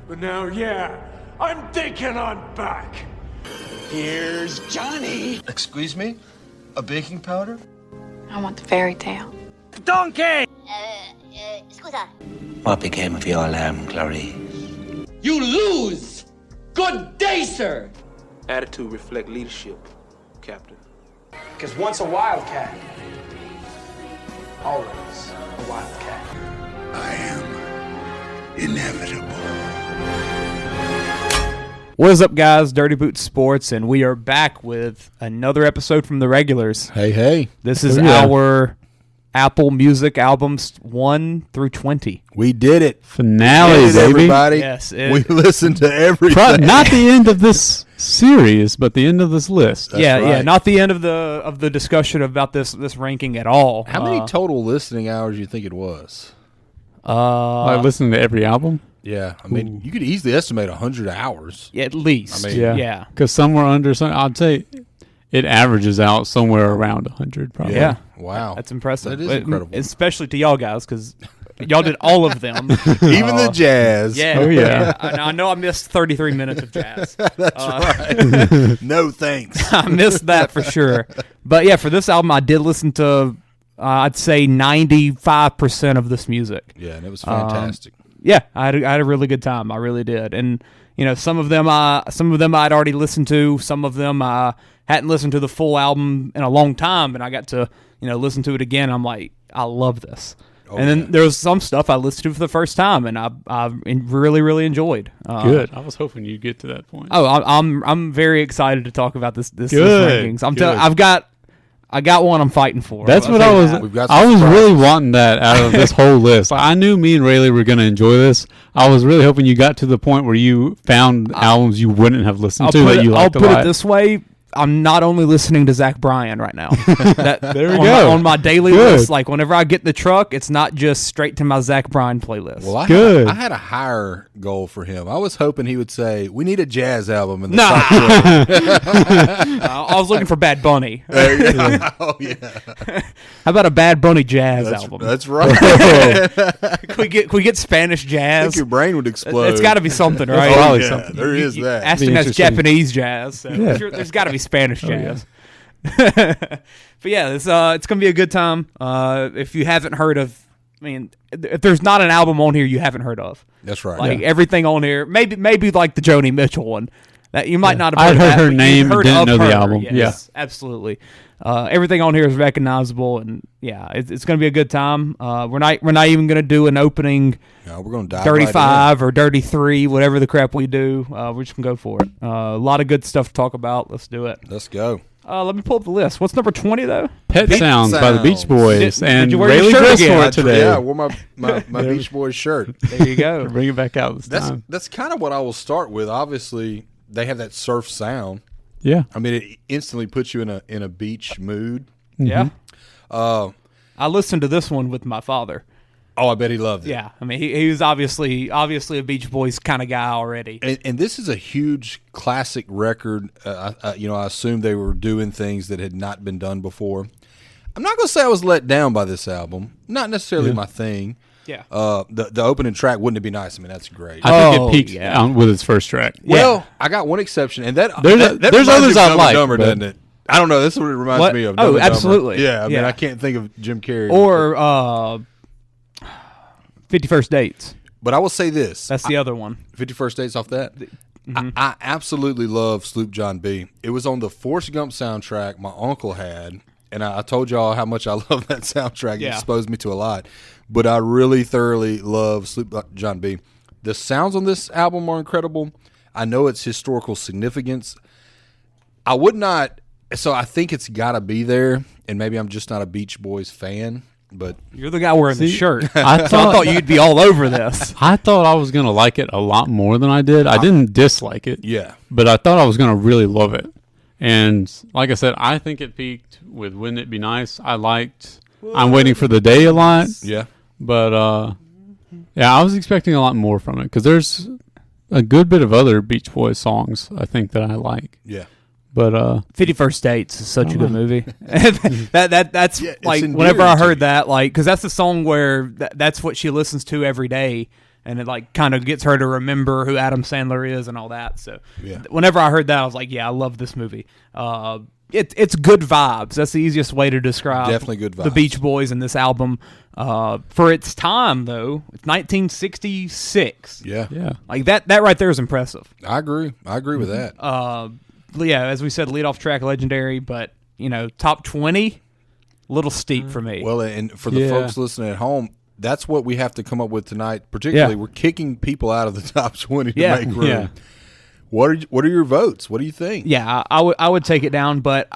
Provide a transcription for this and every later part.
But now, yeah, I'm thinking I'm back. Here's Johnny. Excuse me? A baking powder? I want the fairy tale. Donkey! Scusa. What became of your lamb, Clarice? You lose. Good day, sir. Attitude reflect leadership, Captain. Because once a wildcat, always a wildcat. I am inevitable. What is up, guys? Dirty Boots Sports, and we are back with another episode from the regulars. Hey. This is our Apple Music albums 1 through 20. We did it. Finale, baby. Everybody. Yes. We listened to everything. Not the end of this series, but the end of this list. That's yeah, right. not the end of the discussion about this ranking at all. How many total listening hours do you think it was? Like listening to every album? Yeah, I mean, you could easily estimate 100 hours. At least. I mean, yeah. Because somewhere under, I'd say it averages out somewhere around 100 probably. Yeah. Wow. That's impressive. That is incredible. Especially to y'all guys, because y'all did all of them. Even the jazz. Yeah. Oh, yeah. I know I missed 33 minutes of jazz. That's right. No thanks. I missed that for sure. But yeah, for this album, I did listen to, I'd say 95% of this music. Yeah, and it was fantastic. Yeah, I had a really good time. I really did. And some of them I'd already listened to. Some of them I hadn't listened to the full album in a long time, and I got to listen to it again. I'm like, I love this. Oh, and then there was some stuff I listened to for the first time, and I really, really enjoyed. Good. I was hoping you'd get to that point. Oh, I'm very excited to talk about this Good. rankings. I got one I'm fighting for. That's what I was. I was really wanting that out of this whole list. I knew me and Railey were going to enjoy this. I was really hoping you got to the point where you found albums you wouldn't have listened to that you liked a lot. I'll put it this way. I'm not only listening to Zach Bryan right now. There we go. On my daily list, like whenever I get in the truck, it's not just straight to my Zach Bryan playlist. Well, I had a higher goal for him. I was hoping he would say, "We need a jazz album." In the top 20. I was looking for Bad Bunny. Oh yeah. How about a Bad Bunny jazz album? That's right. Can we get Spanish I jazz? think your brain would explode. It's got to be something, right? Probably Yeah, something. there is that. Aston has Japanese jazz. So there's got to be Spanish jazz. But yeah, it's gonna be a good time. If you haven't heard of, if there's not an album on here you haven't heard of, That's right. like everything on here, maybe like the Joni Mitchell one that you might not have I'd heard. heard her but name, heard didn't of know the her. album. Yes, absolutely. Everything on here is recognizable, and yeah, it's gonna be a good time. We're not even gonna do an opening. No, we're gonna dive 35 or 33, whatever the crap we do. We're just gonna go for it. A lot of good stuff to talk about. Let's do it. Let's go. Let me pull up the list. What's number 20 though? Pet Sounds by the Beach Boys. Did you wear Railey your shirt dressed again? for it today. Yeah, I wore my Beach Boys shirt. There you go. Bring it back out this time. That's kind of what I will start with. Obviously, they have that surf sound. Yeah. I mean, it instantly puts you in a beach mood. Yeah. I listened to this one with my father. Oh, I bet he loved it. Yeah, I mean, he was obviously a Beach Boys kind of guy already. And this is a huge classic record. I assume they were doing things that had not been done before. I'm not going to say I was let down by this album. Not necessarily my thing. Yeah. The opening track, Wouldn't It Be Nice? I mean, that's great. I think it peaked with its first track. Well, I got one exception, and that there's others I like, Dumber, doesn't it? I don't know. This is what it reminds me of. Dumb and absolutely. Dumber. Yeah, I mean, I can't think of Jim Carrey. Or 50 First Dates. But I will say this. That's the other one. 50 First Dates off that? I absolutely love Sloop John B. It was on the Forrest Gump soundtrack my uncle had, and I told y'all how much I love that soundtrack. It exposed me to a lot. But I really thoroughly love Sloop John B. The sounds on this album are incredible. I know it's historical significance. I would not – so I think it's got to be there, and maybe I'm just not a Beach Boys fan. But you're the guy wearing the shirt. I thought you'd be all over this. I thought I was going to like it a lot more than I did. I didn't dislike it. Yeah. But I thought I was going to really love it. And like I said, I think it peaked with Wouldn't It Be Nice? I liked I'm Waiting for the Day a lot. Yeah. But, yeah, I was expecting a lot more from it because there's a good bit of other Beach Boys songs I think that I like. Yeah. But 50 First Dates is such a good movie. That's like endearing whenever I heard to that, like, because that's the song where that's what she listens to every day, and it like kind of gets her to remember who Adam Sandler is and all that. So Yeah. whenever I heard that, I was like, yeah, I love this movie. It's good vibes. That's the easiest way to describe Definitely good the vibes. Beach Boys in this album. For its time, though, it's 1966. Yeah. Yeah. Like that right there is impressive. I agree with that. Yeah, as we said, lead off track legendary, but top 20, little steep for me. Well, and for the Yeah. folks listening at home, that's what we have to come up with tonight. Particularly, Yeah. we're kicking people out of the top 20 to Yeah. make room. Yeah. What are your votes? What do you think? Yeah, I would take it down, but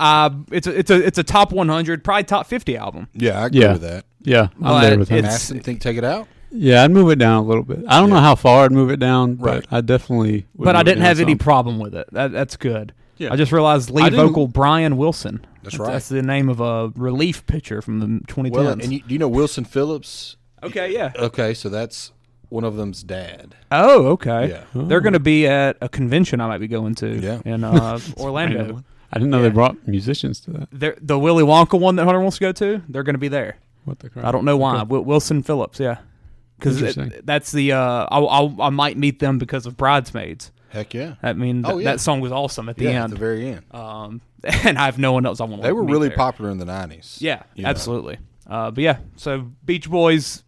it's a top 100, probably top 50 album. Yeah, I agree Yeah. with that. Yeah, I'm But there with him. it's- Aston, think take it out? Yeah, I'd move it down a little bit. I don't know how far I'd move it down, but Right. I definitely would But I move it didn't down have any some. problem with it. That's good. Yeah. I just realized I lead didn't- vocal Brian Wilson. That's right. That's the name of a relief pitcher from the 2010s. Well, and do you know Wilson Phillips? Okay, yeah. Okay, so that's one of them's dad. Oh, okay. Yeah. They're going to be at a convention I might be going to Yeah. in Orlando. I didn't know they brought musicians to that. The Willy Wonka one that Hunter wants to go to, they're going to be there. What the crap? I don't know why. Okay. Wilson Phillips, yeah. Because Interesting. that's the I might meet them because of Bridesmaids. Heck yeah. I mean, Oh, yeah. that song was awesome at the Yeah, at end. the very end. And I have no one else I want to They were meet really there. popular in the 90s. Yeah, you know. absolutely. But yeah, so Beach Boys,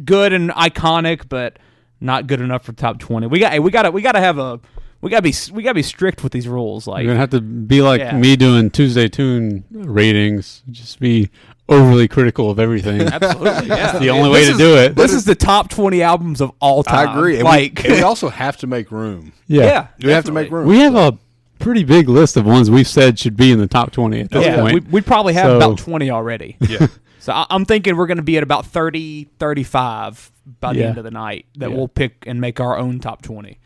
good and iconic, but not good enough for top 20. We gotta be strict with these rules. Like, You're gonna have to be like Yeah. me doing Tuesday Tune ratings. Just be overly critical of everything. absolutely, yeah. the only way to do it. This is the top 20 albums of all time. I agree. And Like, we also have to make room. yeah, We have to make definitely. room. We have a pretty big list of ones we've said should be in the top 20 at this Yeah, point. we probably have So- about 20 already. Yeah. So I'm thinking we're going to be at about 30, 35 by the Yeah. end of the night that Yeah. we'll pick and make our own top 20.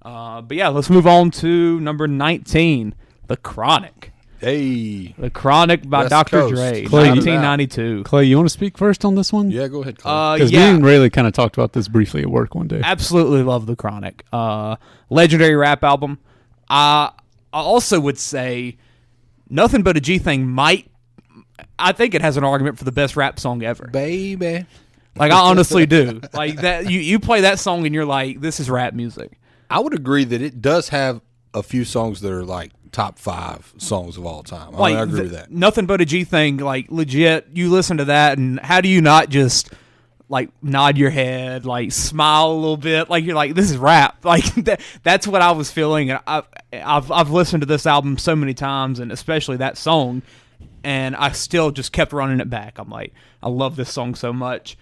But yeah, let's move on to number 19, The Chronic. Hey. The Chronic by West Dr. Coast. Dre, Clay, 1992. Clay, you want to speak first on this one? Yeah, go ahead, Clay. Because me and Railey kind of talked about this briefly at work one day. Absolutely love The Chronic. Legendary rap album. I also would say Nothing But a G Thing I think it has an argument for the best rap song ever. Baby. Like, I honestly do. Like, that you play that song and you're like, this is rap music. I would agree that it does have a few songs that are like top 5 songs of all time. I agree with that. Nothing But a G Thing, like, legit, you listen to that and how do you not just like nod your head, like smile a little bit, like you're like, this is rap. Like that's what I was feeling. And I've listened to this album so many times, and especially that song, and I still just kept running it back. I'm like, I love this song so much.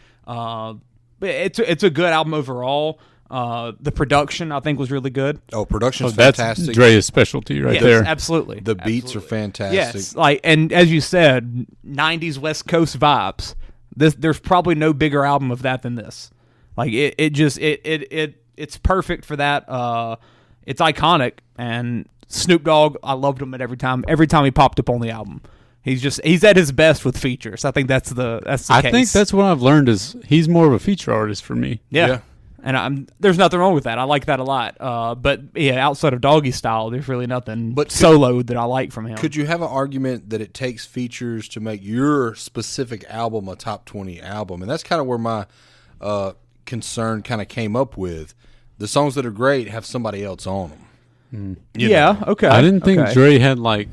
It's a good album overall. The production I think was really good. Oh, production's That's fantastic. Dre's specialty right Yes, there. absolutely. The beats are fantastic. Yes, like, and as you said, 90s West Coast vibes. There's probably no bigger album of that than this. Like it's perfect for that. It's iconic, and Snoop Dogg, I loved him at every time he popped up on the album. He's at his best with features. I think that's the case. I think that's what I've learned is he's more of a feature artist for me. Yeah. And there's nothing wrong with that. I like that a lot. But yeah, outside of Doggy Style, there's really nothing solo that I like from him. Could you have an argument that it takes features to make your specific album a top 20 album? And that's kind of where my concern kind of came up with. The songs that are great have somebody else on them. Okay. I didn't think Dre had like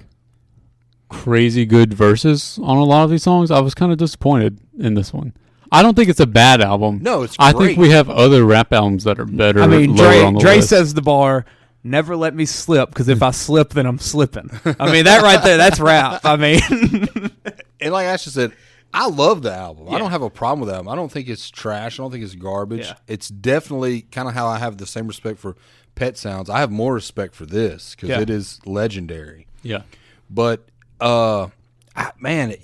crazy good verses on a lot of these songs. I was kind of disappointed in this one. I don't think it's a bad album. No, it's I great. think we have other rap albums that are better. I mean, lower on the Dre list. says the bar, never let me slip, because if I slip, then I'm slipping. I mean, that right there, that's rap. I mean, And like Ashley said, I love the album. Yeah. I don't have a problem with the album. I don't think it's trash. I don't think it's garbage. Yeah. It's definitely kind of how I have the same respect for Pet Sounds. I have more respect for this because Yeah. it is legendary. Yeah. But I mean,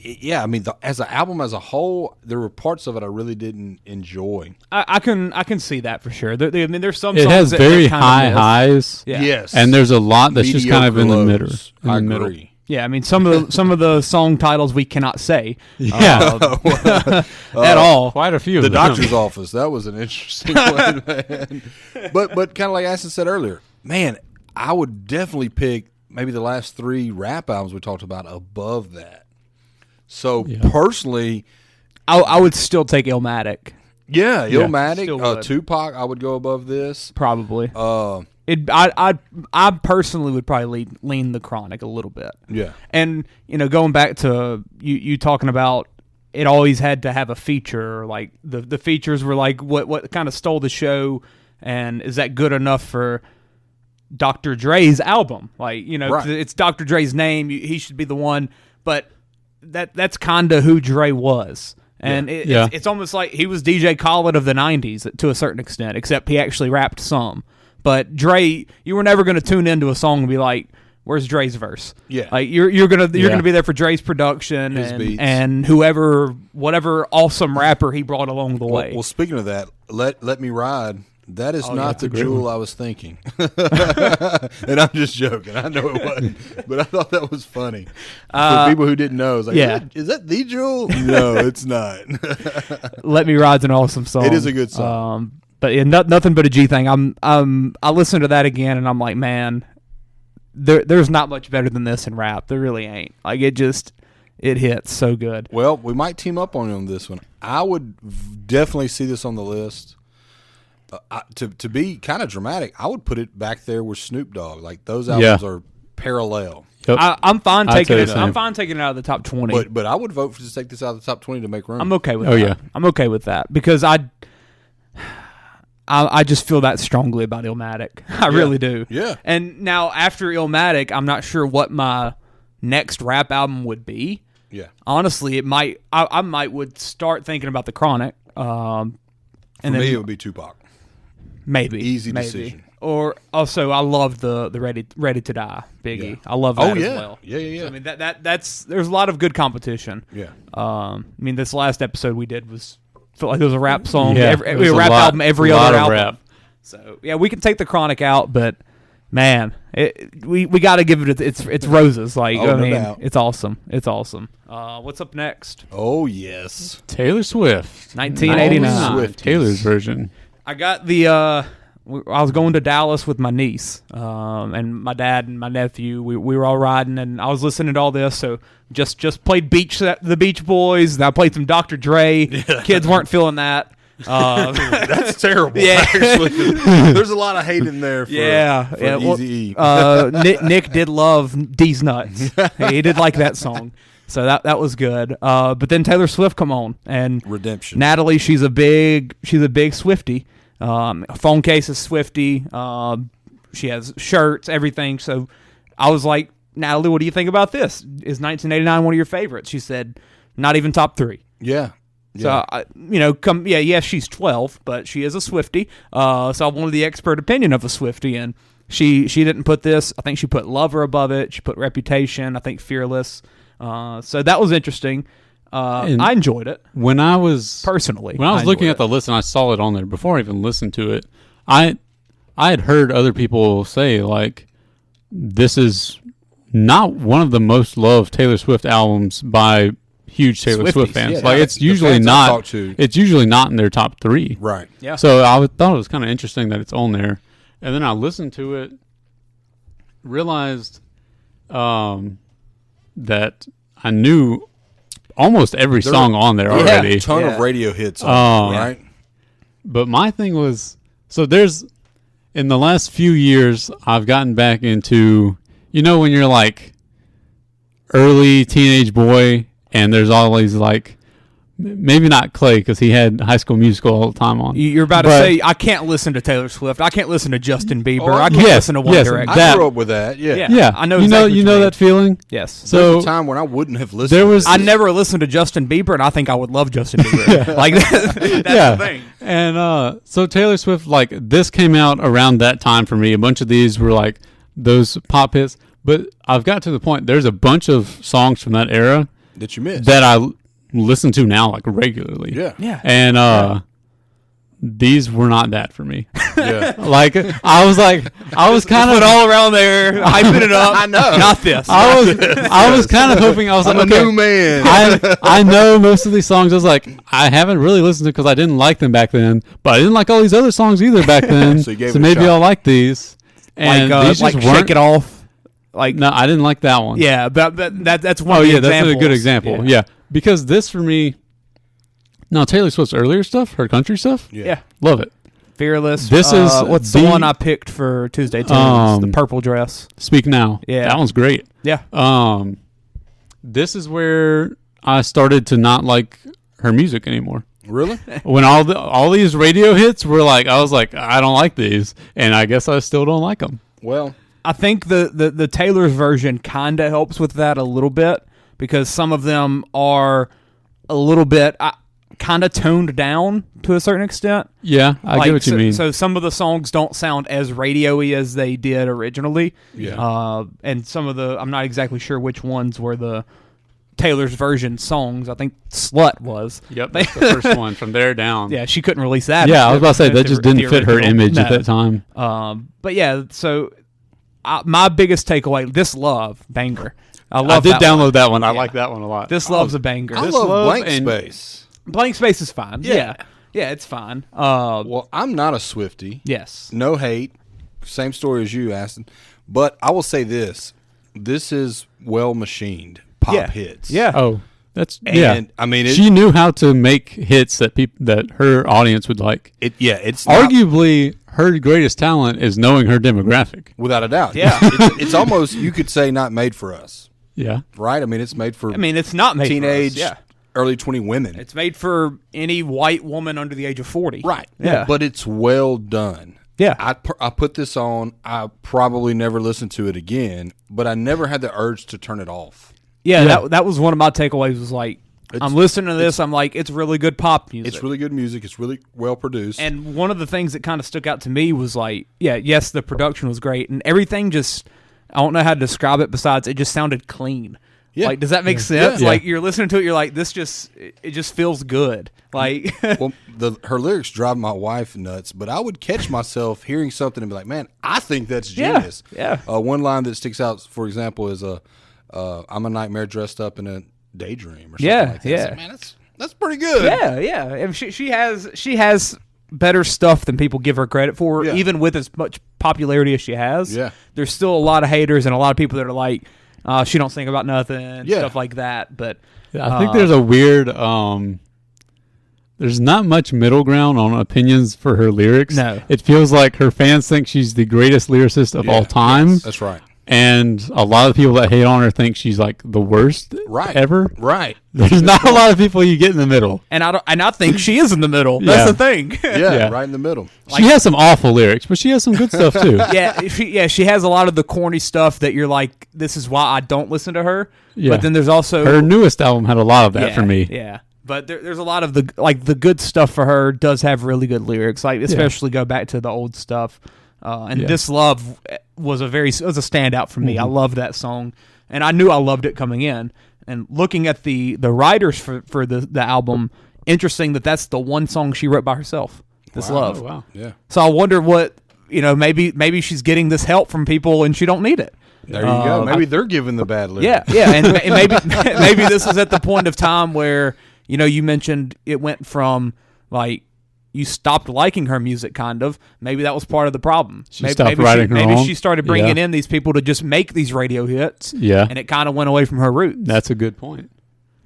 as an album as a whole, there were parts of it I really didn't enjoy. I can see that for sure. I mean, there's some It songs has that very kind of high miss. highs. Yeah. Yes, And there's a lot that's just kind of in the Mediocre middle. lows. in I the middle. agree. Yeah, I mean, some of the song titles we cannot say. Yeah. At all. Quite a few The of them. doctor's office. That was an interesting one, man. But kind of like Aston said earlier, man, I would definitely pick maybe the last 3 rap albums we talked about above that. So personally, I would still take Illmatic. Yeah, Illmatic, still would. Tupac. I would go above this. Probably. I personally would probably lean the Chronic a little bit. Yeah. And going back to you talking about it always had to have a feature. Like the features were like what kind of stole the show, and is that good enough for Dr. Dre's album? Like Right. it's Dr. Dre's name. He should be the one. But that's kind of who Dre was. And it's almost like he was DJ Khaled of the 90s to a certain extent, except he actually rapped some. But Dre, you were never going to tune into a song and be like, "Where's Dre's verse?" Yeah, like you're gonna be there for Dre's production and whatever awesome rapper he brought along the way. Well, speaking of that, let me ride. That is not the jewel I was thinking, and I'm just joking. I know it wasn't, but I thought that was funny for people who didn't know. I was like, is that the jewel? No, it's not. Let Me Ride's an awesome song. It is a good song. But yeah, nothing but a G thing. I listened to that again, and I'm like, man, there's not much better than this in rap. There really ain't. Like it hits so good. Well, we might team up on this one. I would definitely see this on the list. To be kind of dramatic, I would put it back there with Snoop Dogg. Like those albums are parallel. Yep. I'm fine taking it. I'm fine taking it out of the top 20. But I would vote to take this out of the top 20 to make room. I'm okay with that. Yeah. I'm okay with that because I just feel that strongly about Illmatic. I really do. Yeah. And now after Illmatic, I'm not sure what my next rap album would be. Yeah. Honestly, it might. I might would start thinking about the Chronic. For me, it would be Tupac. Maybe easy decision. Or also, I love the Ready to Die Biggie. Yeah. I love that as well. Yeah. So, I mean that's there's a lot of good competition. Yeah. I mean this last episode we did felt like it was a rap song. Yeah, every rap album, every other album. Rap. So yeah, we can take the Chronic out, but man, we got to give it it's roses. Like it's awesome. It's awesome. What's up next? Oh yes, Taylor Swift, 1989. Taylor's version. I got the. I was going to Dallas with my niece, and my dad and my nephew. We were all riding, and I was listening to all this. So just played the Beach Boys. And I played some Dr. Dre. Yeah. Kids weren't feeling that. That's terrible. Yeah. Actually, there's a lot of hate in there. For Eazy-E. Nick did love D's Nuts. He did like that song. So that was good. But then Taylor Swift come on and Redemption. Natalie, she's a big Swiftie. Phone case is Swiftie. She has shirts, everything. So I was like, Natalie, what do you think about this? Is 1989 one of your favorites? She said, not even top 3. Yeah. So yes, she's 12, but she is a Swiftie. So I wanted the expert opinion of a Swiftie, and she didn't put this. I think she put Lover above it. She put Reputation. I think Fearless. So that was interesting. I enjoyed it. When I was looking at the list and I saw it on there before I even listened to it, I had heard other people say like this is not one of the most loved Taylor Swift albums by huge Taylor Swift fans. Yeah, it's usually not. It's usually not in their top 3. Right. Yeah. So I thought it was kind of interesting that it's on there, and then I listened to it, realized that I knew almost every song on there already. Yeah, a ton of radio hits on it, right? But my thing was, in the last few years, I've gotten back into, when you're like early teenage boy and there's always like, maybe not Clay because he had High School Musical all the time on. You're about to say, I can't listen to Taylor Swift. I can't listen to Justin Bieber. I can't listen to One Direction. I grew up with that. Yeah. I know. You know that feeling. Yes. So there was a time when I wouldn't have listened. I never listened to Justin Bieber, and I think I would love Justin Bieber. Like that's the thing. And so Taylor Swift, like this came out around that time for me. A bunch of these were like those pop hits, but I've got to the point. There's a bunch of songs from that era that you missed that I listen to now like regularly. Yeah. And these were not that for me. Yeah. I was kind of all around there hyping it up. I know. Not this. I was kind of hoping. I was I'm like, a new man. I know most of these songs. I was like, I haven't really listened to because I didn't like them back then, but I didn't like all these other songs either back then. So maybe I'll like these. And these just weren't. Shake It Off. Like no, I didn't like that one. Yeah, but that's one. That's a good example. Yeah. Because this for me, No, Taylor Swift's earlier stuff, her country stuff. Yeah. Love it. Fearless. This is what's the one I picked for Tuesday Tunes? The purple dress. Speak Now. Yeah. That one's great. Yeah. This is where I started to not like her music anymore. Really? When all these radio hits were like, I was like, I don't like these, and I guess I still don't like them. Well, I think the Taylor's version kind of helps with that a little bit because some of them are a little bit kind of toned down to a certain extent. Yeah, I get what you mean. So some of the songs don't sound as radio-y as they did originally. Yeah. And some of I'm not exactly sure which ones were the Taylor's version songs. I think Slut was. Yep, that's the first one from there down. Yeah, she couldn't release that. Yeah, I was about to say that just didn't fit her image at that time. But yeah, so my biggest takeaway, This Love, banger. I did download that one. I like that one a lot. This Love's a banger. I love Blank Space. Blank Space is fine. Yeah, it's fine. Well, I'm not a Swiftie. Yes. No hate. Same story as you, Aston. But I will say this. This is well machined pop hits. Yeah. Oh, that's I mean, she knew how to make hits that her audience would like. It's arguably her greatest talent is knowing her demographic. Without a doubt. Yeah. It's almost, you could say, not made for us. Yeah. Right? I mean, it's made for it's not made teenage, for us. Yeah. early 20 women. It's made for any white woman under the age of 40. Right. Yeah. But it's well done. Yeah. I put this on. I probably never listened to it again, but I never had the urge to turn it off. Yeah. That was one of my takeaways was like, I'm listening to this. I'm like, it's really good pop music. It's really good music. It's really well produced. And one of the things that kind of stuck out to me was like, yes, the production was great. And everything just, I don't know how to describe it besides it just sounded clean. Yeah. Like, does that make sense? Yeah. Like, you're listening to it, you're like, it just feels good. Like, well, her lyrics drive my wife nuts, but I would catch myself hearing something and be like, man, I think that's genius. Yeah. One line that sticks out, for example, is I'm a nightmare dressed up in a daydream or something like that. Yeah. Like, man, that's pretty good. Yeah. And she has better stuff than people give her credit for, even with as much popularity as she has. Yeah. There's still a lot of haters and a lot of people that are like, she don't sing about nothing, stuff like that. But I think there's a weird, there's not much middle ground on opinions for her lyrics. No. It feels like her fans think she's the greatest lyricist of all time. Yes, that's right. And a lot of people that hate on her think she's like the worst ever. Right. There's not a lot of people you get in the middle. And I think she is in the middle. That's the thing. Yeah, right in the middle. She has some awful lyrics, but she has some good stuff too. She has a lot of the corny stuff that you're like, this is why I don't listen to her. Yeah. But then there's also her newest album had a lot of that for me. Yeah. But there's a lot of the good stuff for her does have really good lyrics. Like especially go back to the old stuff. And This Love was a standout for me. I loved that song, and I knew I loved it coming in. And looking at the writers for the album, interesting that's the one song she wrote by herself. This Love. Oh, wow. Yeah. So I wonder what maybe she's getting this help from people and she don't need it. There you go. Maybe they're giving the bad lyrics. Yeah, and maybe this is at the point of time where you mentioned it went from like. You stopped liking her music, kind of. Maybe that was part of the problem. She stopped writing her own. Maybe she started bringing in these people to just make these radio hits. Yeah. And it kind of went away from her roots. That's a good point.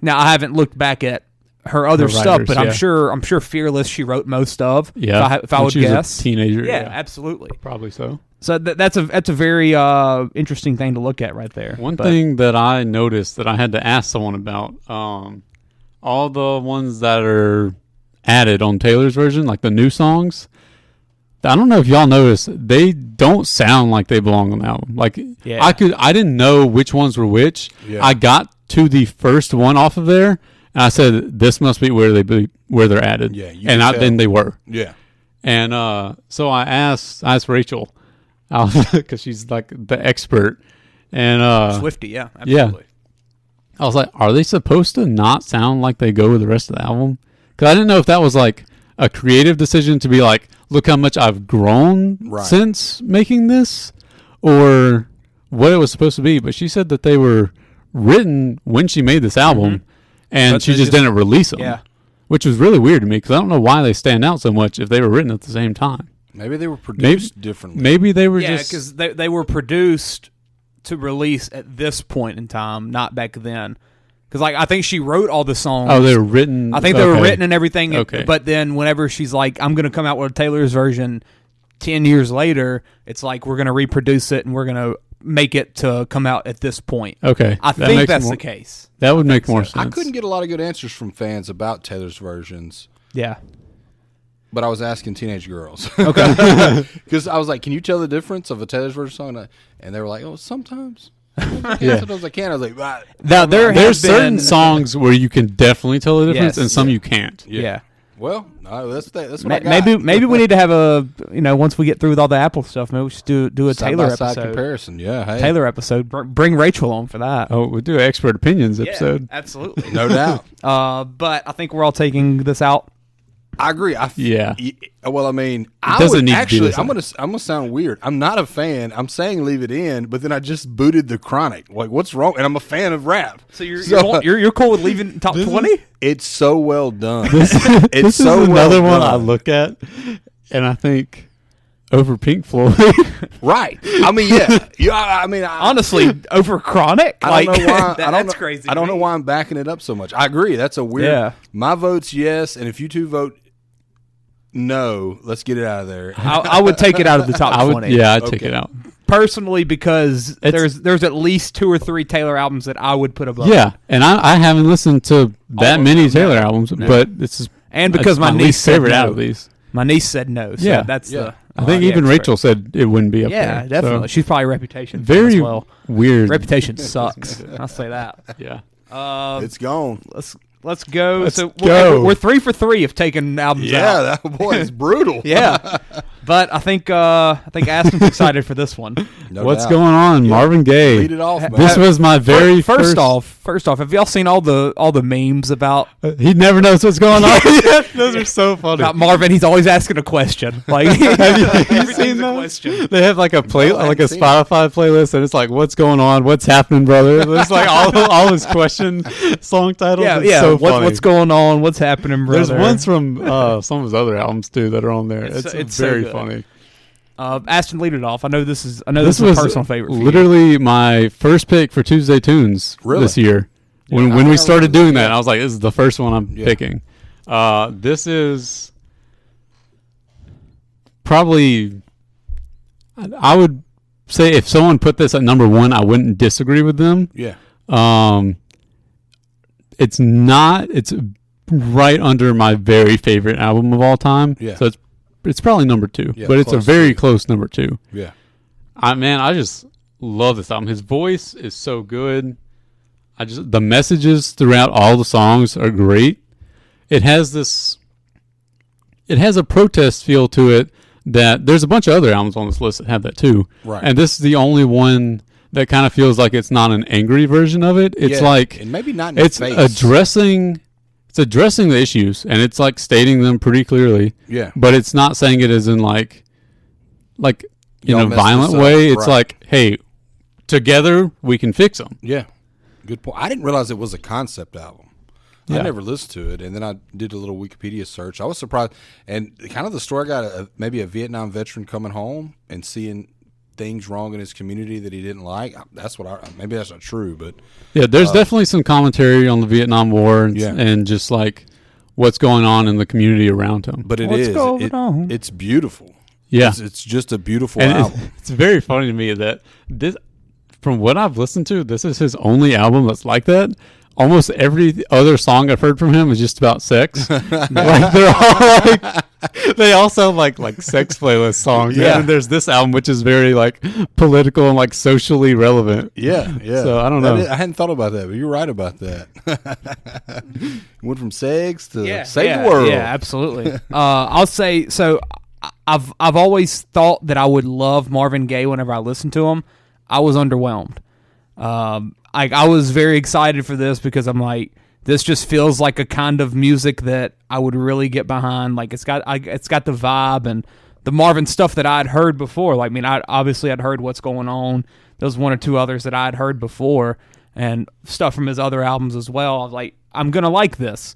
Now, I haven't looked back at her other stuff, but I'm sure Fearless she wrote most of. Yeah. If I would guess. A teenager. Yeah, absolutely. Probably so. So that's a very interesting thing to look at right there. One thing that I noticed that I had to ask someone about, all the ones that are added on Taylor's version, like the new songs, I don't know if y'all noticed, they don't sound like they belong on the album. Like I didn't know which ones were which. Yeah. I got to the first one off of there, and I said, "This must be where they're added." Yeah, and then they were. Yeah, and so I asked Rachel, because she's like the expert, and Swiftie, yeah, absolutely. I was like, "Are they supposed to not sound like they go with the rest of the album?" Because I didn't know if that was like a creative decision to be like, look how much I've grown since making this, or what it was supposed to be. But she said that they were written when she made this album, and she just didn't release them. Yeah. Which was really weird to me, because I don't know why they stand out so much if they were written at the same time. Maybe they were produced differently. Maybe they were just... because they were produced to release at this point in time, not back then. Because like I think she wrote all the songs. Oh, they were written. I think they were written and everything. Okay. But then whenever she's like, I'm going to come out with Taylor's version 10 years later, it's like we're going to reproduce it and we're going to make it to come out at this point. Okay. I think that's the case. That would make more sense. I couldn't get a lot of good answers from fans about Taylor's versions. Yeah. But I was asking teenage girls. Okay. Because I was like, can you tell the difference of a Taylor's version song? And they were like, oh, sometimes. Yeah. Sometimes I can. I was like, right. Now, there's certain songs where you can definitely tell the difference, Yes. and some you can't. Yeah. Well, that's what I got. Maybe we need to have a once we get through with all the Apple stuff, maybe we should do a Taylor Side-by-side episode. comparison. Yeah, hey. Taylor episode. Bring Rachel on for that. Oh, we'll do an expert opinions episode. Yeah, absolutely. No doubt. But I think we're all taking this out. I agree. Yeah. Well, I mean, I doesn't would need to be actually. this I'm gonna sound weird. I'm not a fan. I'm saying leave it in, but then I just booted the Chronic. Like, what's wrong? And I'm a fan of rap. So you're cool with leaving top 20? It's so well done. This is so another well one I done. look at, and I think over Pink Floyd. Right. I mean, yeah. I mean, Honestly, over Chronic? I don't know why. That's crazy. I don't know why I'm backing it up so much. I agree. That's a weird. Yeah. My vote's yes, and if you two vote no, let's get it out of there. I would take it out of the top 20. Yeah, I'd take it out. Personally, because there's at least 2 or 3 Taylor albums that I would put above. Yeah, and I haven't listened to that many Taylor albums, but this is because my my niece least said favorite no. out of these. My niece said no. So Yeah. that's the. I think the even expert. Rachel said it wouldn't be up there. Yeah, definitely. So, She's probably Reputation. very as well. weird. Reputation sucks. I'll say that. Yeah. It's gone. Let's go. Let's so go. We're 3 for 3 of taking albums out. Yeah, that boy is brutal. Yeah, but I think Aston's excited for this one. No What's doubt. going on, Yeah. Marvin Gaye? Lead it off, man. This was my very First off, have y'all seen all the memes about He never knows what's going on. Those are so funny. Marvin? He's always asking a question. Like Have you everything's seen a those? question. They have like a play, No, I like a haven't seen Spotify playlist, and it's like, "What's going on? What's happening, brother?" It's like all his question song titles. Yeah, It's yeah. So funny. What's going on? What's happening, brother? There's ones from some of his other albums too that are on there. It's so very good. funny. Aston, lead it off. I know this is a was personal favorite. For you. literally my first pick for Tuesday Tunes Really? this year. When I we never started listened doing that, I was like, "This is the first one I'm Yeah. picking." This is probably. I would say if someone put this at number 1, I wouldn't disagree with them. Yeah. It's not. It's right under my very favorite album of all time. Yeah. So it's probably number 2, Yeah, but it's a close very to. close number 2. Yeah. I just love this album. His voice is so good. The messages throughout all the songs are great. It has a protest feel to it that there's a bunch of other albums on this list that have that too. Right. And this is the only one that kind of feels like it's not an angry version of it. It's Yeah, like and maybe not in it's the face. addressing the issues, and it's like stating them pretty clearly. Yeah. But it's not saying it as in like in Y'all a messed violent this up. way. It's Right. like, hey, together we can fix them. Yeah. Good point. I didn't realize it was a concept album. Yeah. I never listened to it, and then I did a little Wikipedia search. I was surprised, and kind of the story I got maybe a Vietnam veteran coming home and seeing things wrong in his community that he didn't like. That's what maybe that's not true, but Yeah, there's definitely some commentary on the Vietnam War and just like what's going on in the community around him. but it What's is going on? it's beautiful. Yeah. It's just a beautiful And album. it's very funny to me that this, from what I've listened to, this is his only album that's like that. Almost every other song I've heard from him is just about sex. Like they're all like, they all sound like sex playlist songs. Yeah. And then there's this album which is very like political and like socially relevant. Yeah. So I don't know. I hadn't thought about that, but you're right about that. Went from sex to save yeah, the world. Yeah, absolutely. I'll say so. I've always thought that I would love Marvin Gaye whenever I listened to him. I was underwhelmed. I was very excited for this because I'm like, this just feels like a kind of music that I would really get behind. Like it's got the vibe and the Marvin stuff that I'd heard before. Like, I mean, I'd heard What's Going On. There's 1 or 2 others that I'd heard before and stuff from his other albums as well. I was like, I'm gonna like this.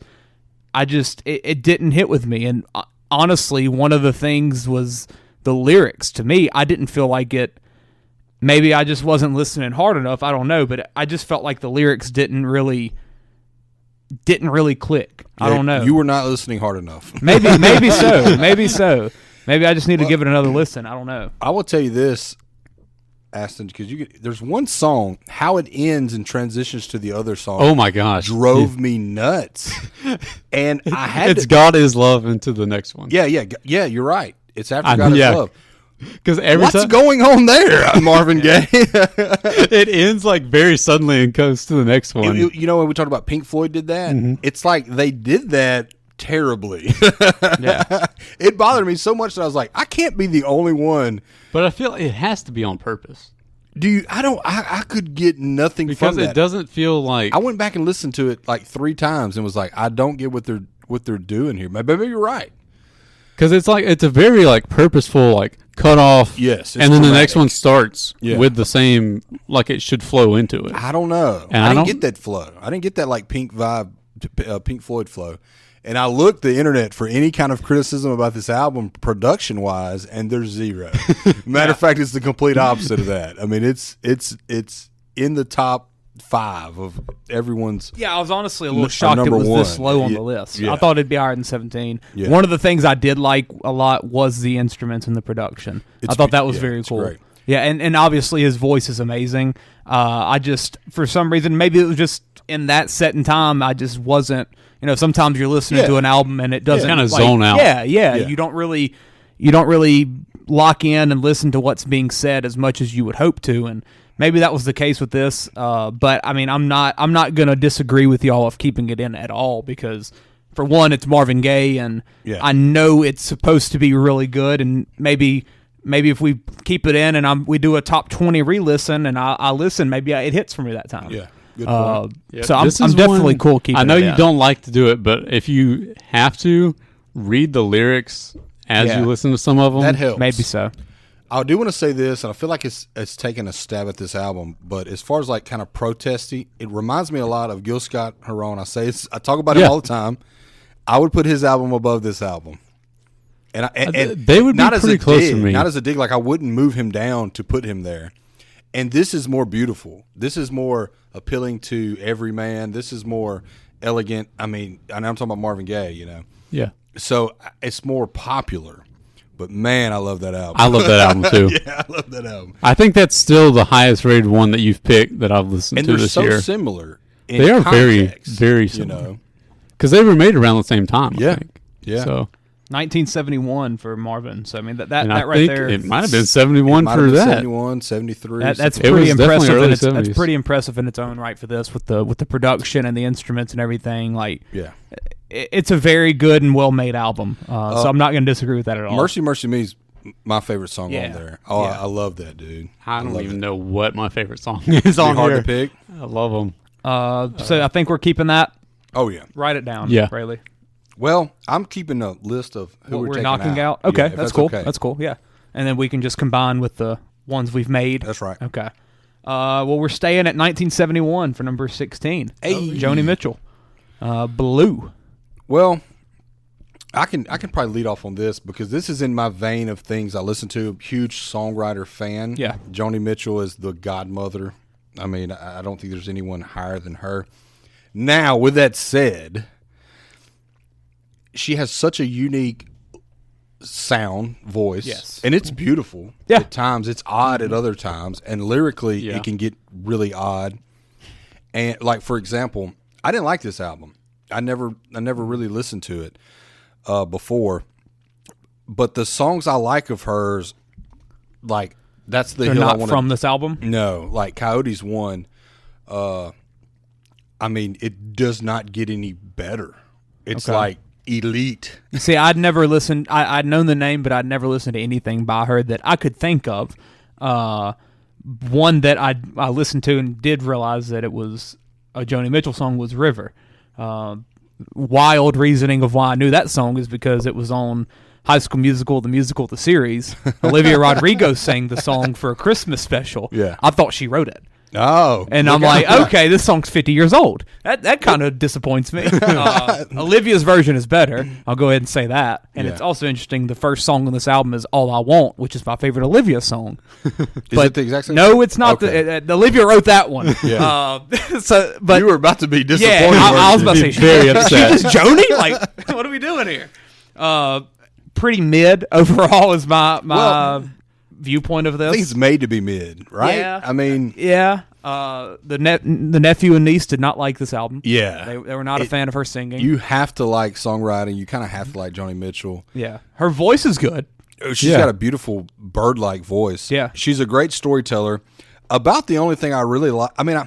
It didn't hit with me, and honestly, one of the things was the lyrics. To me, I didn't feel like it. Maybe I just wasn't listening hard enough. I don't know, but I just felt like the lyrics didn't really didn't really click. I don't know. You were not listening hard enough. Maybe so. Maybe I just need to give it another listen. I don't know. I will tell you this, Aston, because there's one song, how it ends and transitions to the other song. Oh my gosh, drove me nuts. And I had it's God is love into the next one. Yeah. You're right. It's after God is love. Because what's going on there, Marvin Gaye? It ends like very suddenly and goes to the next one. You know when we talked about Pink Floyd did that, it's like they did that terribly. Yeah, it bothered me so much that I was like, I can't be the only one. But I feel it has to be on purpose. I could get nothing because from that. It doesn't feel like. I went back and listened to it like 3 times and was like, I don't get what they're doing here. Maybe you're right. Because it's a very like purposeful like cut off. Yes, and then dramatic. the next one starts with the same like it should flow into it. I don't know. And I didn't get that flow. I didn't get that like Pink vibe, Pink Floyd flow. And I looked the internet for any kind of criticism about this album production wise, and there's zero. Matter of fact, it's the complete opposite of that. I mean, it's in the top 5 of everyone's. Yeah, I was honestly a little shocked it was this low on the list. Yeah. I thought it'd be higher than 17. Yeah. One of the things I did like a lot was the instruments and the production. I thought that was very cool. Great. Yeah, and obviously his voice is amazing. I just, for some reason, maybe it was just in that set in time, I just wasn't. You know, sometimes you're listening to an album and it doesn't kind of zone out. Yeah. You don't really lock in and listen to what's being said as much as you would hope to, and maybe that was the case with this. But I mean, I'm not gonna disagree with y'all of keeping it in at all because, for one, it's Marvin Gaye, and I know it's supposed to be really good, and maybe if we keep it in and we do a top 20 re-listen and I listen, maybe it hits for me that time. Yeah. Good point. So I'm definitely cool keeping it. I know you don't like to do it, but if you have to read the lyrics as you listen to some of them, that helps. Maybe so. I do want to say this, and I feel like it's taking a stab at this album, but as far as like kind of protesty, it reminds me a lot of Gil Scott-Heron. I talk about him all the time. I would put his album above this album. And they would be pretty close to me. Not as a dig, like I wouldn't move him down to put him there. And this is more beautiful. This is more appealing to every man. This is more elegant. I mean, and I'm talking about Marvin Gaye, you know. Yeah. So it's more popular. But man, I love that album. I love that album too. Yeah, I love that album. I think that's still the highest rated one that you've picked that I've listened to this year. And they're so similar. They are context, very similar. You know, because they were made around the same time. I think. Yeah. So 1971 for Marvin. So I mean that right right there. It might have been 71 for that. 71, 73. That's pretty impressive. That's its pretty impressive in its own right for this with the production and the instruments and everything. Like, it's a very good and well made album. So I'm not going to disagree with that at all. Mercy, Mercy Me's my favorite song on there. Oh, I love that, dude. I don't even know what my favorite song is on hard here. to pick. I love them. So I think we're keeping that. Oh yeah, write it down. Yeah, Railey. Well, I'm keeping a list of who we're knocking out. Okay, that's cool. Okay. That's cool. Yeah, and then we can just combine with the ones we've made. That's right. Okay. Well, we're staying at 1971 for number 16. Hey. Joni Mitchell. Blue. Well, I can probably lead off on this because this is in my vein of things I listen to. Huge songwriter fan. Yeah. Joni Mitchell is the godmother. I mean, I don't think there's anyone higher than her. Now, with that said, she has such a unique sound, voice. Yes. And it's beautiful. Yeah. At times. It's odd at other times. And lyrically, it can get really odd. And, like, for example, I didn't like this album. I never really listened to it before. But the songs I like of hers, like, that's the They're hill I not want from this album? No. Like, Coyote's one, I mean, it does not get any better. It's like elite. See, I'd never listened. I'd known the name, but I'd never listened to anything by her that I could think of. One that I listened to and did realize that it was a Joni Mitchell song was River. Wild reasoning of why I knew that song is because it was on High School Musical, the series. Olivia Rodrigo sang the song for a Christmas special. Yeah. I thought she wrote it. Oh, and I'm like, okay, this song's 50 years old. That kind of disappoints me. Olivia's version is better. I'll go ahead and say that. And it's also interesting. The first song on this album is "All I Want," which is my favorite Olivia song. Is it the exact same? No, it's not. Okay. Olivia wrote that one. Yeah. But you were about to be disappointed. Yeah, I was about to say, very upset. She just Joni? Like, what are we doing here? Pretty mid overall is my viewpoint of this. I think it's made to be mid, right? Yeah. I mean, yeah. The nephew and niece did not like this album. Yeah, they were not a fan of her singing. You have to like songwriting. You kind of have to like Joni Mitchell. Yeah, her voice is good. She's got a beautiful bird-like voice. Yeah, she's a great storyteller. About the only thing I really like. I mean,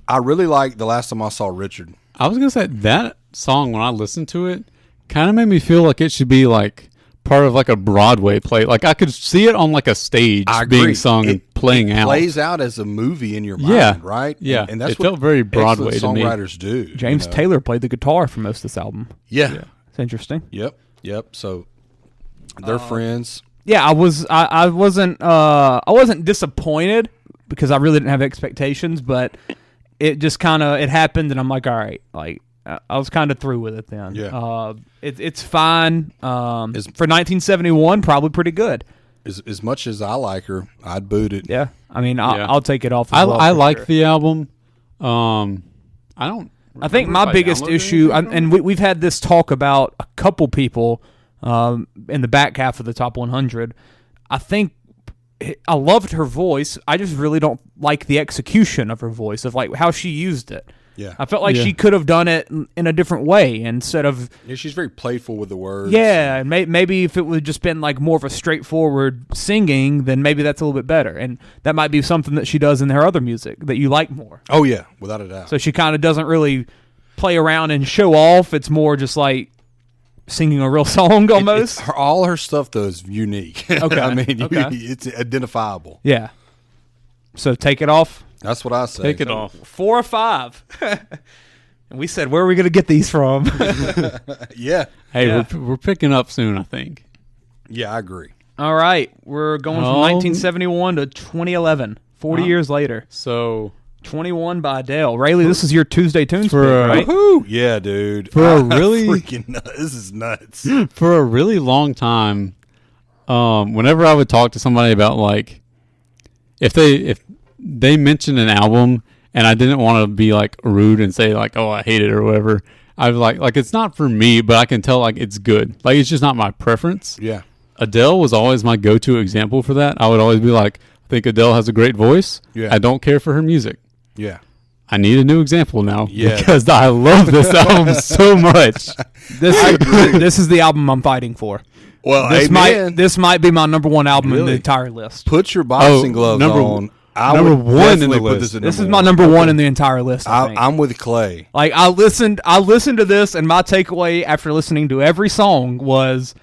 I really like The Last Time I Saw Richard. I was gonna say that song when I listened to it kind of made me feel like it should be like part of like a Broadway play. Like I could see it on like a stage being sung and playing out. It plays out as a movie in your mind, right? Yeah, and that's it what felt very Broadway to me. Songwriters do. James Taylor played the guitar for most of this album. Yeah. It's interesting. Yep. So they're friends. Yeah, I wasn't disappointed because I really didn't have expectations, but it just kind of it happened, and I'm like, all right, like. I was kind of through with it then. Yeah. It's fine. For 1971, probably pretty good. As much as I like her, I'd boot it. Yeah. I mean, I'll take it off. I like the album. I think my biggest issue, and we've had this talk about a couple people in the back half of the top 100. I think I loved her voice. I just really don't like the execution of her voice, of like how she used it. Yeah, I felt like she could have done it in a different way instead of. Yeah, she's very playful with the words. Yeah, and maybe if it would just been like more of a straightforward singing, then maybe that's a little bit better, and that might be something that she does in her other music that you like more. Oh yeah, without a doubt. So she kind of doesn't really play around and show off. It's more just like singing a real song almost. All her stuff though is unique. Okay, I mean, it's identifiable. Yeah. So take it off. That's what I say. Take it off. 4 or 5. And we said, where are we going to get these from? Yeah. Hey, we're picking up soon, I think. Yeah, I agree. All right. We're going from 1971 to 2011, 40 years later. So 21 by Adele. Rayleigh, this is your Tuesday Tunes pick, right? Yeah, dude. For a really freaking this is nuts. For a really long time, whenever I would talk to somebody about like if they mentioned an album and I didn't want to be like rude and say like, oh, I hate it or whatever, I was like it's not for me, but I can tell like it's good. Like it's just not my preference. Yeah. Adele was always my go-to example for that. I would always be like, I think Adele has a great voice. Yeah. I don't care for her music. Yeah. I need a new example now. Yeah. Because I love this album so much. This is the album I'm fighting for. Well, this might be my number one album in the entire list. Put your boxing gloves on. Number one in the list. This is my number one in the entire list. I'm with Clay. Like I listened to this, and my takeaway after listening to every song was,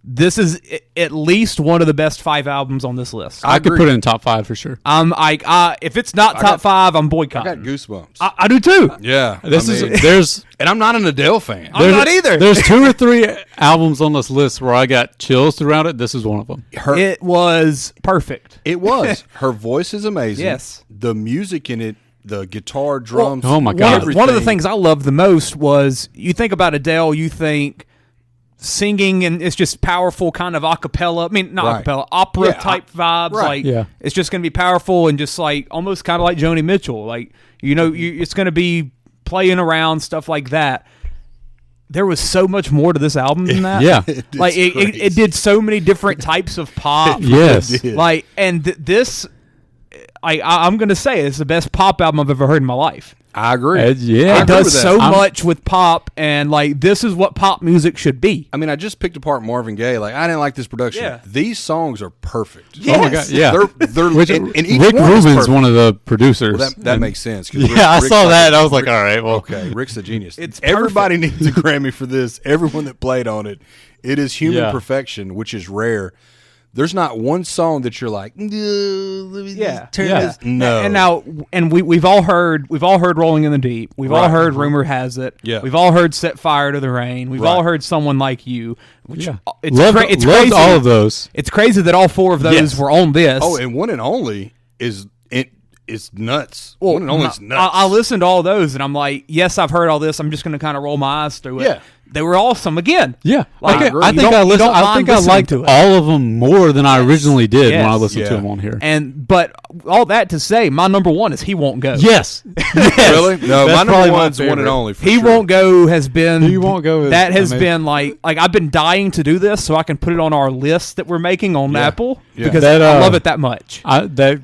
this is at least one of the best 5 albums on this list. I could put it in top 5 for sure. If it's not top 5, I'm boycotting. I got goosebumps. I do too. Yeah, there's and I'm not an Adele fan. I'm not either. There's 2 or 3 albums on this list where I got chills throughout it. This is one of them. It was perfect. It was. Her voice is amazing. Yes. The music in it, the guitar, drums. Oh my God. One of the things I loved the most was, you think about Adele, you think singing and it's just powerful kind of acapella. I mean, not acapella, opera type vibes. Right. Like it's just going to be powerful and just like almost kind of like Joni Mitchell. Like, it's going to be playing around, stuff like that. There was so much more to this album than that. Yeah. It did so many different types of pop. Yes. Like, and this, I'm going to say it's the best pop album I've ever heard in my life. I agree. It does so much with pop, and like this is what pop music should be. I mean, I just picked apart Marvin Gaye. Like, I didn't like this production. Yeah. These songs are perfect. Yes. Oh my God, yeah. They're and each Rick one is Rubin's perfect. one of the producers. Well, that makes sense. Yeah, I saw that. I was like, all right, well, okay, Rick's a genius. It's Everybody needs a Grammy for this. Everyone that played on it. It is human perfection, which is rare. There's not one song that you're like, let me just turn this. No. And we've all heard Rolling in the Deep. We've all heard Rumor Has It. Yeah. We've all heard Set Fire to the Rain. We've all heard Someone Like You. Which it's loved crazy. all of those. It's crazy that all 4 of those were on this. Oh, and One and Only is is nuts. One and only is nuts. I listened to all those, and I'm like, yes, I've heard all this. I'm just going to kind of roll my eyes through it. Yeah. They were awesome again. Yeah, Like, I think I listened. I think I liked all of them more than I originally did when I listened to them on here. But all that to say, my number one is He Won't Go. Yes. Really? No, That's my probably number my one's one and favorite. only. For He sure. Won't Go has been. He Won't Go is That has amazing. been like I've been dying to do this so I can put it on our list that we're making on Apple because That, I love it that much. That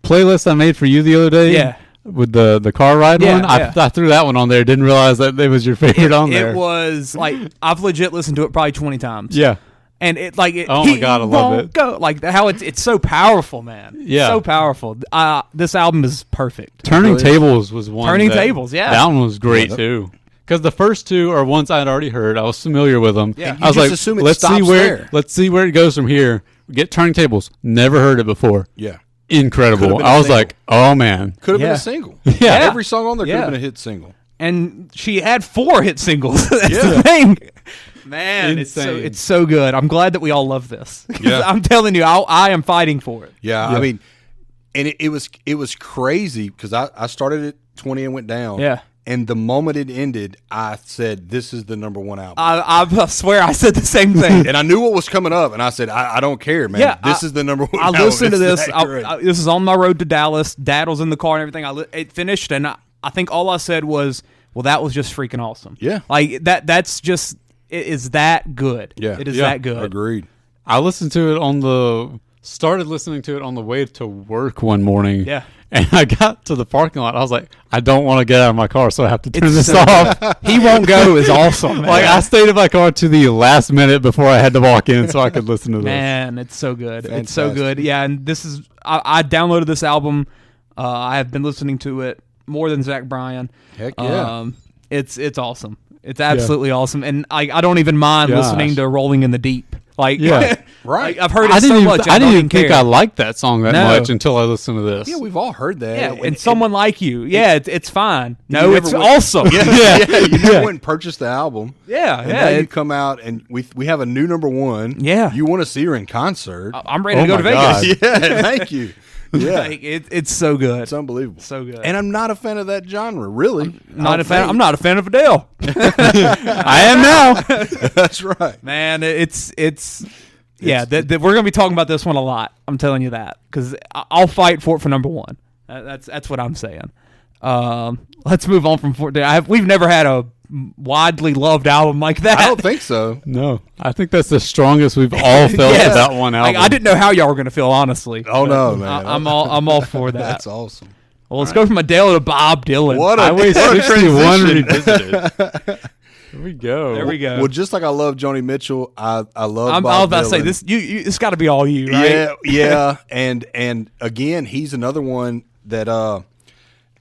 playlist I made for you the other day. Yeah. With the car ride one, yeah. I threw that one on there. Didn't realize that it was your favorite on there. It was like I've legit listened to it probably 20 times. Yeah. And it like it. Oh my God, I love it. Go like how it's so powerful, man. Yeah. So powerful. This album is perfect. Turning Tables was one. Turning Tables, yeah. That one was great too. Because the first two are ones I'd already heard. I was familiar with them. Yeah. I was just like, assume it let's see stops where there. let's see where it goes from here. Get Turning Tables. Never heard it before. Yeah. Incredible. Could've been I a was single. like, oh man. Could have been Yeah. a single. Yeah. Every song on there could have Yeah. been a hit single. And she had 4 hit singles. That's Yeah. the thing. Man, Insane. it's so good. I'm glad that we all love this. Yeah. I'm telling you, I am fighting for it. Yeah, I mean, and it was crazy because I started at 20 and went down. Yeah. And the moment it ended, I said, "This is the number one album." I swear I said the same thing. And I knew what was coming up, and I said, "I don't care, man. Yeah, this is the number one." I album. listened to It's this. that great." This is on my road to Dallas. Dad was in the car and everything. It finished, and I think all I said was, "Well, that was just freaking awesome." Yeah. like that's just it is that good. Yeah. it is Yeah. that good. Agreed. I listened to it started listening to it on the way to work one morning. Yeah. And I got to the parking lot. I was like, I don't want to get out of my car, so I have to turn It's this so off. He Won't Go is awesome. Man. Like I stayed in my car to the last minute before I had to walk in so I could listen to this. Man, it's so good. It's so Fantastic. good. Yeah, and this is I downloaded this album. I have been listening to it more than Zach Bryan. Heck yeah. It's awesome. It's absolutely awesome, and I don't even mind Gosh. listening to Rolling in the Deep. Like, Yeah. Right. like, I've heard it I didn't so even, much. I don't didn't even think care. I liked that song that No. much until I listened to this. Yeah, we've all heard that. Yeah, and someone like you. Yeah, it's fine. No, never it's went- awesome. yeah, you never went and purchased the album. Yeah, And yeah, now you it- come out and we have a new number one. Yeah. You want to see her in concert. I'm ready to Oh go to my Vegas. God. Yeah, thank you. Yeah. Like, it's so good. It's unbelievable. So good. And I'm not a fan of that genre, really. Not a fan. I'm not a fan of Adele. I am now. That's right. Man, it's yeah. We're gonna be talking about this one a lot. I'm telling you that because I'll fight for it for number one. That's what I'm saying. Let's move on from 14. We've never had a widely loved album like that. I don't think so. No, I think that's the strongest we've all felt Yes. about one album. Like, I didn't know how y'all were gonna feel, hononestly. Oh, But no, man. I'm all for that. That's awesome. Well, let's go from Adele to Bob Dylan. What a, Highway what a 61 transition. revisited. Here we go. There we go. Well, just like I love Joni Mitchell, I love I was Bob about to say Dylan. this. It's got to be all you, right? Yeah, yeah. And again, he's another one that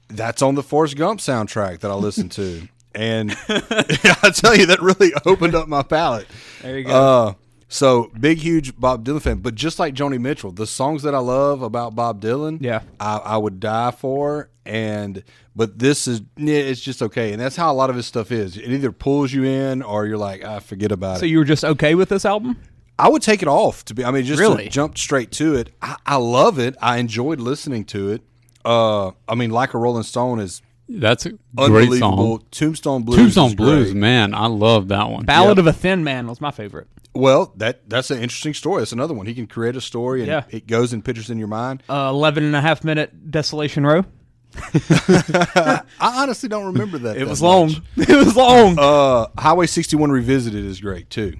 that's on the Forrest Gump soundtrack that I listen to. And I tell you, that really opened up my palate. There you go. So big, huge Bob Dylan fan. But just like Joni Mitchell, the songs that I love about Bob Dylan, Yeah. I would die for. But this is, it's just okay. And that's how a lot of his stuff is. It either pulls you in or you're like, forget about So it. you were just okay with this album? I would take it off just Really? to jump straight to it. I love it. I enjoyed listening to it. Like a Rolling Stone is That's a great unbelievable. song. Tombstone Blues. Tombstone is Blues, great. man, I love that one. Ballad of a Thin Man was my favorite. Well, that's an interesting story. That's another one. He can create a story and Yeah. it goes in pictures in your mind. 11 and a half minute Desolation Row. I honestly don't remember that. It was long. It was long. Highway 61 Revisited is great too.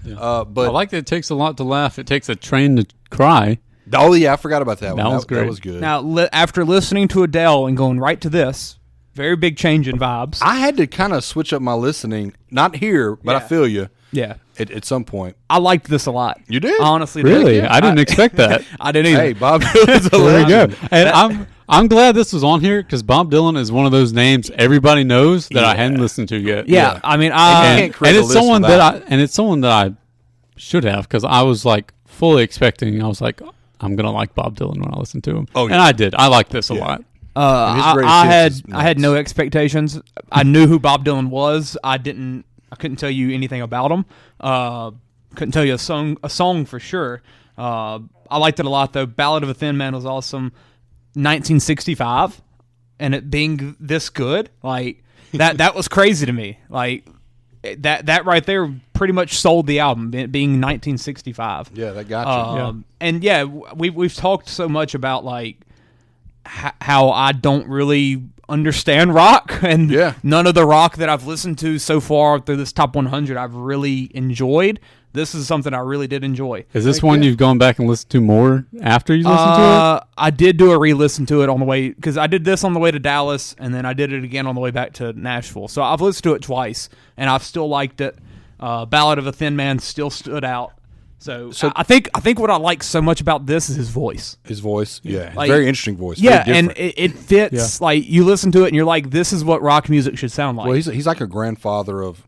But I like that it takes a lot to laugh. It takes a train to cry. oh yeah, I forgot about that one. That was great. That was good. Now, after listening to Adele and going right to this, very big change in vibes. I had to kind of switch up my listening. Not here, but I Yeah. feel you. Yeah. At some point. I liked this a lot. You did? I honestly Really? did. I didn't expect that. I didn't either. Hey, Bob Dylan's a There we legend. go. And I'm glad this was on here because Bob Dylan is one of those names everybody knows that I hadn't listened to yet. Yeah. I mean, can't create a it's list someone without that it's someone that I should have because I was like fully expecting. I was like, I'm gonna like Bob Dylan when I listen to him. Oh, yeah. And I did. I liked this a lot. his greatest I hits is had nuts. no expectations. I knew who Bob Dylan was. I couldn't tell you anything about him. Couldn't tell you a song for sure. I liked it a lot though. Ballad of a Thin Man was awesome. 1965 and it being this good, like that was crazy to me. Like that right there pretty much sold the album, it being 1965. Yeah, that got you. And yeah, we've talked so much about like how I don't really understand rock, and none of the rock that I've listened to so far through this top 100 I've really enjoyed. This is something I really did enjoy. Is this one you've gone back and listened to more after you listened to it? I did do a re-listen to it on the way, because I did this on the way to Dallas, and then I did it again on the way back to Nashville. So I've listened to it twice, and I've still liked it. Ballad of a Thin Man still stood out. So I think what I like so much about this is his voice. His voice, yeah. Like, very interesting voice. Yeah, and it fits. Like, you listen to it, and you're like, this is what rock music should sound like. Well, he's like a grandfather of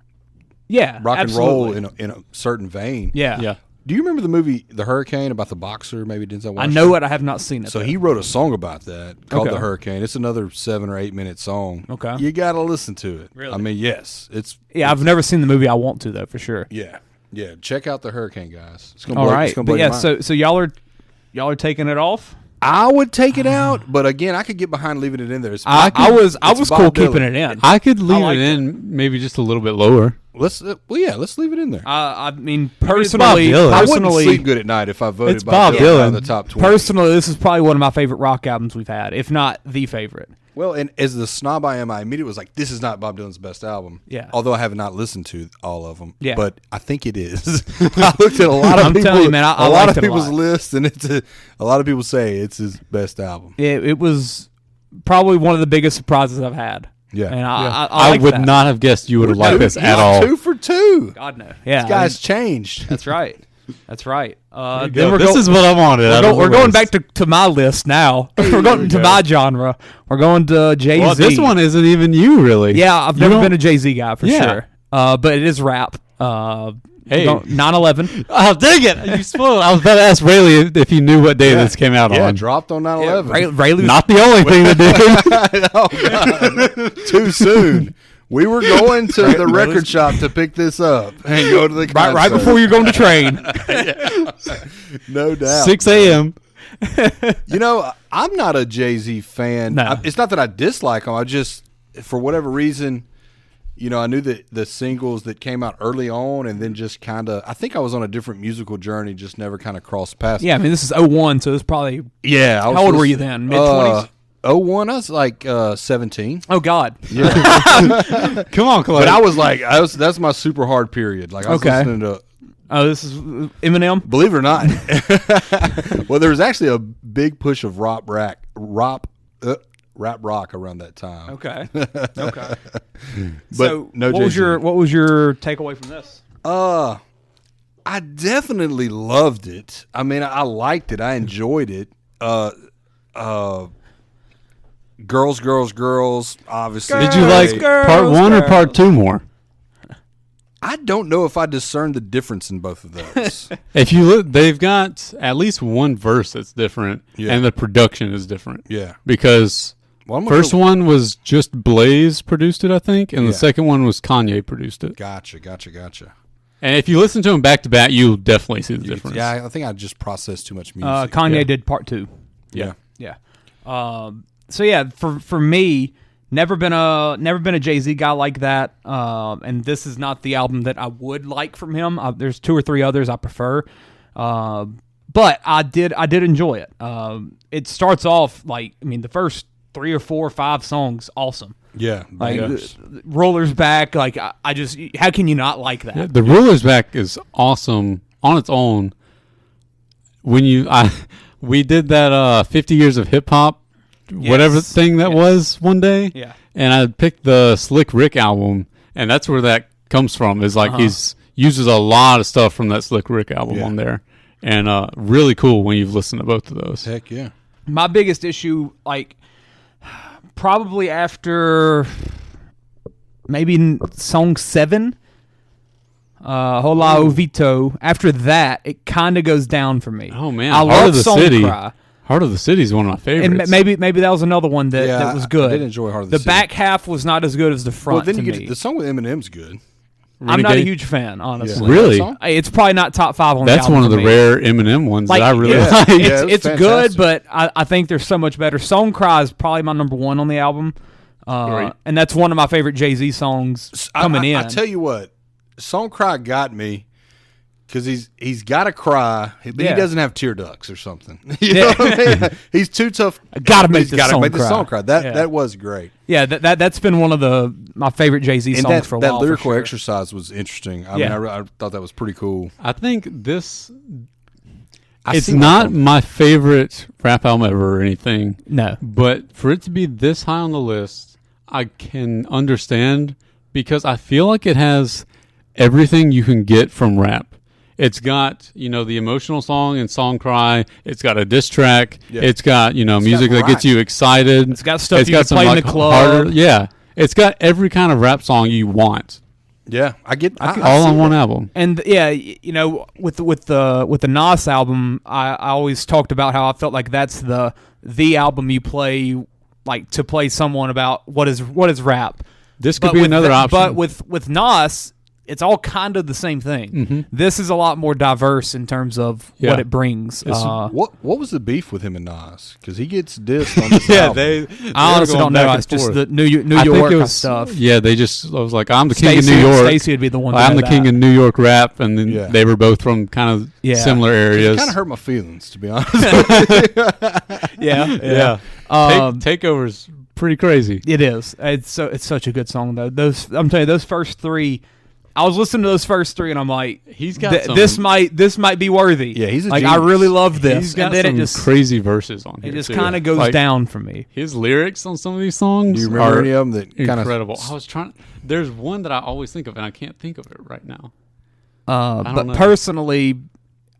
rock absolutely. and roll in a certain vein. Yeah. Do you remember the movie The Hurricane about the boxer? Maybe Denzel Washington? I know it. I have not seen it. So though. he wrote a song about that called The Hurricane. It's another 7 or 8 minute song. Okay. You got to listen to it. Really? I mean, yes. I've never seen the movie. I want to, though, for sure. Yeah. Yeah. Check out The Hurricane, guys. It's gonna All blow, right. it's gonna blow But your yeah, mind. so y'all are taking it off? I would take it out, but again, I could get behind leaving it in there. I was it's cool Bob keeping Dylan. it in. I could leave liked it in maybe just a little bit lower. Let's leave it in there. I mean, Bob personally, Dylan. I wouldn't sleep good at night if I voted It's Bob Dylan Dylan. out of the top 20. personally, this is probably one of my favorite rock albums we've had, if not the favorite. Well, and as the snob I am, I immediately was like, this is not Bob Dylan's best album. Yeah. Although I have not listened to all of them. Yeah. But I think it is. I looked at a lot of I'm people, telling you, man, I a lot liked of it a people's lot. lists, and a lot of people say it's his best album. It was probably one of the biggest surprises I've had. Yeah. And I I like would that. not have guessed you would have liked this at all. 2 for 2. God, no. Yeah. This guy's changed. That's right. That's right. This is what I wanted. We're going back to my list now. We're going to my genre. We're going to Jay-Z. Well, this one isn't even you, really. Yeah, I've never been a Jay-Z guy for sure. But it is rap. Hey. 9/11. Oh, dang it. You spoiled. I was about to ask Railey if he knew what day this came out Yeah, on. dropped on 9/11. Railey Not the only thing to do. Oh, God. Too soon. We were going to the record shop to pick this up and go to the concert. right before you're going to train. No doubt. 6 a.m. You know, I'm not a Jay-Z fan. No. It's not that I dislike him. I just, for whatever reason, you know, I knew that the singles that came out early on, and then just kind of, I think I was on a different musical journey, just never kind of crossed paths. Yeah, I mean, this is 01, so it's probably... Yeah. How old were you then? Mid-20s? 01, I was like 17. Oh, God. Come on, Clay. But I was like, that's my super hard period. Like, I was listening to... Oh, this is Eminem? Believe it or not. Well, there was actually a big push of rap rock around that time. Okay. Okay. But so, no what was your takeaway from this? I definitely loved it. I mean, I liked it. I enjoyed it. Girls, obviously. Did you like part 1 or part 2 more? I don't know if I discern the difference in both of those. If you look, they've got at least one verse that's different, and the production is different. Yeah. Because first one was just Blaze produced it, I think, and the second one was Kanye produced it. Gotcha. And if you listen to them back to back, you'll definitely see the difference. Yeah, I think I just processed too much music. Kanye did part 2. Yeah. So yeah, for me, never been a Jay-Z guy like that. And this is not the album that I would like from him. There's 2 or 3 others I prefer. But I did enjoy it. It starts off like, I mean, the first 3 or 4 or 5 songs, awesome. Yeah. Like Roller's Back, like I just, how can you not like that? Yeah, the Roller's Back is awesome on its own. When we did that 50 years of hip hop, whatever thing that was one day. Yeah. And I picked the Slick Rick album, and that's where that comes from. Is like he's uses a lot of stuff from that Slick Rick album on there, and really cool when you've listened to both of those. Heck yeah. My biggest issue, like, probably after maybe song 7, Hola Ovito. After that, it kind of goes down for me. Oh man, I love Song Cry. Heart of the City is one of my favorites. And maybe that was another one that was good. I did enjoy Heart of the City. The back half was not as good as the front. Well, then to you me. get the song with Eminem's good. I'm not a huge fan, honestly. Yeah. Really? It's probably not top 5 on the album. That's one of the rare Eminem ones that I really like. It's good, but I think there's so much better. Song Cry is probably my number 1 on the album. And that's one of my favorite Jay-Z songs coming in. I tell you what, Song Cry got me because he's got to cry, but he doesn't have tear ducts or something. You know what I mean? He's too tough. Gotta make the song cry. That was great. Yeah, that's been one of my favorite Jay-Z songs for a while. That lyrical exercise was interesting. I mean, I thought that was pretty cool. I think it's not my favorite rap album ever or anything. No. But for it to be this high on the list, I can understand because I feel like it has everything you can get from rap. It's got, the emotional song and Song Cry. It's got a diss track. Yeah. It's got, music that gets you excited. It's got stuff you can play in the club. Yeah. It's got every kind of rap song you want. Yeah, all on one album. And with the Nas album, I always talked about how I felt like that's the album you play, like to play someone about what is rap. This could be another option. But with Nas, it's all kind of the same thing. Mm-hmm. This is a lot more diverse in terms of what it brings. What was the beef with him and Nas? Because he gets dissed on this album. I honestly don't know. It's just the New York stuff. Yeah, I was like, I'm the king of New York. Stacey would be the one. I'm the king of New York rap, and then they were both from kind of similar areas. It kind of hurt my feelings, to be honest. Yeah. Takeover's pretty crazy. It is. It's such a good song though. I'm telling you, those first 3. I was listening to those first 3, and I'm like, he's got this might be worthy. Yeah, he's a like genius. I really love this. He's got and then some it just crazy verses on here. It just kind of goes down for me. His lyrics on some of these songs Do you remember are any of them that incredible. I was trying. There's one that I always think of, and I can't think of it right now. But personally,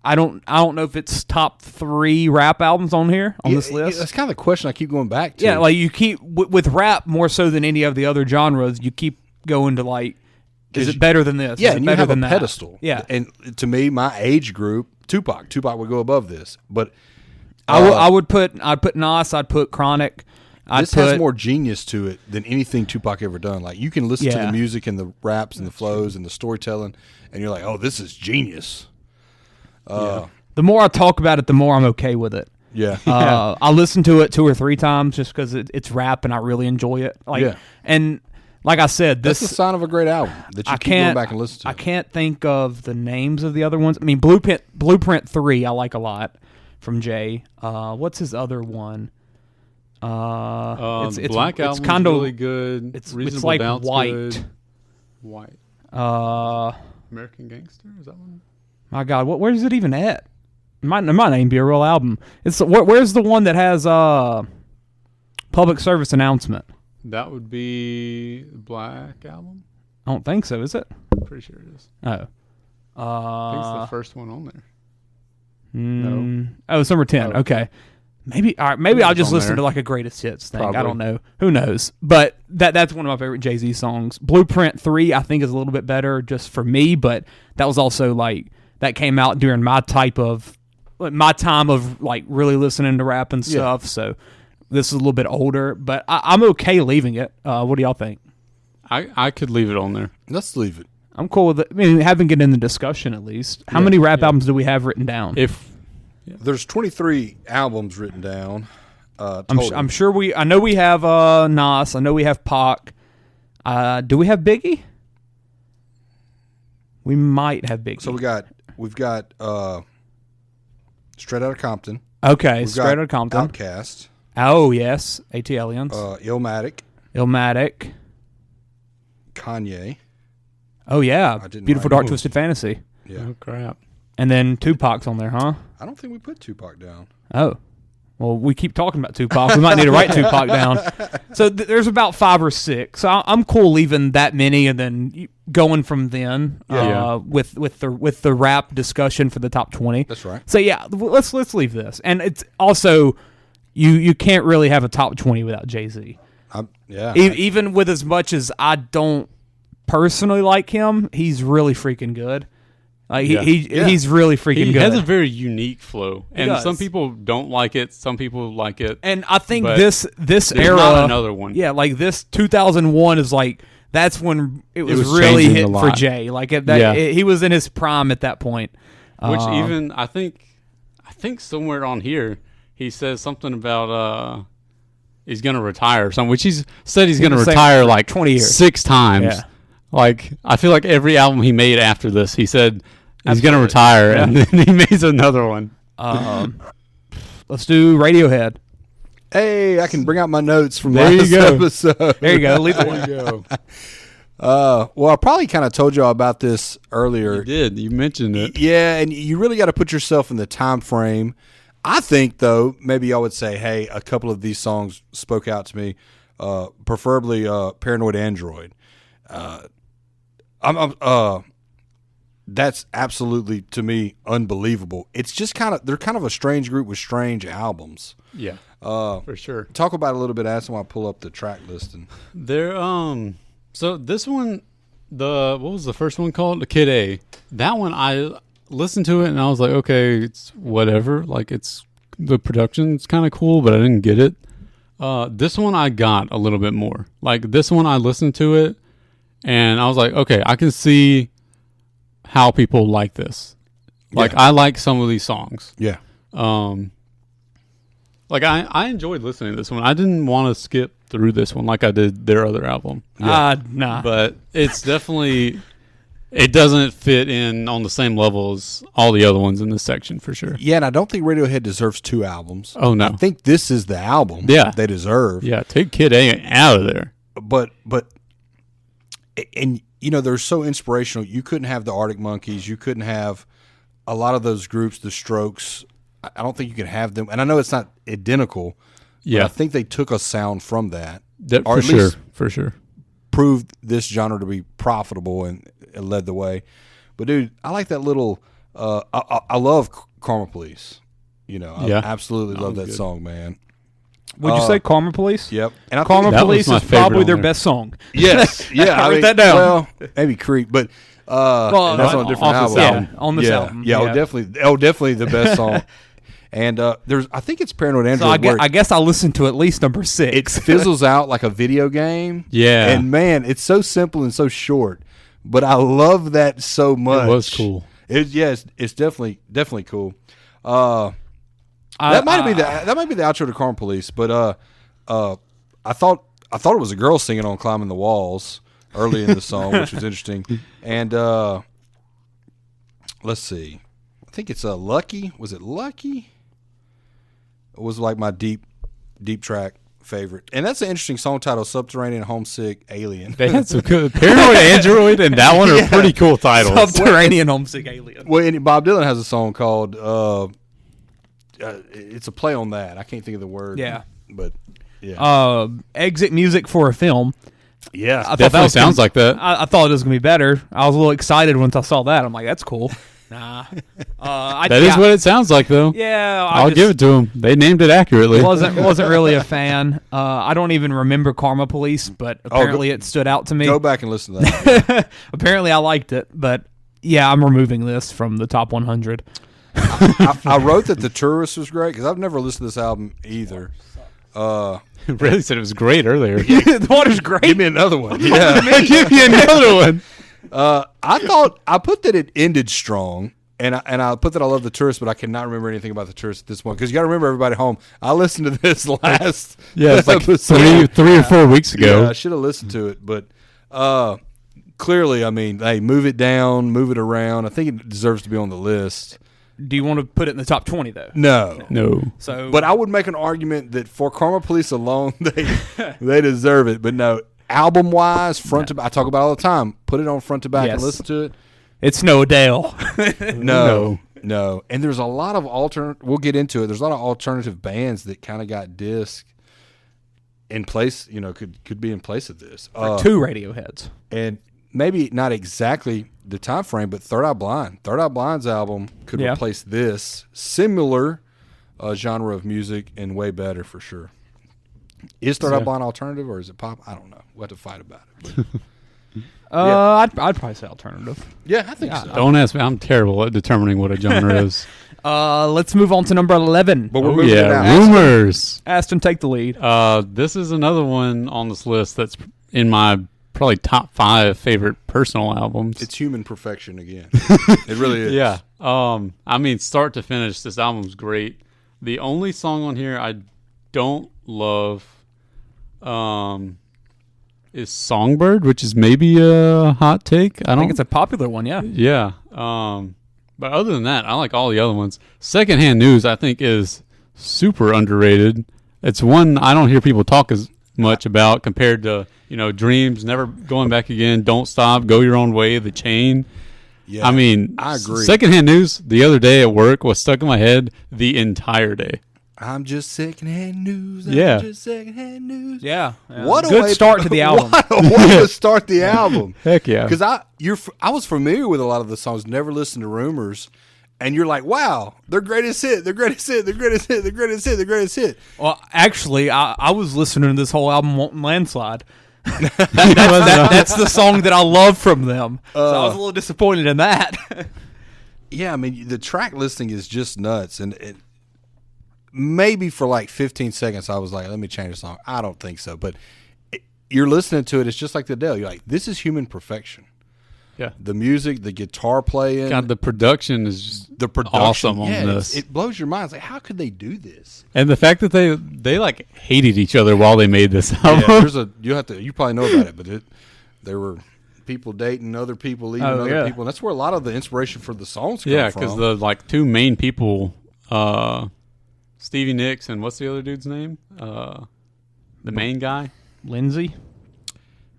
I don't know if it's top 3 rap albums on here on this list. That's kind of the question I keep going back to. Yeah, like you keep with rap more so than any of the other genres. You keep going to like, is it better than this? Yeah, is it and better you have than a that? pedestal. Yeah, and to me, my age group, Tupac would go above this. But I'd put Nas. I'd put Chronic. This has more genius to it than anything Tupac ever done. Like you can listen to the music and the raps and the flows and the storytelling, and you're like, oh, this is genius. The more I talk about it, the more I'm okay with it. Yeah. I listen to it 2 or 3 times just because it's rap and I really enjoy it. And like I said, that's the sign of a great album that you keep going back and listen to. I can't think of the names of the other ones. I mean, Blueprint 3 I like a lot from Jay. What's his other one? It's Black Album's kind of really good. It's Reasonable like Doubt's White. Good. White. American Gangster, is that one? My God, where is it even at? It might not even be a real album. Where's the one that has public service announcement? That would be the Black Album. I don't think so. Is it? Pretty sure it is. Oh, I think it's the first one on there. No. Oh, it's number 10. Okay. Maybe I'll just listen to like a greatest hits thing. Probably. I don't know. Who knows? But that's one of my favorite Jay-Z songs. Blueprint 3 I think is a little bit better just for me, but that was also like that came out during my time of like really listening to rap and stuff. So this is a little bit older, but I'm okay leaving it. What do y'all think? I could leave it on there. Let's leave it. I'm cool with it. I mean, having it in the discussion at least. How many rap albums do we have written down? There's 23 albums written down. I'm sure I know we have Nas. I know we have Pac. Do we have Biggie? We might have Biggie. So we've got Straight Outta Compton. Okay, Straight Outta Compton. Outkast. Oh yes, AT Aliens. Illmatic. Kanye. Oh yeah, Beautiful Dark Twisted Fantasy. Yeah. Oh crap. And then Tupac's on there, huh? I don't think we put Tupac down. Oh. Well, we keep talking about Tupac. We might need to write Tupac down. So there's about 5 or 6. So I'm cool leaving that many and then going from then with the rap discussion for the top 20. That's right. So yeah, let's leave this. And it's also you can't really have a top 20 without Jay-Z. Even with as much as I don't personally like him, he's really freaking good. Like he's really freaking good. He has a very unique flow, and some people don't like it. Some people like it, and I think this era, not another one. Yeah, like this 2001 is like that's when it was was really changing hit a lot. for Jay. Like he was in his prime at that point. Which even I think somewhere on here he says something about he's gonna retire or something. Which he's said he's gonna retire like 20 years, 6 times. Yeah. Like I feel like every album he made after this, he said he's gonna retire, and then he made another one. Let's do Radiohead. Hey, I can bring out my notes from there last episode. There you go. Leave the There you go. Well, I probably kind of told y'all about this earlier. You did. You mentioned it. Yeah, and you really got to put yourself in the time frame. I think, though, maybe y'all would say, hey, a couple of these songs spoke out to me, preferably Paranoid Android. That's absolutely, to me, unbelievable. It's just they're kind of a strange group with strange albums. Yeah, for sure. Talk about it a little bit, Aston, while I pull up the track listing. They're so this one, what was the first one called? The Kid A. That one I listened to it and I was like, okay, it's whatever. Like the production's kind of cool, but I didn't get it. This one I got a little bit more. Like this one I listened to it and I was like, okay, I can see how people like this. Like I like some of these songs. Yeah. Like I enjoyed listening to this one. I didn't want to skip through this one like I did their other album. Nah. But it's definitely, it doesn't fit in on the same level as all the other ones in this section for sure. Yeah, and I don't think Radiohead deserves 2 albums. Oh no. I think this is the album they deserve. Yeah, take Kid A out of there. But and you know, they're so inspirational. You couldn't have the Arctic Monkeys. You couldn't have a lot of those groups, the Strokes. I don't think you could have them. And I know it's not identical. Yeah. But I think they took a sound from that. For sure. Proved this genre to be profitable and led the way. But, dude, I like that little I love Karma Police. You know, I absolutely love that song, man. Would you say Karma Police? Yep. And Karma Police is probably their best song. Yes. Yeah. I wrote that down. Well, maybe Creep, but that's on a different album. Yeah, on this album. Yeah, definitely the best song. And I think it's Paranoid Android. So I guess I'll listen to at least number 6. It fizzles out like a video game. Yeah. And man, it's so simple and so short, but I love that so much. It was cool. It's definitely cool. That might be the outro to Karma Police, but I thought it was a girl singing on Climbing the Walls early in the song, which was interesting. And let's see. I think it's Lucky. Was it Lucky? It was like my deep track favorite. And that's an interesting song title, Subterranean Homesick Alien. They had some good Paranoid Android and that one are pretty cool titles. Subterranean Homesick Alien. Well, and Bob Dylan has a song called it's a play on that. I can't think of the word. Yeah. But yeah. Exit music for a film. Yeah. I thought that sounds like that. I thought it was going to be better. I was a little excited once I saw that. I'm like, that's cool. Nah. That is what it sounds like, though. Yeah. I'll give it to them. They named it accurately. Wasn't really a fan. I don't even remember Karma Police, but apparently it stood out to me. Go back and listen to that. Apparently I liked it, but yeah, I'm removing this from the top 100. I wrote that The Tourist was great because I've never listened to this album either. Really said it was great earlier. The water's great. Give me another one. Yeah. Give me another one. I thought I put that it ended strong, and I put that I love The Tourist, but I cannot remember anything about The Tourist at this point because you got to remember, everybody home, I listened to this last it's like three or 4 weeks ago. Yeah, I should have listened to it, but clearly, I mean, hey, move it down, move it around. I think it deserves to be on the list. Do you want to put it in the top 20 though? No. So, but I would make an argument that for Karma Police alone, they deserve it. But no, album wise, front to back, I talk about it all the time. Put it on front to back and listen to it. It's no Adele. No. And there's a lot of we'll get into it. There's a lot of alternative bands that kind of got dissed in place. You know, could be in place of this. Like 2 Radioheads, and maybe not exactly the time frame, but Third Eye Blind. Third Eye Blind's album could replace this similar genre of music and way better for sure. Is Third Eye Blind alternative or is it pop? I don't know. We'll have to fight about it. But, I'd probably say alternative. Yeah, I think so. Don't ask me. I'm terrible at determining what a genre is. Let's move on to number 11. But we're moving it out. Rumors. Aston, take the lead. This is another one on this list that's in my probably top 5 favorite personal albums. It's human perfection again. It really is. Yeah. I mean, start to finish, this album's great. The only song on here I don't love is Songbird, which is maybe a hot take. I think it's a popular one, yeah. Yeah. But other than that, I like all the other ones. Secondhand News, I think, is super underrated. It's one I don't hear people talk as much about compared to, Dreams, Never Going Back Again, Don't Stop, Go Your Own Way, The Chain. Yeah, I mean, I agree. Secondhand News the other day at work was stuck in my head the entire day. I'm just secondhand news. Yeah. I'm just secondhand news. Yeah. What a good way start to the album. What a way to start the album. Heck yeah. Because I was familiar with a lot of the songs, never listened to Rumors, and you're like, wow, their greatest hit, their greatest hit, their greatest hit, their greatest hit, their greatest hit. Well, actually, I was listening to this whole album wanting Landslide. That's the song that I love from them. So I was a little disappointed in that. Yeah, I mean, the track listing is just nuts. And maybe for like 15 seconds, I was like, let me change the song. I don't think so. But you're listening to it, it's just like the Adele. You're like, this is human perfection. Yeah. The music, the guitar playing. God, the production is just awesome on this. It blows your mind. It's like, how could they do this? And the fact that they like hated each other while they made this album. Yeah, you probably know about it, but there were people dating other people, leaving other people. And that's where a lot of the inspiration for the songs come from. Yeah, because the two main people, Stevie Nicks and what's the other dude's name? The main guy? Lindsay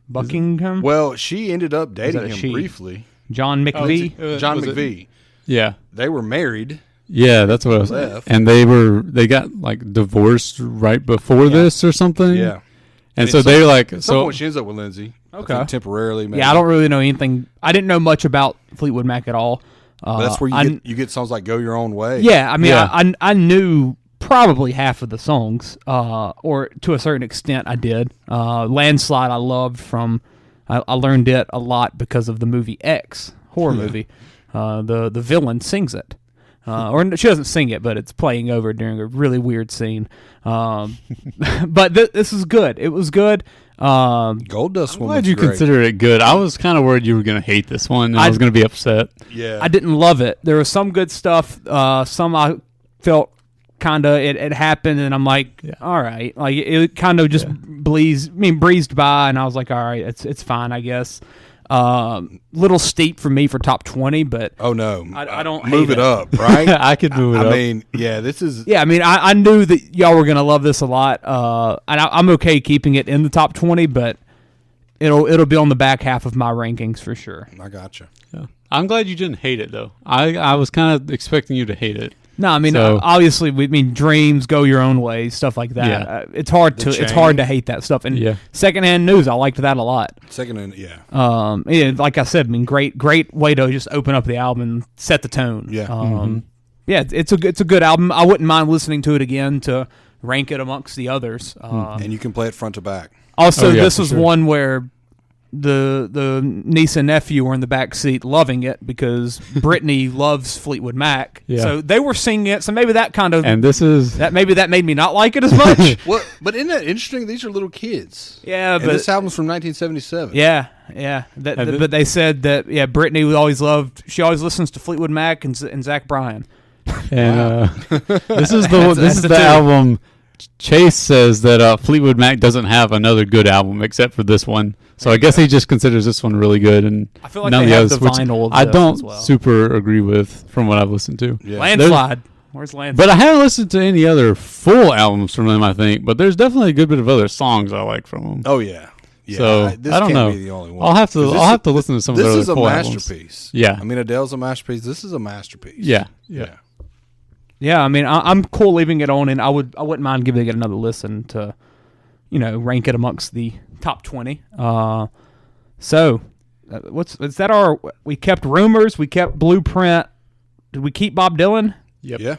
Buckingham? Well, she ended up dating him briefly. John McVie? John McVie. Yeah. They were married. Yeah, that's what I was saying. And they got like divorced right before this or something. Yeah. And so they were like, at some point she ends up with Lindsay. Okay. Temporarily, maybe. Yeah, I don't really know anything. I didn't know much about Fleetwood Mac at all. That's where you get songs like Go Your Own Way. Yeah, I mean, I knew probably half of the songs, or to a certain extent I did. Landslide I loved from, I learned it a lot because of the movie X, horror movie. The villain sings it. Or she doesn't sing it, but it's playing over during a really weird scene. But this is good. It was good. Gold Dust I'm glad you consider it good. I was kind of worried you were going to hate this one, and I was going to be upset. Yeah, I didn't love it. There was some good stuff. Some I felt kind of it happened, and I'm like, all right. Like it kind of just breezed by, and I was like, all right, it's fine, I guess. Little steep for me for top 20, but oh no, I don't move hate it up, right? I could move it up. I mean, yeah, this is. Yeah, I mean, I knew that y'all were gonna love this a lot, and I'm okay keeping it in the top 20, but it'll be on the back half of my rankings for sure. I gotcha. Yeah. I'm glad you didn't hate it though. I was kind of expecting you to hate it. No, I mean, obviously, Dreams, Go Your Own Way, stuff like that. Yeah. It's hard to hate that stuff. And Secondhand News, I liked that a lot. Like I said, I mean, great way to just open up the album and set the tone. Yeah, yeah, it's a good album. I wouldn't mind listening to it again to rank it amongst the others. And you can play it front to back. Also, this was one where the niece and nephew were in the back seat loving it because Brittany loves Fleetwood Mac. Yeah. So they were singing it. So maybe that kind of that made me not like it as much. Well, but isn't that interesting? These are little kids. Yeah, and this album's from 1977. Yeah. But they said that Brittany she always listens to Fleetwood Mac and Zach Bryan. And this is the album. Chase says that Fleetwood Mac doesn't have another good album except for this one, so I guess he just considers this one really good. And I feel like they have the vinyl. I don't super agree with from what I've listened to. Yeah. Landslide. Where's Landslide? But I haven't listened to any other full albums from them. I think, but there's definitely a good bit of other songs I like from them. Oh yeah. So I don't know. Be the only one. I'll have to listen to some of their other full albums. This is a masterpiece. Yeah. I mean, Adele's a masterpiece. This is a masterpiece. Yeah. Yeah, I mean, I'm cool leaving it on, and I wouldn't mind giving it another listen to, rank it amongst the top 20. We kept Rumors, we kept Blueprint. Did we keep Bob Dylan? Yep. Yeah.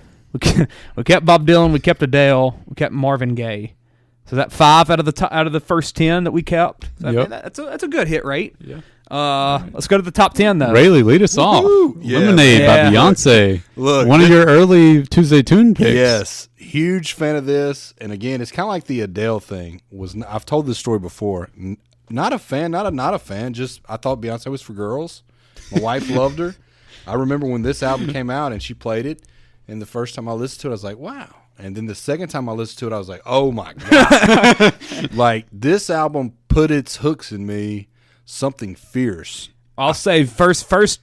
We kept Bob Dylan, we kept Adele, we kept Marvin Gaye. So that 5 out of the first 10 that we kept. So, I mean, that's a good hit rate. Yeah. Let's go to the top 10 though. Railey, lead us off. Yeah, Lemonade by Beyonce. Look, one of your early Tuesday Tune picks. Yes, huge fan of this. And again, it's kind of like the Adele thing. I've told this story before. Not a fan. Just I thought Beyonce was for girls. My wife loved her. I remember when this album came out and she played it, and the first time I listened to it, I was like, wow. And then the second time I listened to it, I was like, oh my God. Like, this album put its hooks in me, something fierce. I'll say first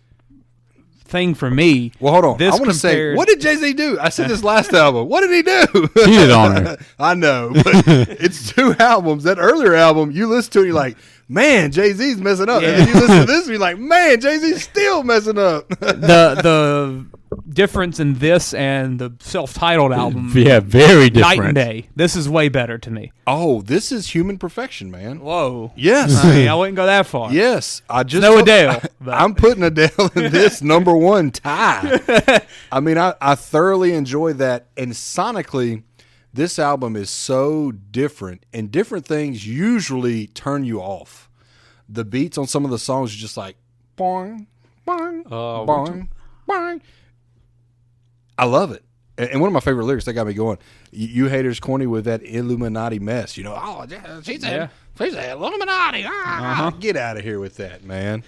thing for me. Well, hold on. I want to say, what did Jay-Z do? I said this last album. What did he do? Cheated on her. I know, but it's 2 albums. That earlier album, you listen to it, and you're like, man, Jay-Z's messing up. Yeah. And then you listen to this, and you're like, man, Jay-Z's still messing up. The difference in this and the self-titled album, very different. night and day. This is way better to me. Oh, this is human perfection, man. Whoa. Yes. I wouldn't go that far. Yes. Adele. I'm putting Adele in this number 1 tie. I mean, I thoroughly enjoy that. And sonically, this album is so different, and different things usually turn you off. The beats on some of the songs are just like, boing, boing, boing, boing. I love it. And one of my favorite lyrics that got me going, you haters corny with that Illuminati mess. You know, oh, she's an Illuminati. Get out of here with that, man.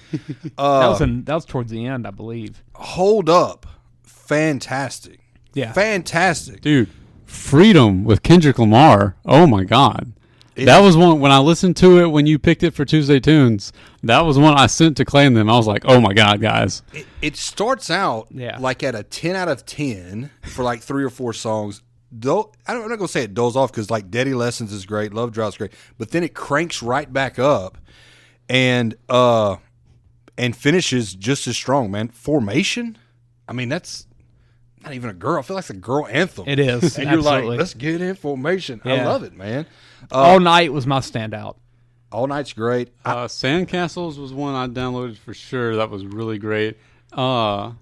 That was towards the end, I believe. Hold Up. Fantastic. Yeah. Fantastic. Dude, Freedom with Kendrick Lamar. Oh, my God. That was one, when I listened to it when you picked it for Tuesday Tunes, that was one I sent to Clay and them. I was like, oh, my God, guys. It starts out like at a 10 out of 10 for like 3 or 4 songs. Though I'm not going to say it dulls off because like Daddy Lessons is great, Love Drops great, but then it cranks right back up and finishes just as strong, man. Formation? I mean, that's not even a girl. I feel like it's a girl anthem. It is. And you're like, let's get in formation. Yeah. I love it, man. All Night was my standout. All Night's great. Sandcastles was one I downloaded for sure. That was really great. I'm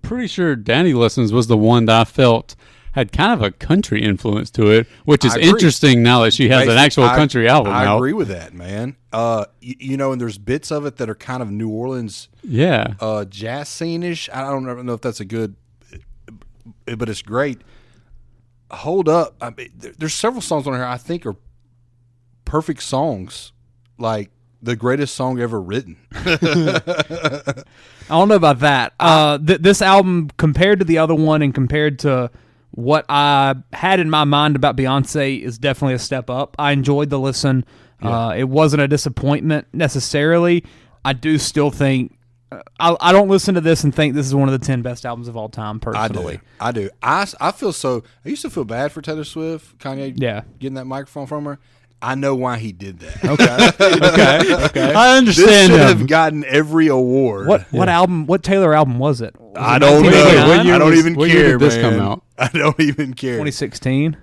pretty sure Daddy Lessons was the one that I felt had kind of a country influence to it, which is interesting now that she has an actual country album I out. agree with that, man. You know, and there's bits of it that are kind of New Orleans jazz scene-ish. I don't know if that's a good, but it's great. Hold Up. I mean, there's several songs on here I think are perfect songs, like the greatest song ever written. I don't know about that. This album, compared to the other one and compared to what I had in my mind about Beyonce, is definitely a step up. I enjoyed the listen. It wasn't a disappointment necessarily. I do still think I don't listen to this and think this is one of the 10 best albums of all time, personally. I do. I feel so. I used to feel bad for Taylor Swift, Kanye getting that microphone from her. I know why he did that. Okay. I understand. This should have gotten every award. What album? What Taylor album was it? I don't know. I don't even care. When did this come out? I don't even care. 2016.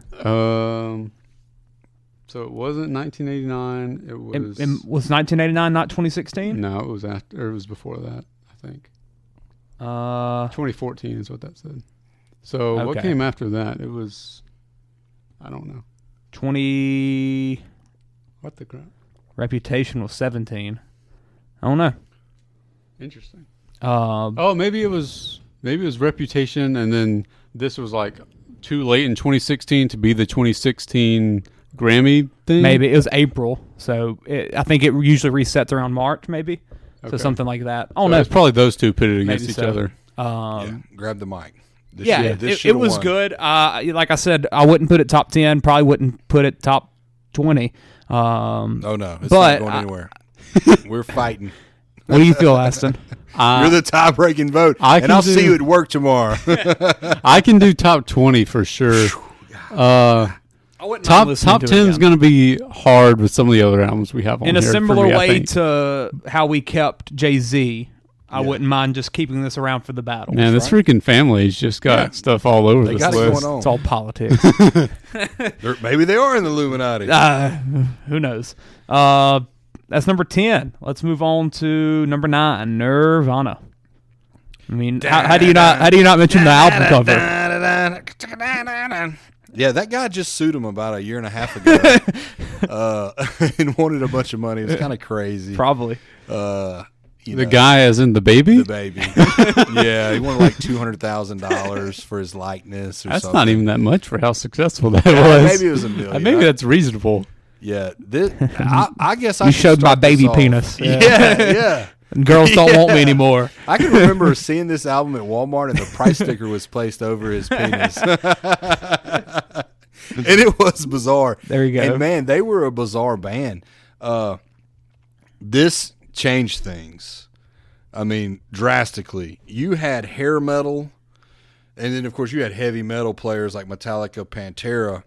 So it wasn't 1989. It was. It was 1989, not 2016. No, it was after. It was before that, I think. 2014 is what that said. So what came after that? It was. I don't know. 20. What the crap? Reputation was 17. I don't know. Interesting. Maybe it was Reputation, and then this was like too late in 2016 to be the 2016 Grammy thing. Maybe it was April, so I think it usually resets around March, maybe. So something like that. Oh no, it's probably those two pitted against each other. Grab the mic. It was good. Like I said, I wouldn't put it top 10. Probably wouldn't put it top 20. Oh no, it's not going anywhere. We're fighting. What do you feel, Aston? You're the tie-breaking vote, and I'll see you at work tomorrow. I can do top 20 for sure. Top 10 is going to be hard with some of the other albums we have on here. In a similar way to how we kept Jay-Z, I wouldn't mind just keeping this around for the battles. Man, this freaking family's just got stuff all over this list. It's all politics. Maybe they are in the Illuminati. Who knows? That's number 10. Let's move on to number 9, Nirvana. I mean, how do you not mention the album cover? Yeah, that guy just sued him about a year and a half ago and wanted a bunch of money. It's kind of crazy. Probably. The guy as in the baby? The baby. Yeah, he wanted like $200,000 for his likeness or that's something. Not even that much for how successful that was. Maybe it was $1 million. Maybe that's reasonable. Yeah, I guess I You should showed my start this baby off. penis. Yeah. And girls don't want me anymore. I can remember seeing this album at Walmart, and the price sticker was placed over his penis. And it was bizarre. There you go. And, man, they were a bizarre band. This changed things. I mean, drastically. You had hair metal, and then, of course, you had heavy metal players like Metallica, Pantera.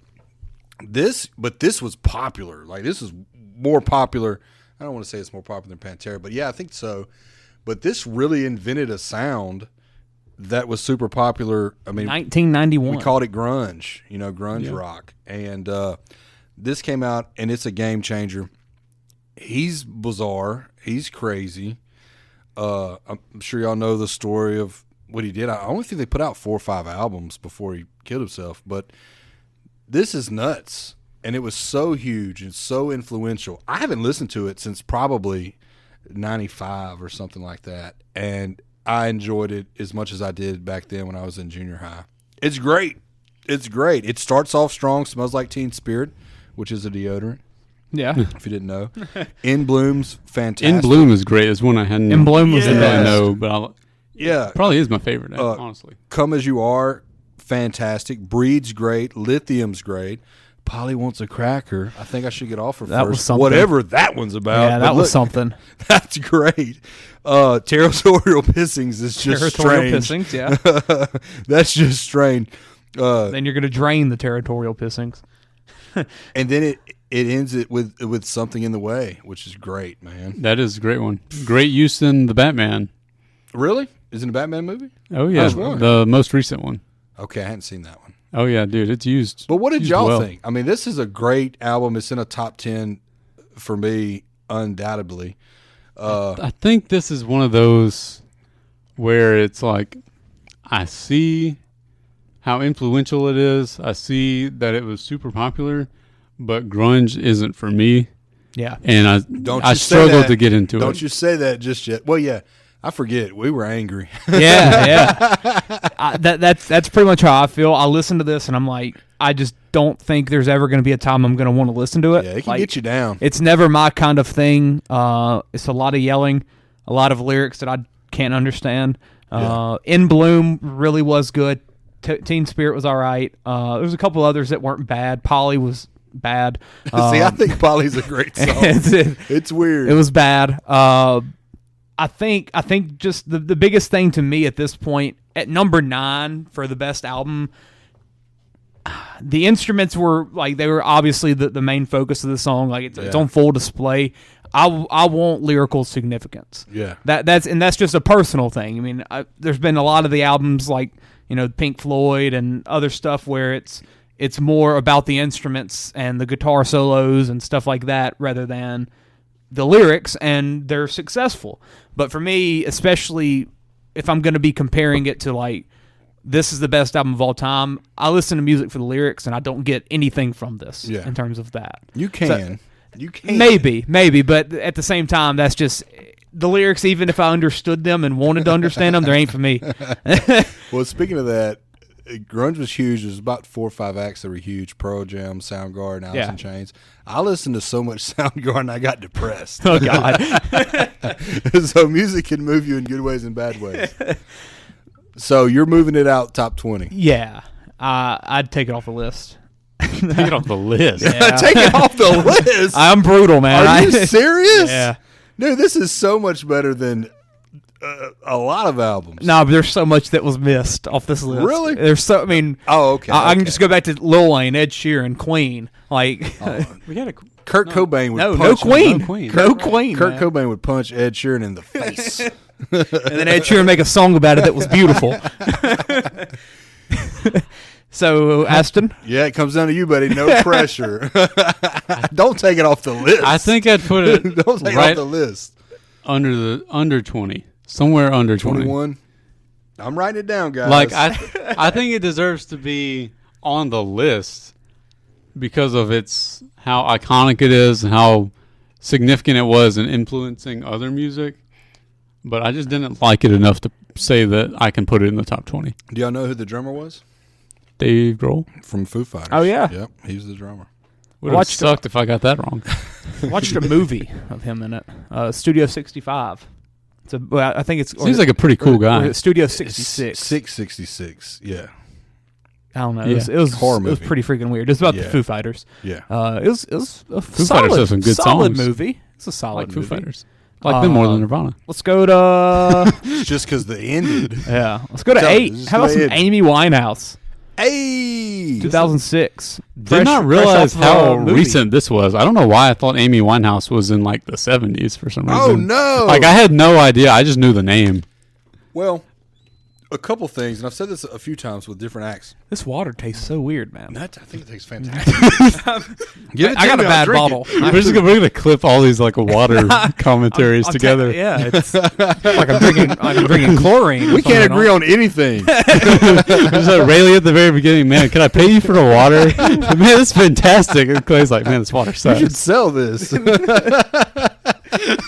But this was popular. Like, this is more popular. I don't want to say it's more popular than Pantera, but yeah, I think so. But this really invented a sound that was super popular. I mean, 1991. We called it grunge, grunge rock. And this came out, and it's a game changer. He's bizarre. He's crazy. I'm sure y'all know the story of what he did. I only think they put out 4 or 5 albums before he killed himself, but this is nuts. And it was so huge and so influential. I haven't listened to it since probably 95 or something like that. And I enjoyed it as much as I did back then when I was in junior high. It's great. It's great. It starts off strong, smells like Teen Spirit, which is a deodorant. Yeah. If you didn't know. In Bloom's fantastic. In Bloom is great. It's one I hadn't. In Bloom was didn't the really best. know, but yeah. Probably is my favorite, honestly. Come As You Are, fantastic. Breed's great. Lithium's great. Polly Wants a Cracker. I think I should get off her That first. was something. Whatever that one's about. Yeah, that was something. That's great. Territorial Pissings is just Territorial strange. pissings, yeah. That's just strange. Then you're going to drain the territorial pissings. And then it ends it with Something in the Way, which is great, man. That is a great one. Great use in the Batman. Really? Is it a Batman movie? Oh, yeah. The most recent one. Okay, I hadn't seen that one. Oh, yeah, dude. It's used. But what did used y'all well. think? I mean, this is a great album. It's in a top 10 for me, undoubtedly. I think this is one of those where it's like, I see how influential it is. I see that it was super popular, but grunge isn't for me. Yeah. And I struggled to get into it. Don't you say that just yet. Well, yeah. I forget. We were angry. Yeah. That's pretty much how I feel. I listen to this and I'm like, I just don't think there's ever going to be a time I'm going to want to listen to it. Yeah, it can like, get you down. It's never my kind of thing. It's a lot of yelling, a lot of lyrics that I can't understand. In Bloom really was good. Teen Spirit was all right. There was a couple others that weren't bad. Polly was bad. See, I think Polly's a great song. It's weird. It was bad. I think just the biggest thing to me at this point, at number 9 for the best album, the instruments were like, they were obviously the main focus of the song. Like it's on full display. I want lyrical significance. Yeah. That's just a personal thing. I mean, there's been a lot of the albums like, Pink Floyd and other stuff where it's more about the instruments and the guitar solos and stuff like that rather than the lyrics, and they're successful. But for me, especially if I'm going to be comparing it to like, this is the best album of all time, I listen to music for the lyrics, and I don't get anything from this in terms of that. You can. You can. Maybe, but at the same time, that's just the lyrics. Even if I understood them and wanted to understand them, they ain't for me. Well, speaking of that, grunge was huge. There's about 4 or 5 acts that were huge: Pearl Jam, Soundgarden, Alice in Chains. I listened to so much Soundgarden, I got depressed. Oh, God. So music can move you in good ways and bad ways. So you're moving it out top 20. Yeah. I'd take it off the list. Take it off the list. Yeah. Take it off the list? I'm brutal, man. Are you serious? Yeah. Dude, this is so much better than a lot of albums. No, but there's so much that was missed off this list. Really? There's so. I mean. Oh, okay. I can just go back to Lil Wayne, Ed Sheeran, Queen. Like We got Kurt Cobain would no punch Queen. No Queen. No Queen. Kurt man. Cobain would punch Ed Sheeran in the face. And then Ed Sheeran make a song about it that was beautiful. So, Aston? Yeah, it comes down to you, buddy. No pressure. Don't take it off the list. I think I'd put it Don't take right it off the list. under 20. Somewhere under 20. 21. I'm writing it down, guys. Like I think it deserves to be on the list because of how iconic it is and how significant it was in influencing other music. But I just didn't like it enough to say that I can put it in the top 20. Do y'all know who the drummer was? Dave Grohl From Foo Fighters. Oh, yeah. Yep, he was the drummer. Would have sucked if I got that wrong. Watched a movie of him in it. Studio 65. I think it's seems like a pretty cool guy. Studio 66. 666. Yeah. I don't know. Yeah. It was horror movie. It was pretty freaking weird. It's about the Foo Fighters. Yeah. It was a Foo Fighters have some good solid songs. movie. It's a solid Like Foo movie. Fighters. I like them more than Nirvana. Let's go to Just because the ended. yeah. Let's go to Tell 8. me, How about some Amy Winehouse? Hey. 2006. Did not realize how recent this was. I don't know why I thought Amy Winehouse was in like the 70s for some reason. Oh no! Like I had no idea. I just knew the name. Well, a couple things, and I've said this a few times with different acts. This water tastes so weird, man. I think it tastes fantastic. I got a bad bottle. We're gonna clip all these like water commentaries together. Yeah, it's like I'm drinking chlorine. We can't agree on anything. There's Railey at the very beginning. Man, can I pay you for the water? Man, this is fantastic. And Clay's like, man, this water You sucks. should sell this.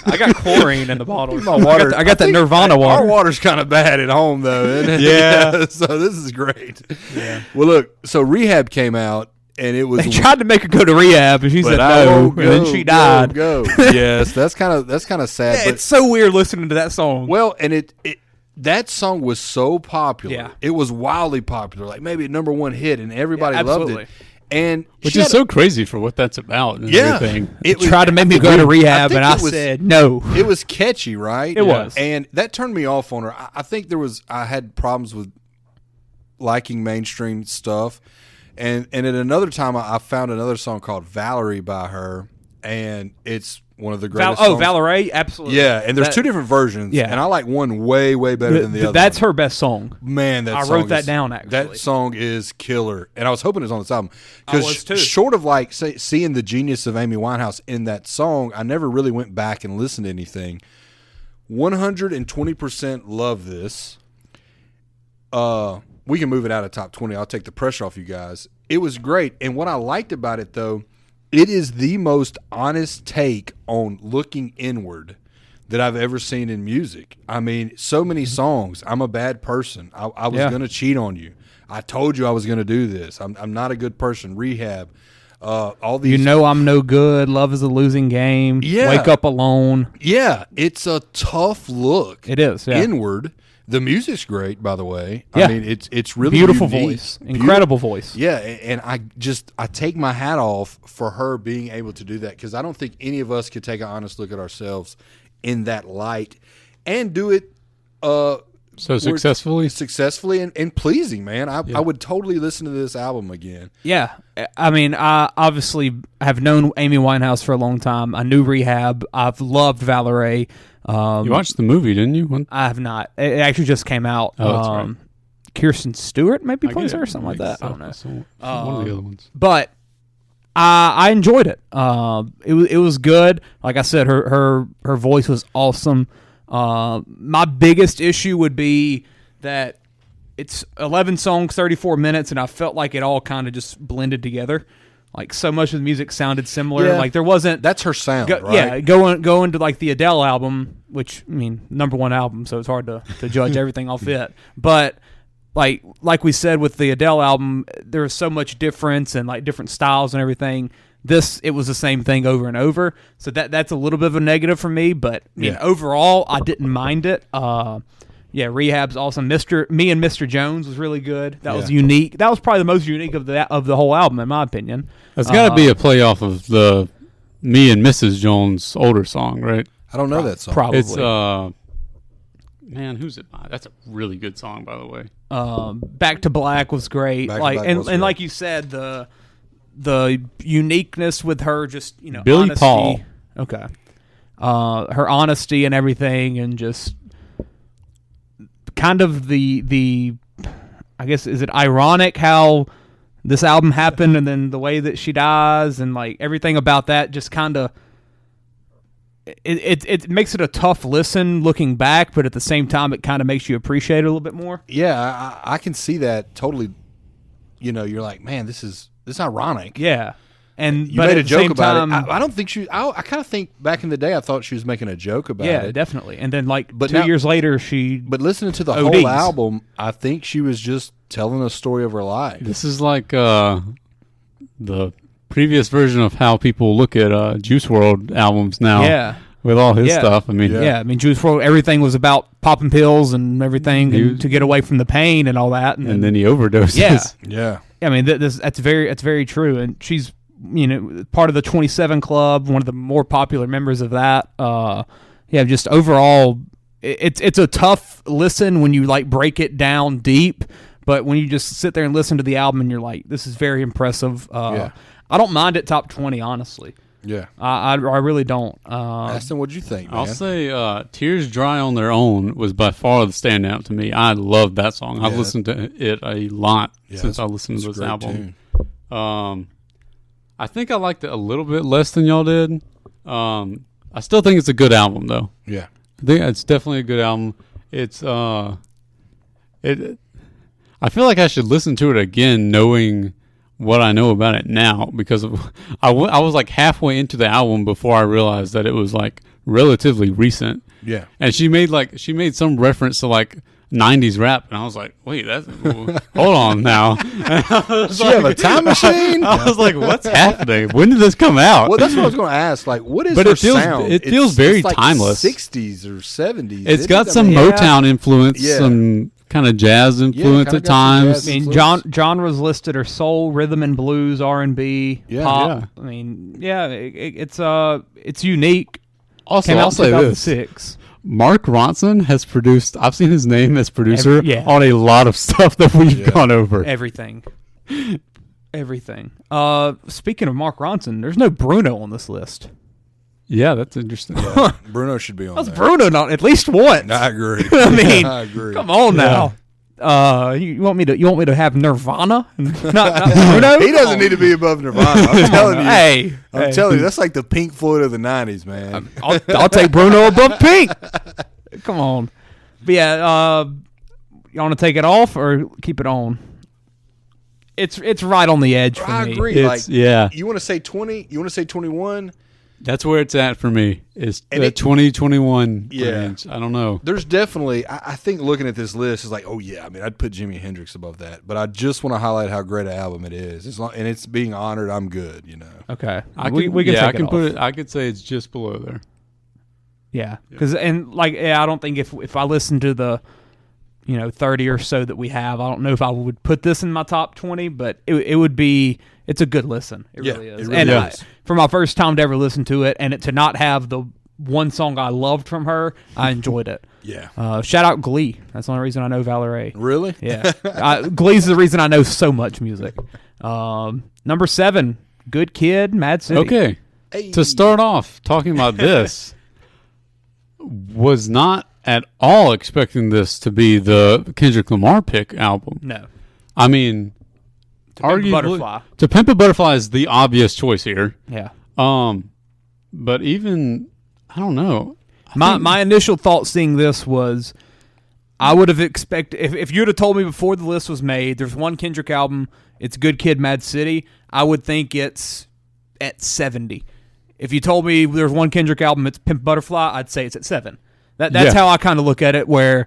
I got chlorine in the bottle. My water. I got that Nirvana water. Our water's kind of bad at home, though, isn't it? Yeah. So this is great. Yeah. Well, look. So Rehab came out, and it was. They tried to make her go to rehab, and she said no, and then she died. Go. Yes, that's kind of sad. Yeah, but, it's so weird listening to that song. well, and that song was so popular. Yeah. It was wildly popular, like maybe a #1 hit, and everybody loved absolutely. it. And Which she is had so crazy for what that's about. And everything. It was- tried to make me go to rehab, think and I it was- said no. It was catchy, right? It was. And that turned me off on her. I think I had problems with liking mainstream stuff. And at another time, I found another song called Valerie by her, and it's one of the greatest songs. Valerie, absolutely. Yeah, and there's two different versions, Yeah. and I like one way, way better than the other. That's one. her best song. Man, that I song wrote that is- down, actually. That song is killer, and I was hoping it was on this album. I was too. Short of like seeing the genius of Amy Winehouse in that song, I never really went back and listened to anything. 120% love this. We can move it out of top 20. I'll take the pressure off you guys. It was great, and what I liked about it though, it is the most honest take on looking inward that I've ever seen in music. I mean, so many songs. I'm a bad person. I was going to cheat on you. I told you I was going to do this. I'm not a good person. Rehab. All these. You know I'm no good. Love is a losing game. Yeah. Wake up alone. Yeah, it's a tough look. It is. Yeah. Inward. The music's great, by the way. Yeah. I mean, it's really Beautiful unique. voice. Incredible voice. Yeah, and I take my hat off for her being able to do that, because I don't think any of us could take an honest look at ourselves in that light and do it So successfully and pleasing, man. I would totally listen to this album again. Yeah. I mean, I obviously have known Amy Winehouse for a long time. I knew Rehab. I've loved Valerie. You watched the movie, didn't you? I have not. It actually just came out. Oh, that's right. Kirsten Stewart maybe plays her or something like that. I don't know. One of the other ones. But I enjoyed it. It was good. Like I said, her voice was awesome. My biggest issue would be that it's 11 songs, 34 minutes, and I felt like it all kind of just blended together. Like so much of the music sounded similar. Yeah. Like there wasn't. That's her sound, right? Yeah, going to like the Adele album, which I mean #1 album, so it's hard to judge everything off it. But like we said with the Adele album, there was so much difference and like different styles and everything. It was the same thing over and over. So that's a little bit of a negative for me, but I mean, overall I didn't mind it. Yeah, Rehab's awesome. Me and Mr. Jones was really good. That was unique. That was probably the most unique of the whole album, in my opinion. That's got to be a play off of the Me and Mrs. Jones older song, right? I don't know that song. Probably. It's man, who's it by? That's a really good song, by the way. Back to Black was great. Back to Black was great. And like you said, the uniqueness with her, just Billy honesty. Paul. Okay. Her honesty and everything, and just kind of the I guess, is it ironic how this album happened and then the way that she dies and like everything about that just kind of it makes it a tough listen looking back, but at the same time it kind of makes you appreciate it a little bit more. Yeah, I can see that totally. You're like, man, this is ironic. Yeah. And You but made at a the joke same about time, it. I don't think I kind of think back in the day I thought she was making a joke about yeah, it. definitely. And then like But 2 now- years later she But listening to the ODs. whole album, I think she was just telling a story of her life. This is like the previous version of how people look at Juice WRLD albums now. Yeah. With all his stuff. I mean, I mean, Juice WRLD, everything was about popping pills and everything to get away from the pain and all that. And then he overdoses. Yeah. I mean, that's very true. And she's, part of the 27 Club, one of the more popular members of that. Just overall, it's a tough listen when you like break it down deep. But when you just sit there and listen to the album and you're like, this is very impressive. I don't mind it top 20, honestly. Yeah, I really don't. Aston, what'd you think, man? I'll say Tears Dry on Their Own was by far the standout to me. I love that song. I've listened to it a lot since I listened to this album. I think I liked it a little bit less than y'all did. I still think it's a good album, though. Yeah. I think it's definitely a good album. It's I feel like I should listen to it again knowing what I know about it now, because I was like halfway into the album before I realized that it was like relatively recent. Yeah. And she made some reference to like 90s rap, and I was like, wait, hold on now. Does she have a time machine? I was like, what's happening? When did this come out? Well, that's what I was going to ask. Like, what is her sound? It feels very like timeless. 60s or 70s. It's got some Motown influence, some kind of jazz influence at times. I mean, genres listed are soul, rhythm and blues, R&B, pop. I mean, it's unique. Also, I'll say this. Mark Ronson has produced, I've seen his name as producer on a lot of stuff that we've gone over. Everything. Speaking of Mark Ronson, there's no Bruno on this list. Yeah, that's interesting. Yeah, Bruno should be on there. Bruno not at least once. I agree. I mean, I agree. Come on now. You want me to have Nirvana? Not Bruno? He doesn't need to be above Nirvana. I'm telling you. I'm telling you, that's like the Pink Floyd of the 90s, man. I'll take Bruno above Pink. Come on. But yeah, you want to take it off or keep it on? It's right on the edge for me. I agree. You want to say 20? You want to say 21? That's where it's at for me. Is the 2021 range. I don't know. There's definitely, I think looking at this list is like, oh yeah, I mean, I'd put Jimi Hendrix above that, but I just want to highlight how great an album it is. And it's being honored. I'm good, Okay, we can take it put it. I could say it's just below there. Yeah, because I don't think if I listen to the 30 or so that we have, I don't know if I would put this in my top 20, but it would be. It's a good listen. It really is. It really is. For my first time to ever listen to it, and to not have the one song I loved from her, I enjoyed it. Yeah. Shout out Glee. That's the only reason I know Valerie. Really? Yeah. Glee's the reason I know so much music. Number 7, Good Kid, Mad City. Okay. Hey. To start off talking about this, was not at all expecting this to be the Kendrick Lamar pick album. No. I mean, To Pimp a Butterfly. To Pimp a Butterfly is the obvious choice here. Yeah. But even, I don't know. My initial thought seeing this was, I would have expected, if you would have told me before the list was made, there's one Kendrick album, it's Good Kid, Mad City, I would think it's at 70. If you told me there's one Kendrick album, it's Pimp a Butterfly, I'd say it's at 7. That's how I kind of look at it, where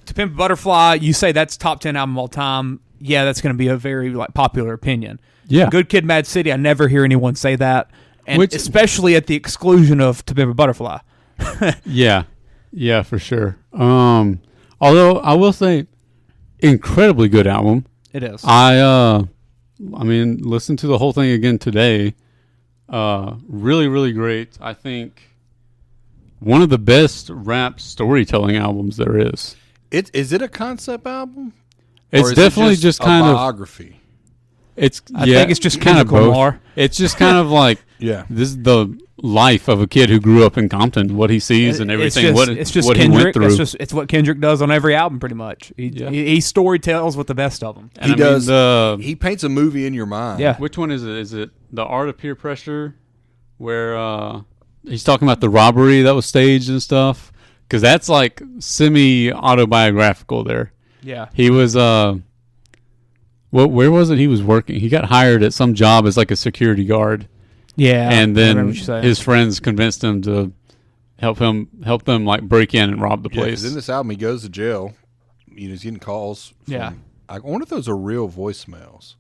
To Pimp a Butterfly, you say that's top 10 album of all time, yeah, that's going to be a very popular opinion. Yeah. Good Kid, Mad City, I never hear anyone say that, and especially at the exclusion of To Pimp a Butterfly. Yeah, for sure. Although I will say, incredibly good album. It is. I mean, listen to the whole thing again today. Really, really great. I think one of the best rap storytelling albums there is. Is it a concept album? It's definitely just kind of biography. I think it's just kind of both. It's just kind of like this is the life of a kid who grew up in Compton, what he sees and everything. It's just what Kendrick. He went through. It's what Kendrick does on every album, pretty much. He story tells with the best of them. And he does. He paints a movie in your mind. Yeah. Which one is it? Is it The Art of Peer Pressure, where he's talking about the robbery that was staged and stuff? Because that's like semi-autobiographical there. Yeah. He was where was it he was working? He got hired at some job as like a security guard. Yeah. And then his friends convinced him to help them like break in and rob the place. In this album he goes to jail. He's getting calls from, I wonder if those are real voicemails.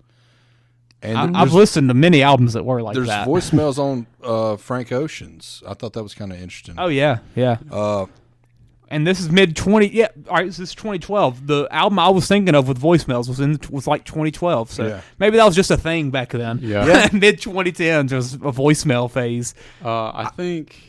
And I've listened to many albums that were like there's that. voicemails on Frank Ocean's. I thought that was kind of interesting. Oh yeah. And this is mid 20. Yeah, all right. This is 2012. The album I was thinking of with voicemails was like 2012. So maybe that was just a thing back then. Yeah. Mid 2010s was a voicemail phase. I think.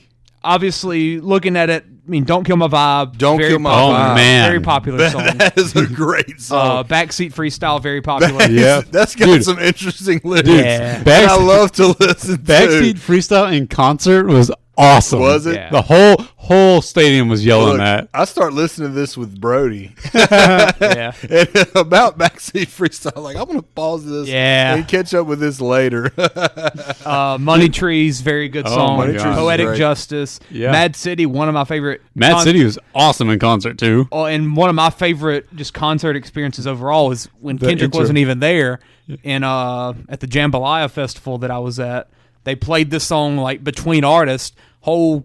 Obviously, looking at it, I mean, "Don't Kill My Vibe." Don't Kill My Vibe. Oh man, very popular song. That is a great song. Backseat Freestyle, very popular. Yeah, that's got some interesting lyrics. Yeah. And I love to listen to. Backseat Freestyle in concert was awesome. Was it? Yeah. The whole stadium was yelling Look, that. I start listening to this with Brody. Yeah. And about Backseat Freestyle, like, I'm going to pause this and catch up with this later. Money Trees, very good song. Money Trees is Poetic great. Justice. Yeah. Mad City, one of my favorite. Mad City was awesome in concert too. Oh, and one of my favorite just concert experiences overall is when The Kendrick intro. wasn't even there in at the Jambalaya festival that I was at. They played this song like between artists, whole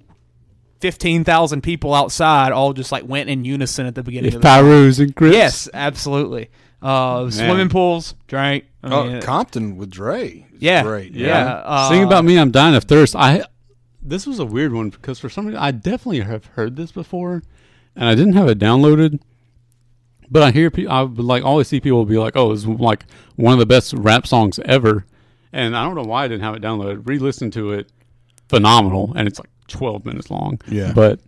15,000 people outside all just like went in unison at the beginning of the song. Pyrus and Crips. Yes, absolutely. Swimming pools, drank. I mean, Compton with Dre. It's yeah, great. yeah. Sing About Me, I'm Dying of Thirst. This was a weird one because for some reason I definitely have heard this before, and I didn't have it downloaded. But I hear I would like always see people be like, "Oh, it's like one of the best rap songs ever," and I don't know why I didn't have it downloaded. Re-listened to it, phenomenal, and it's like 12 minutes long. Yeah, but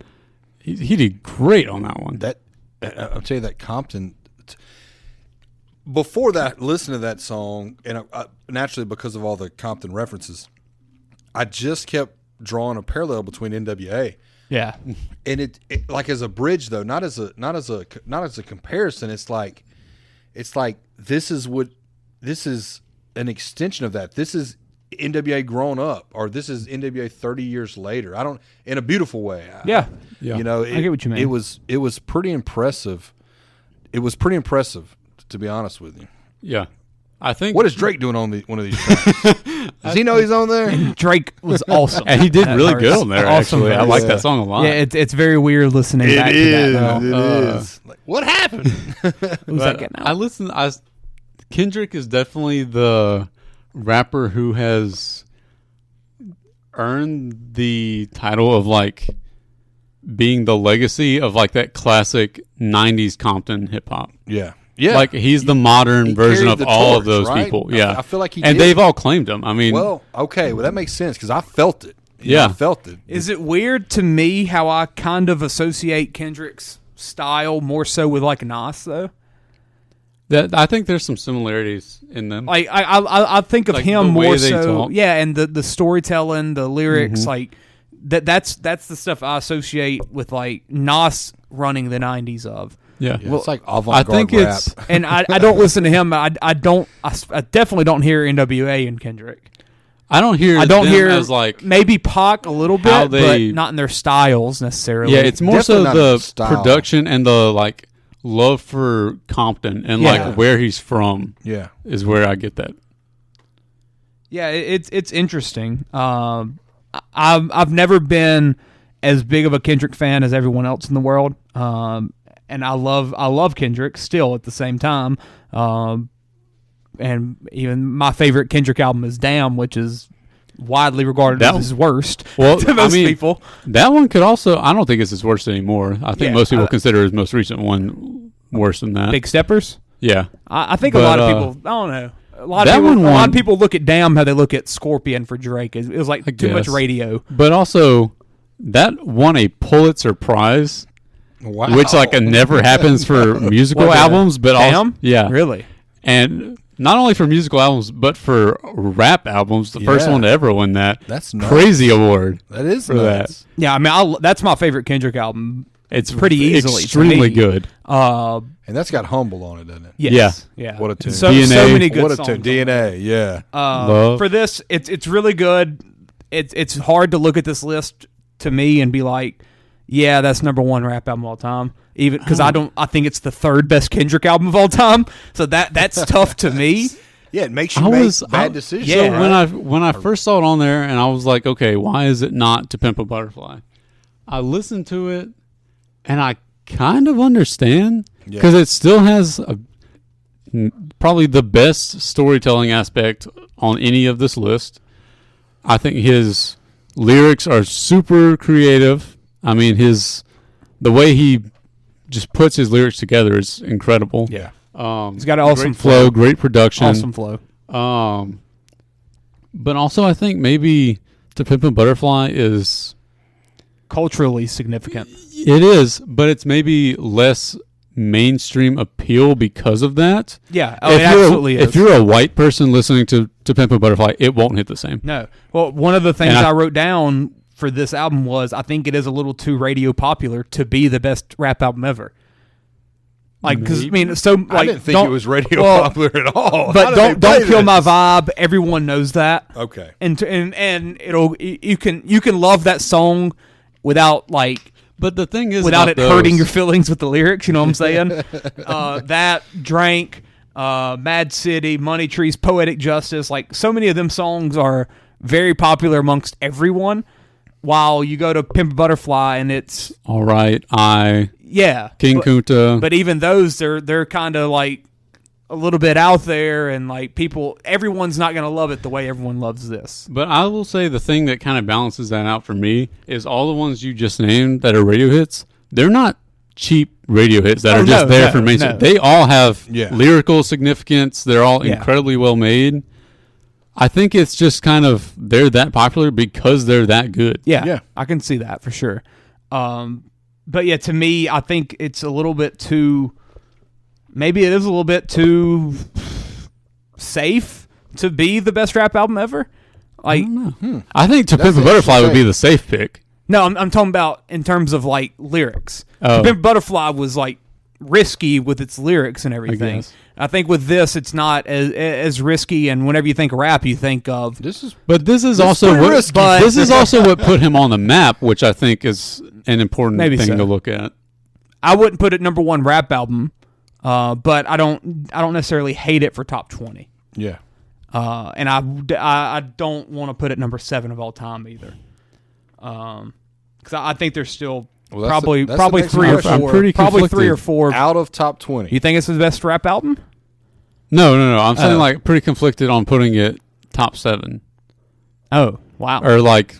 he did great on that one. I'll tell you that Compton. Before that, listen to that song, and I, naturally because of all the Compton references, I just kept drawing a parallel between NWA. Yeah, and it like as a bridge though, not as a comparison. It's like this is an extension of that. This is NWA grown up, or this is NWA 30 years later. In a beautiful way. Yeah. You know, I get what you mean. It was pretty impressive. It was pretty impressive, to be honest with you. Yeah. I think. What is Drake doing on one of these tracks? Does he know he's on there? Drake was awesome. And he did really good on there, awesome actually. I like that song a lot. Yeah, it's very weird listening back to that now. It is. Like, what happened? Who's that getting out? Kendrick is definitely the rapper who has earned the title of like being the legacy of like that classic 90s Compton hip hop. Yeah. Yeah. Like he's the modern version of all of those right? people. Yeah. I feel like and they've all claimed him. I mean, well, okay. Well, that makes sense because I felt it. Yeah. I felt it. Is it weird to me how I kind of associate Kendrick's style more so with like Nas though? I think there's some similarities in them. Like I think of Like him the way more they so. talk. Yeah, and the storytelling, the lyrics, like that's the stuff I associate with like Nas running the 90s of. Yeah. Well, it's like avant-garde I think rap. it's And I don't listen to him. I definitely don't hear NWA and Kendrick. I don't hear them as like maybe Pac a little how bit, they- but not in their styles necessarily. yeah, it's more so Definitely not the his style. production and the like love for Compton and Yeah. like where he's from Yeah. is where I get that. Yeah, it's interesting. I've never been as big of a Kendrick fan as everyone else in the world, and I love Kendrick still at the same time. And even my favorite Kendrick album is "Damn," which is widely regarded as his worst to most people. That one could also. I don't think it's his worst anymore. I think Yeah, most people consider his most recent one worse than that. Big Steppers. Yeah, I think a lot of people. I don't know. A lot of people look at "Damn" how they look at "Scorpion" for Drake. It was like too much radio. But also, that won a Pulitzer Prize, Wow. which like never happens for musical What, albums. But Damn? also, yeah, Really? and not only for musical albums, but for rap albums. The first Yeah. one to ever win that. That's nuts. crazy award. That is for nuts. Yeah, I mean, that's my favorite Kendrick album. It's pretty easily to extremely me. good. And that's got Humble on it, doesn't it? Yes. Yeah. What a tune. So DNA. many good What a songs. tune. DNA, yeah. Love. For this, it's really good. It's hard to look at this list to me and be like, yeah, that's number one rap album of all time. Even because I think it's the third best Kendrick album of all time. So that's tough to me. Yeah, it makes you make bad decisions. So right? when I first saw it on there, and I was like, okay, why is it not To Pimp a Butterfly? I listened to it, and I kind of understand because it still has probably the best storytelling aspect on any of this list. I think his lyrics are super creative. I mean, the way he just puts his lyrics together is incredible. Yeah. He's got an awesome great flow, great production. Awesome flow. But also I think maybe To Pimp a Butterfly is culturally significant. It is, but it's maybe less mainstream appeal because of that. Yeah, it absolutely is. If you're a white person listening to Pimp a Butterfly, it won't hit the same. No. Well, one of the things I wrote down for this album was I think it is a little too radio popular to be the best rap album ever. Like, because I mean, so like, I didn't think it was radio popular at all. But don't kill my vibe. Everyone knows that. Okay. And it'll you can love that song without like. But the thing is, without it hurting your feelings with the lyrics, you know what I'm saying? That, Drank, Mad City, Money Trees, Poetic Justice, like so many of them songs are very popular amongst everyone. While you go to Pimp a Butterfly and it's All Right, King Kunta. But even those, they're kind of like a little bit out there, and like everyone's not going to love it the way everyone loves this. But I will say the thing that kind of balances that out for me is all the ones you just named that are radio hits, they're not cheap radio hits that are just there for mainstream. No. They all have lyrical significance. They're all incredibly well made. I think it's just kind of they're that popular because they're that good. Yeah. I can see that for sure. But yeah, to me, I think it's a little bit too. Maybe it is a little bit too safe to be the best rap album ever. Like, I don't know. I think To Pimp a Butterfly would be the safe pick. No, I'm talking about in terms of like lyrics. Oh. To Pimp a Butterfly was like risky with its lyrics and everything. I think with this, it's not as risky. And whenever you think of rap, you think of this is also what put him on the map, which I think is an important thing to look at. I wouldn't put it number one rap album. But I don't necessarily hate it for top 20. Yeah. And I don't want to put it number 7 of all time either. Because I think there's still probably 3 or 4. Probably 3 or 4 out of top 20. You think it's the best rap album? No. I'm saying like pretty conflicted on putting it top 7. Oh, wow. Or like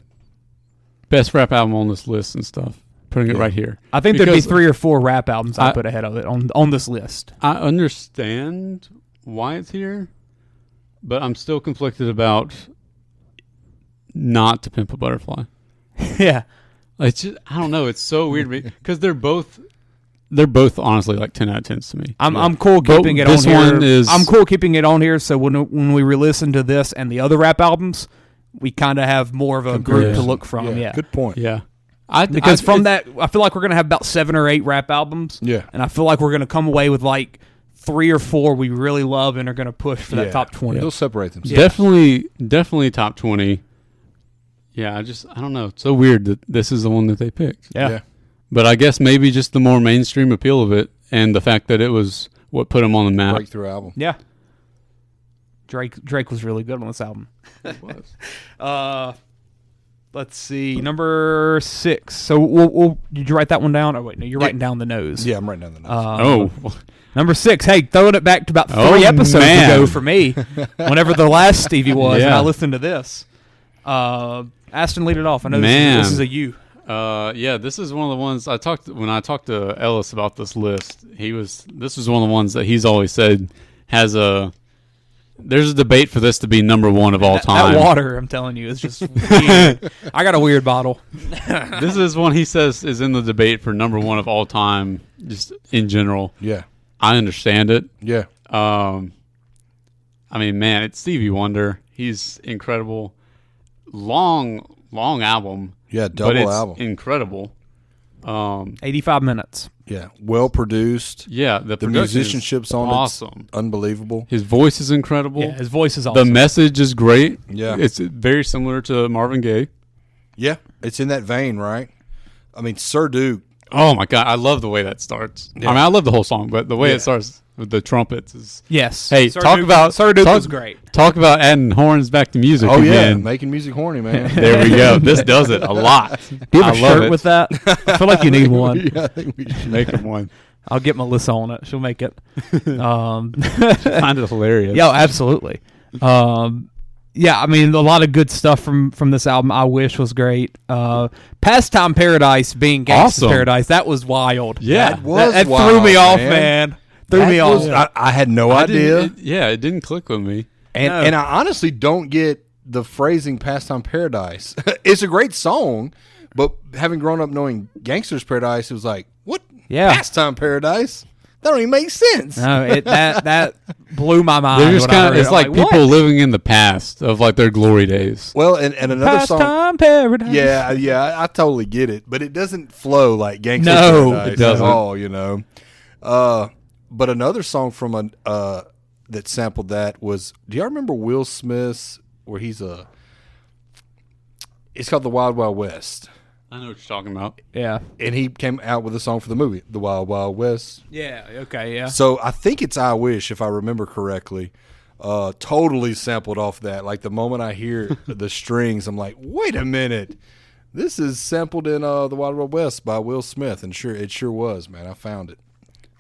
best rap album on this list and stuff. Putting it right here. I think there'd be 3 or 4 rap albums I put ahead of it on this list. I understand why it's here, but I'm still conflicted about not To Pimp a Butterfly. Yeah. It's just, I don't know. It's so weird to me because they're both honestly like 10 out of 10s to me. I'm cool keeping it on here. I'm cool keeping it on here. So when we re-listen to this and the other rap albums, we kind of have more of a group to look from. Yeah. Good point. Yeah. Because from that, I feel like we're going to have about 7 or 8 rap albms. Yeah. And I feel like we're going to come away with like 3 or 4 we really love and are going to push for that top 20. They'll separate themselves. Definitely top 20. Yeah, I don't know. It's so weird that this is the one that they picked. Yeah. But I guess maybe just the more mainstream appeal of it and the fact that it was what put him on the map. Breakthrough album. Yeah. Drake was really good on this album. It was. Let's see, number 6. So did you write that one down? Oh wait, no, you're writing down the nose. Yeah, I'm writing down the nose. Number 6. Hey, throwing it back to about 3 episodes ago for me. Whenever the last Stevie was, and I listened to this. Aston, lead it off. I know this is a you. Yeah, this is one of the ones when I talked to Ellis about this list. This was one of the ones that he's always said has there's a debate for this to be number 1 of all time. That water, I'm telling you, is just weird. I got a weird bottle. This is one he says is in the debate for number 1 of all time, just in general. Yeah. I understand it. Yeah. I mean, man, it's Stevie Wonder. He's incredible. Long album. Yeah, double album. Incredible. 85 minutes. Yeah, well produced. Yeah, the musicianship's on awesome. Unbelievable. His voice is incredible. Yeah, his voice is awesome. The message is great. Yeah. It's very similar to Marvin Gaye. Yeah, it's in that vein, right? I mean, Sir Duke. Oh my God, I love the way that starts. Yeah. I mean, I love the whole song, but the way it starts with the trumpets is Hey, Sir Duke was great. Talk about adding horns back to music. Oh again. Yeah, making music horny, man. There we go. This does it a lot. Do you have a shirt with that? I feel like you need one. Yeah, I think we should make him one. I'll get Melissa on it. She'll make it. Find it hilarious. Yeah, absolutely. Yeah, I mean, a lot of good stuff from this album. I Wish was great. Pastime Paradise being Gangsta's Awesome. Paradise, that was wild. Yeah. That That threw me off, man. Threw me off. I had no idea. It didn't click with me. And I honestly don't get the phrasing Pastime Paradise. It's a great song, but having grown up knowing Gangster's Paradise, it was like, what? Yeah. Pastime Paradise? That don't even make sense. No, that blew my mind. They're just when I kind of, heard it's it. like I'm people what? living in the past of like their glory days. Well, and another song. Pastime Paradise. Yeah, I totally get it, but it doesn't flow like Gangster's No, Paradise it doesn't. at all, you know. But another song from that sampled that was, do y'all remember Will Smith's, where it's called The Wild Wild West. I know what you're talking about. Yeah. And he came out with a song for the movie, The Wild Wild West. Yeah, okay, yeah. So I think it's I Wish, if I remember correctly. Totally sampled off that. Like the moment I hear the strings, I'm like, wait a minute. This is sampled in The Wild Wild West by Will Smith. And it sure was, man. I found it.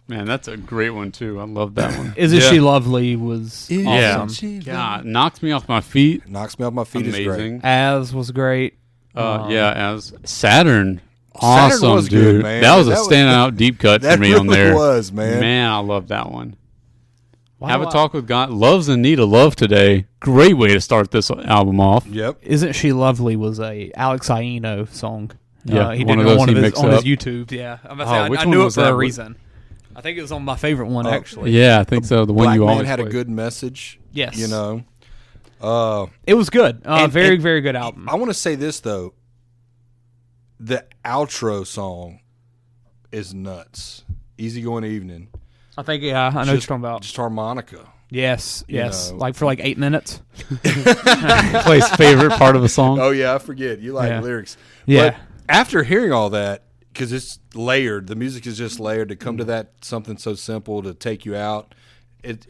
Man, that's a great one too. I love that one. Isn't She Lovely was Yeah. awesome. God, knocks me off my feet. Knocks me off my feet is great. Amazing. As was great. As Saturn. Awesome, was dude. good, man. That was a standout deep cut for me on there. That was, man. Man, I love that one. Why Have do a Talk with God. Love's in Need of Love Today. Great way to start this album off. Yep. Isn't She Lovely was a Alex Aino song. Yeah, he one did of those on he his mixed on his up. YouTube. Yeah, I'm about to say, Which I one knew it was for that? a reason. I think it was on my favorite one actually. Yeah, I think so. The one Black you Man always had play. a good message. Yes. You know. It was good. And- Very and very good album. I want to say this though. The outro song is nuts. Easygoing Evening. I think I know what you're talking about. Just harmonica. Yes, yes. know. Like for like 8 minutes. Play's favorite part of a song. Oh yeah, I forget. You like Yeah. lyrics. Yeah. But after hearing all that, because it's layered, the music is just layered to come to that something so simple to take you out.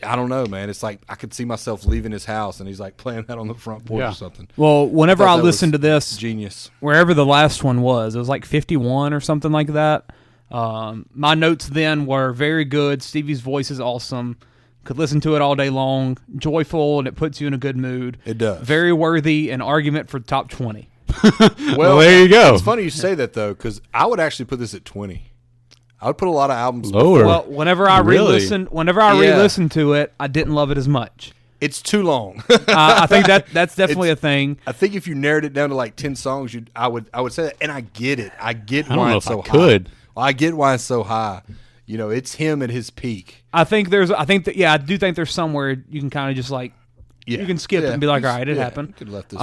I don't know, man. It's like I could see myself leaving his house and he's like playing that on the front porch Yeah. or something. Well, whenever thought I that listened to was this, genius. wherever the last one was, it was like 51 or something like that. My notes then were very good. Stevie's voice is awesome. Could listen to it all day long. Joyful, and it puts you in a good mood. It does. Very worthy. An argument for top 20. Well, there you go. It's funny you say that though, because I would actually put this at 20. I would put a lot of albums Lower. Well, whenever I Really? re-listened to it, I didn't love it as much. It's too long. I think that's definitely a thing. I think if you narrowed it down to like 10 songs, I would say that, and I get it. I get I don't why know it's if I so high. could. I get why it's so high. You know, it's him at his peak. I do think there's somewhere you can kind of just like Yeah. you can skip it and be like, all right, it happened. You could have left this.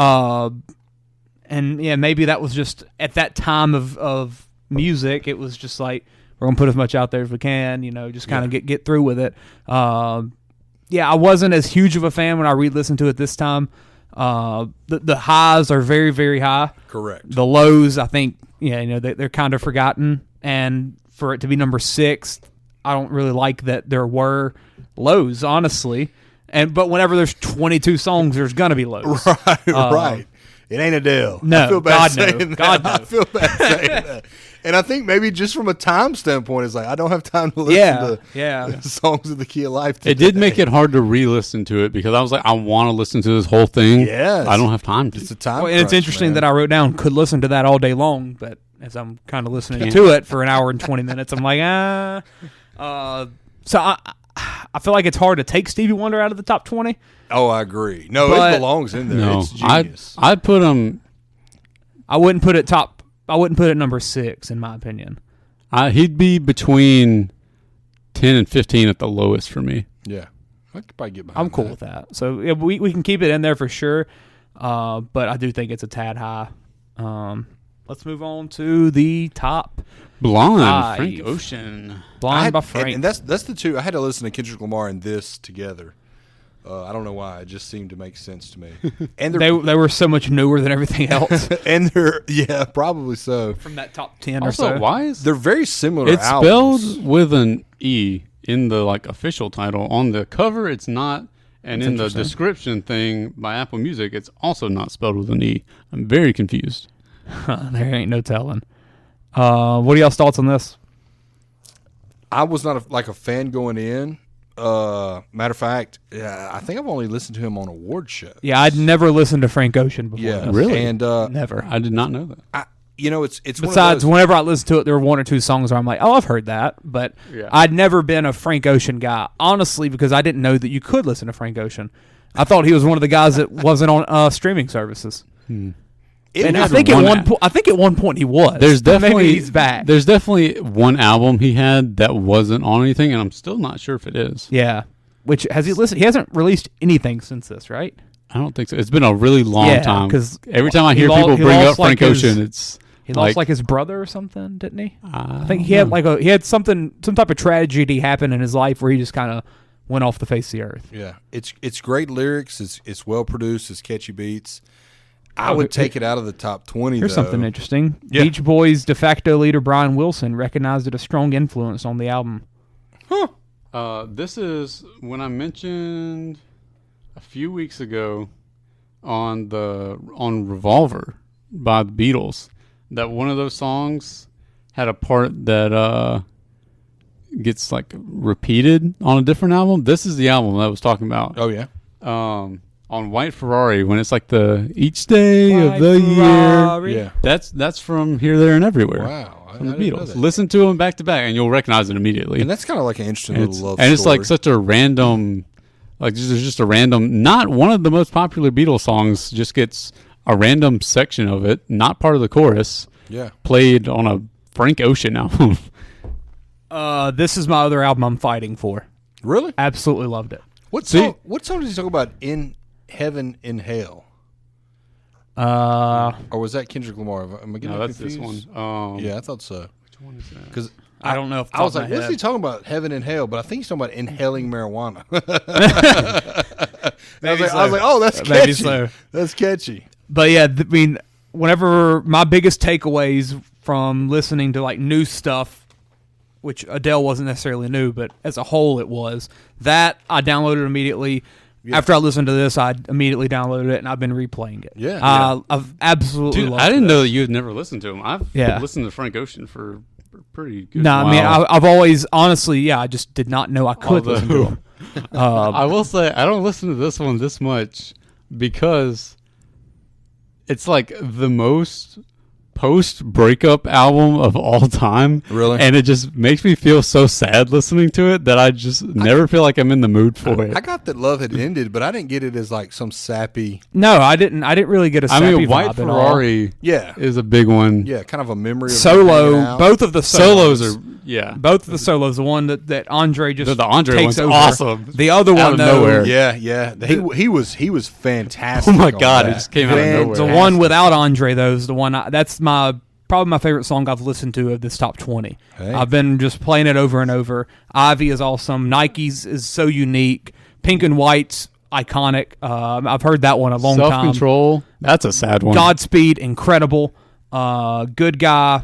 And yeah, maybe that was just at that time of music. It was just like we're gonna put as much out there as we can. You know, just kind of get through with it. Yeah, I wasn't as huge of a fan when I re-listened to it this time. The highs are very very high. Correct. The lows, I think, they're kind of forgotten. And for it to be number 6, I don't really like that there were lows, honestly. But whenever there's 22 songs, there's gonna be lows. Right. It ain't Adele. No, I feel bad God no. saying that. God no. I feel bad saying that. And I think maybe just from a time standpoint, it's like I don't have time to listen to songs of the Key of Life today. It did make it hard to re-listen to it because I was like, I want to listen to this whole thing. Yes. I don't have time to. It's a time Well, and it's crunch, interesting man. that I wrote down could listen to that all day long, but as I'm kind of listening to it for an hour and 20 minutes, I'm like, So I feel like it's hard to take Stevie Wonder out of the top 20. Oh, I agree. No, But- it belongs in there. No, It's genius. I'd put him. I wouldn't put it number 6 in my opinion. He'd be between 10 and 15 at the lowest for me. Yeah. I could probably get behind I'm cool with that. So yeah, we can keep it in there for sure. But I do think it's a tad high. Let's move on to the top Blonde, 5. Frank Ocean. Blonde by Frank. And that's the two. I had to listen to Kendrick Lamar and this together. I don't know why. It just seemed to make sense to me. And they were so much newer than everything else and they're probably so. from that top 10 Also, or so. why is They're very similar. it's albums. spelled with an E in the official title? On the cover, it's not, and in the description thing by Apple Music, it's also not spelled with an E. I'm very confused. There ain't no telling. What are y'all's thoughts on this? I was not a fan going in. Matter of fact, I think I've only listened to him on award shows. Yeah, I'd never listened to Frank Ocean before. Yeah, this. really, and never. I did not know that. It's besides whenever I listen to it, there were one or two songs where I'm like, oh, I've heard that, but I'd never been a Frank Ocean guy, honestly, because I didn't know that you could listen to Frank Ocean. I thought he was one of the guys that wasn't on streaming services. And I think at one point he was. There's definitely maybe he's back. There's definitely one album he had that wasn't on anything, and I'm still not sure if it is. Yeah. Which has he listened? He hasn't released anything since this, right? I don't think so. It's been a really long time. Because every time I hear people bring up Frank Ocean, it's he lost like his brother or something, didn't he? I think he had some type of tragedy happen in his life where he just kind of went off the face of the earth. Yeah, it's great lyrics. It's well produced. It's catchy beats. I would take it out of the top 20. Here's something interesting. Yeah. Beach Boys de facto leader Brian Wilson recognized it a strong influence on the album. This is when I mentioned a few weeks ago on Revolver by the Beatles that one of those songs had a part that gets like repeated on a different album. This is the album that I was talking about. Oh yeah. On White Ferrari, when it's like the each day White of the Ferrari. year. Yeah. That's from Here, There, and Everywhere. Wow. From the Beatles. Listen to them back to back, and you'll recognize it immediately. And that's kind of like an interesting little love story. And it's story. like such a random, like there's just a random, not one of the most popular Beatles songs, just gets a random section of it, not part of the chorus, played on a Frank Ocean album. This is my other album I'm fighting for. Really? Absolutely loved it. What song does he talk about in Heaven in Hell? Or was that Kendrick Lamar? Am I getting that's confused? this one. Yeah, I thought so. Which one is that? Because I don't know. If I was like, what's he talking about? Heaven and Hell, but I think he's talking about inhaling marijuana. I was like, oh, that's catchy. Maybe so. That's catchy. But yeah, I mean, whenever my biggest takeaways from listening to like new stuff, which Adele wasn't necessarily new, but as a whole it was, that I downloaded immediately. Yeah. After I listened to this, I immediately downloaded it, and I've been replaying it. Yeah. I've absolutely loved it. I didn't know that you had never listened to him. I've listened to Frank Ocean for pretty good while. I mean, I've always, honestly, I just did not know I could listen to him. I will say, I don't listen to this one this much because it's like the most post-breakup album of all time. Really? And it just makes me feel so sad listening to it that I just never feel like I'm in the mood for it. I got that love had ended, but I didn't get it as like some sappy. No, I didn't really get a sappy White vibe Ferrari is a big one. Yeah, kind of a memory of Solo. Both of the solos are both of the solos. The one that Andre just the Andre takes one's over. Awesome. The other out one of though, nowhere. Yeah. He was fantastic. Oh my God, it just came out of nowhere. The one without Andre though is the one that's probably my favorite song I've listened to of this top 20. Hey. I've been just playing it over and over. Ivy is awesome. Nike's is so unique. Pink and White's iconic. I've heard that one a long time. Self-Control, that's a sad one. Godspeed, incredible. Good Guy,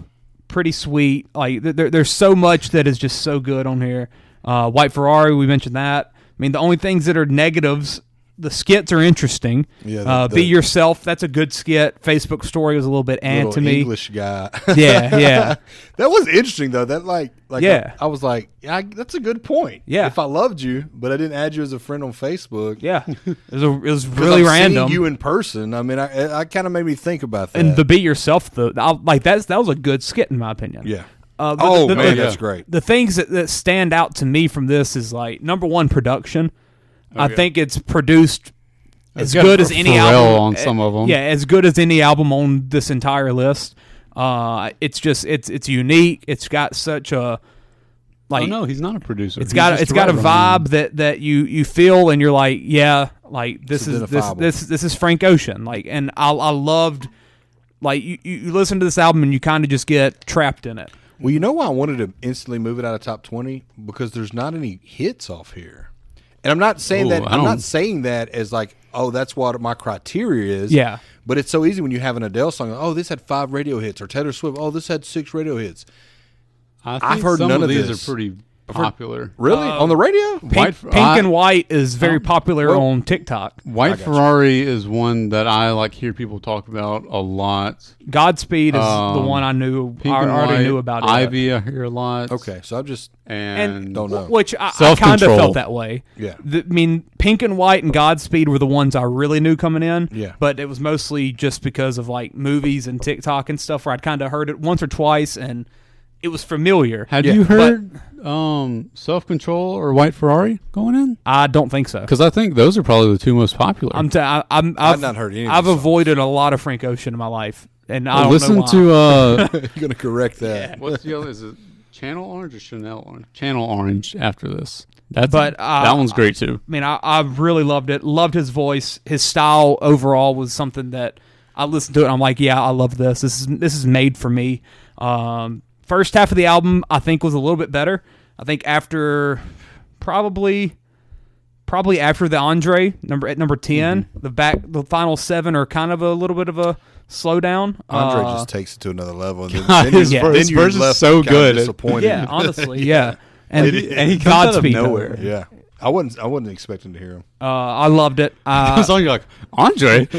pretty sweet. Like there's so much that is just so good on here. White Ferrari, we mentioned that. I mean, the only things that are negatives, the skits are interesting. Yeah, Be Yourself, that's a good skit. Facebook Story was a little bit to me. English guy. Yeah. That was interesting though. That like yeah. I was like, that's a good point. Yeah. If I loved you, but I didn't add you as a friend on Facebook. Yeah. It was really random. Seeing you in person. I mean, I kind of made me think about that. And the Be Yourself though, that was a good skit in my opinion. Yeah. That's great. The things that stand out to me from this is like number one, production. I think it's produced as good as any album on some of them. Yeah, as good as any album on this entire list. It's just it's unique. It's got such a like. Oh no, he's not a producer. It's got a vibe that you feel, and you're like, yeah, like this is Frank Ocean. Like, and I loved like you listen to this album and you kind of just get trapped in it. Well, you know why I wanted to instantly move it out of top 20? Because there's not any hits off here. And I'm not saying I'm not saying that as like, oh, that's what my criteria is. Yeah. But it's so easy when you have an Adele song. Oh, this had 5 radio hits, or Taylor Swift. Oh, this had 6 radio hits. I've heard none of these are pretty popular. Really? On the radio? Pink and White is very popular on TikTok. White Ferrari is one that I hear people talk about a lot. Godspeed is the one I knew. Pink I and already White, knew about it. Ivy I hear a lot. Okay, so I'm just and don't know. Which I kind of felt that way. Yeah. I mean, Pink and White and Godspeed were the ones I really knew coming in. Yeah. But it was mostly just because of movies and TikTok and stuff where I'd kind of heard it once or twice and it was familiar. Had you heard Self Control or White Ferrari going in? I don't think so. Because I think those are probably the two most popular. I've not heard any of I've those avoided a lot of Frank Ocean in my life. And I don't listen know why. to You're going to correct that. Yeah. What's the other? Is it Channel Orange or Chanel Orange? Channel Orange after this. That one's great too. I mean, I really loved it. Loved his voice. His style overall was something that I listened to it and I'm like, yeah, I love this. This is made for me. First half of the album, I think, was a little bit better. I think after probably after the Andre number 10, the final 7 are kind of a little bit of a slowdown. Andre just takes it to another level. And his verse is so good. Disappointed. Yeah, honestly, yeah. And he comes out of nowhere. Though. Yeah. I wasn't expecting to hear him. I loved it. So you're like, Andre?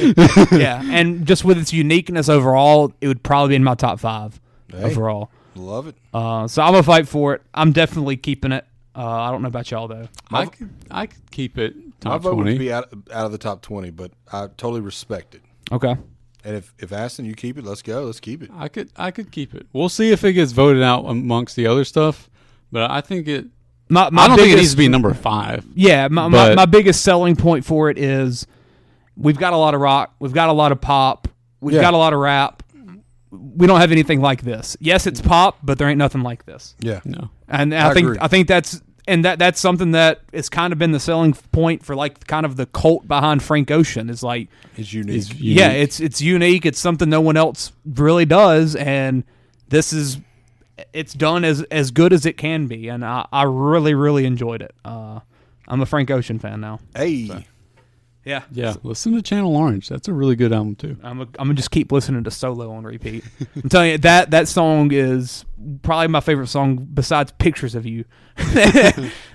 Yeah, and just with its uniqueness overall, it would probably be in my top 5 overall. Love it. So I'm going to fight for it. I'm definitely keeping it. I don't know about y'all, though. I could keep it top my vote 20. would be out of the top 20, but I totally respect it. Okay. And if Aston, you keep it, let's go. Let's keep it. I could keep it. We'll see if it gets voted out amongst the other stuff, but I think it... I don't think it needs to be number 5. Yeah, my biggest selling point for it is we've got a lot of rock, we've got a lot of pop, we've got a lot of rap. We don't have anything like this. Yes, it's pop, but there ain't nothing like this. Yeah. No. And I think that's something that has kind of been the selling point for kind of the cult behind Frank Ocean is it's unique. Yeah, it's unique. It's something no one else really does, and it's done as good as it can be, and I really, really enjoyed it. I'm a Frank Ocean fan now. Hey. So, yeah. Yeah, listen to Channel Orange. That's a really good album, too. I'm gonna just keep listening to Solo on repeat. I'm telling you, that song is probably my favorite song besides Pictures of You. Let's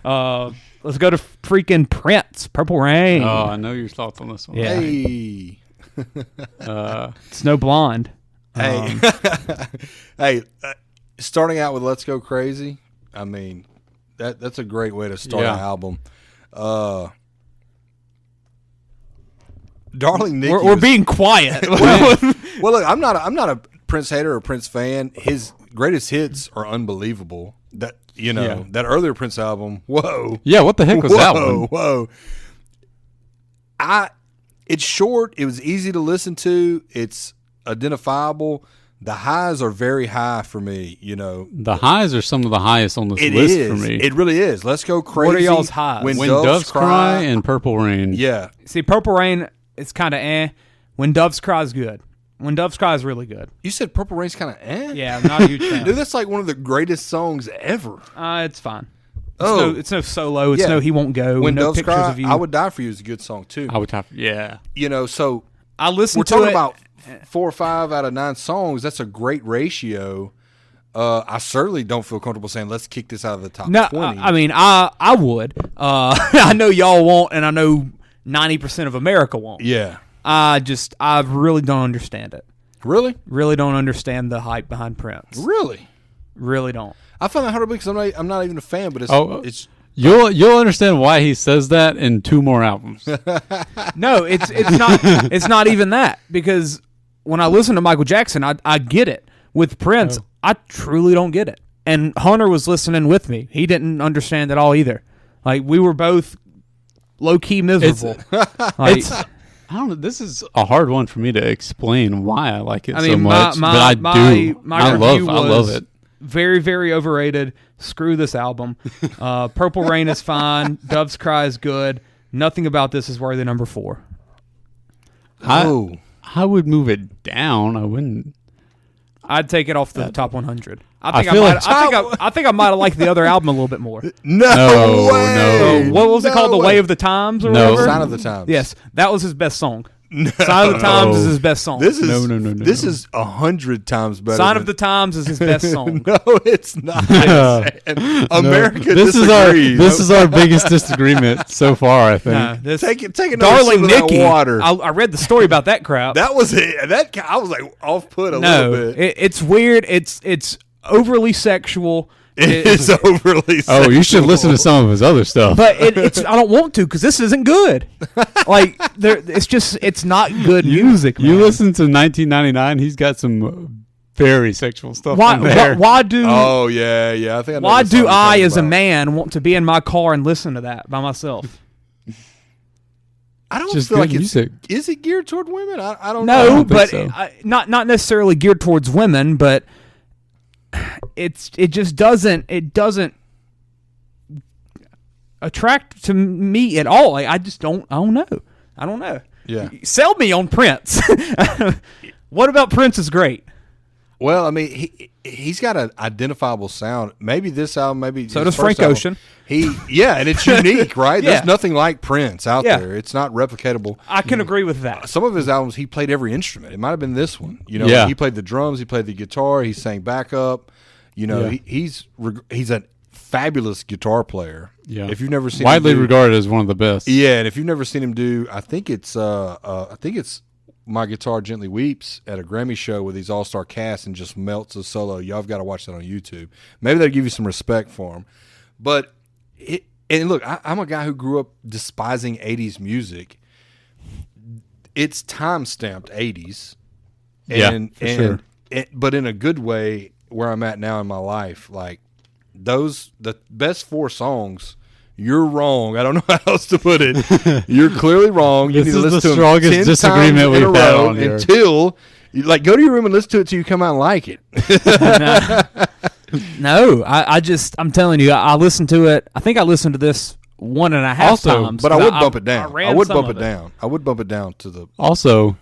go to freaking Prince, Purple Rain. Oh, I know your thoughts on this one. Yeah. Hey. Snow Blonde. Hey. Hey, starting out with Let's Go Crazy, I mean, that's a great way to start an album. Darling Nikki. We're being quiet. Well, look, I'm not a Prince hater or Prince fan. His greatest hits are unbelievable. That that earlier Prince album. Whoa. Yeah, what the heck was that one? Whoa. It's short. It was easy to listen to. It's identifiable. The highs are very high for me. The highs are some of the highest on this list for me. It really is. Let's Go Crazy. What are y'all's highs? When Doves Cry and Purple Rain. Yeah. See, Purple Rain, it's kind of When Doves Cry is good. When Doves Cry is really good. You said Purple Rain's kind of Yeah, I'm not a huge fan. Dude, that's like one of the greatest songs ever. It's fine. It's no solo. It's no He Won't Go. When no Doves Pictures Cry, of You. I Would Die For You is a good song, too. I would have, yeah. So I listened we're to talking it. about 4 or 5 out of 9 songs. That's a great ratio. I certainly don't feel comfortable saying let's kick this out of the top 20. I mean, I would. I know y'all won't, and I know 90% of America won't. Yeah. I really don't understand it. Really? Really don't understand the hype behind Prince. Really? Really don't. I find that hard because I'm not even a fan, but it's You'll understand why he says that in 2 more albums. No, it's not even that, because when I listen to Michael Jackson, I get it. With Prince, I truly don't get it. And Hunter was listening with me. He didn't understand it all either. We were both low key miserable. I don't know. This is a hard one for me to explain why I like it so much. But I do. I love it. Very, very overrated. Screw this album. Purple Rain is fine. Doves Cry is good. Nothing about this is worthy number 4. I would move it down. I wouldn't. I'd take it off the top 100. I think I might have liked the other album a little bit more. No way. What was it called? The Way of the Times or whatever? Sign of the Times. Yes, that was his best song. Sign of the Times is his best song. This is No. This is 100 times better. Sign of the Times is his best song. No, it's not. America This disagrees. is our biggest disagreement so far, I think. Nah, this, Take another Darling sip of that Nikki. water. I read the story about that crap. That was it. I was like off put a no, little bit. it's weird. It's overly sexual. It's overly. Oh, you should sexual. listen to some of his other stuff. But it's I don't want to because this isn't good. Like it's not good music. You man. listen to 1999. He's got some very sexual stuff in there. Why do Oh yeah. I think. I know why the song do you're I, talking as a about. man, want to be in my car and listen to that by myself? I don't Just feel good like music. Is it geared toward women? I don't know. No, think but so. not necessarily geared towards women, but it just doesn't attract to me at all. Like, I don't know. Yeah. Sell me on Prince. What about Prince is great? Well, I mean, he's got an identifiable sound. Maybe this album, maybe So his does first Frank album. Ocean. And it's unique, right? Yeah. There's nothing like Prince out Yeah. there. It's not replicatable. I can agree with that. Some of his albums, he played every instrument. It might have been this one. Yeah. He played the drums, he played the guitar, he sang backup. Yeah. He's a fabulous guitar player. Yeah. If you've never seen Widely him do, regarded as one of the best. yeah, and if you've never seen him do, I think it's My Guitar Gently Weeps at a Grammy show with these all-star cast and just melts a solo. Y'all have got to watch that on YouTube. Maybe that'll give you some respect for him. But and look, I'm a guy who grew up despising 80s music. It's time-stamped 80s. For sure. But in a good way, where I'm at now in my life, like the best 4 songs, you're wrong. I don't know how else to put it. You're clearly wrong. You This need to is listen the to them 10 strongest disagreement times in a we've had row on here. until you go to your room and listen to it till you come out and like it. No, I'm telling you, I listened to it. I think I listened to this 1.5 Also, times. But I would bump it down. ran I would some bump of it down. I would bump it down to the Also,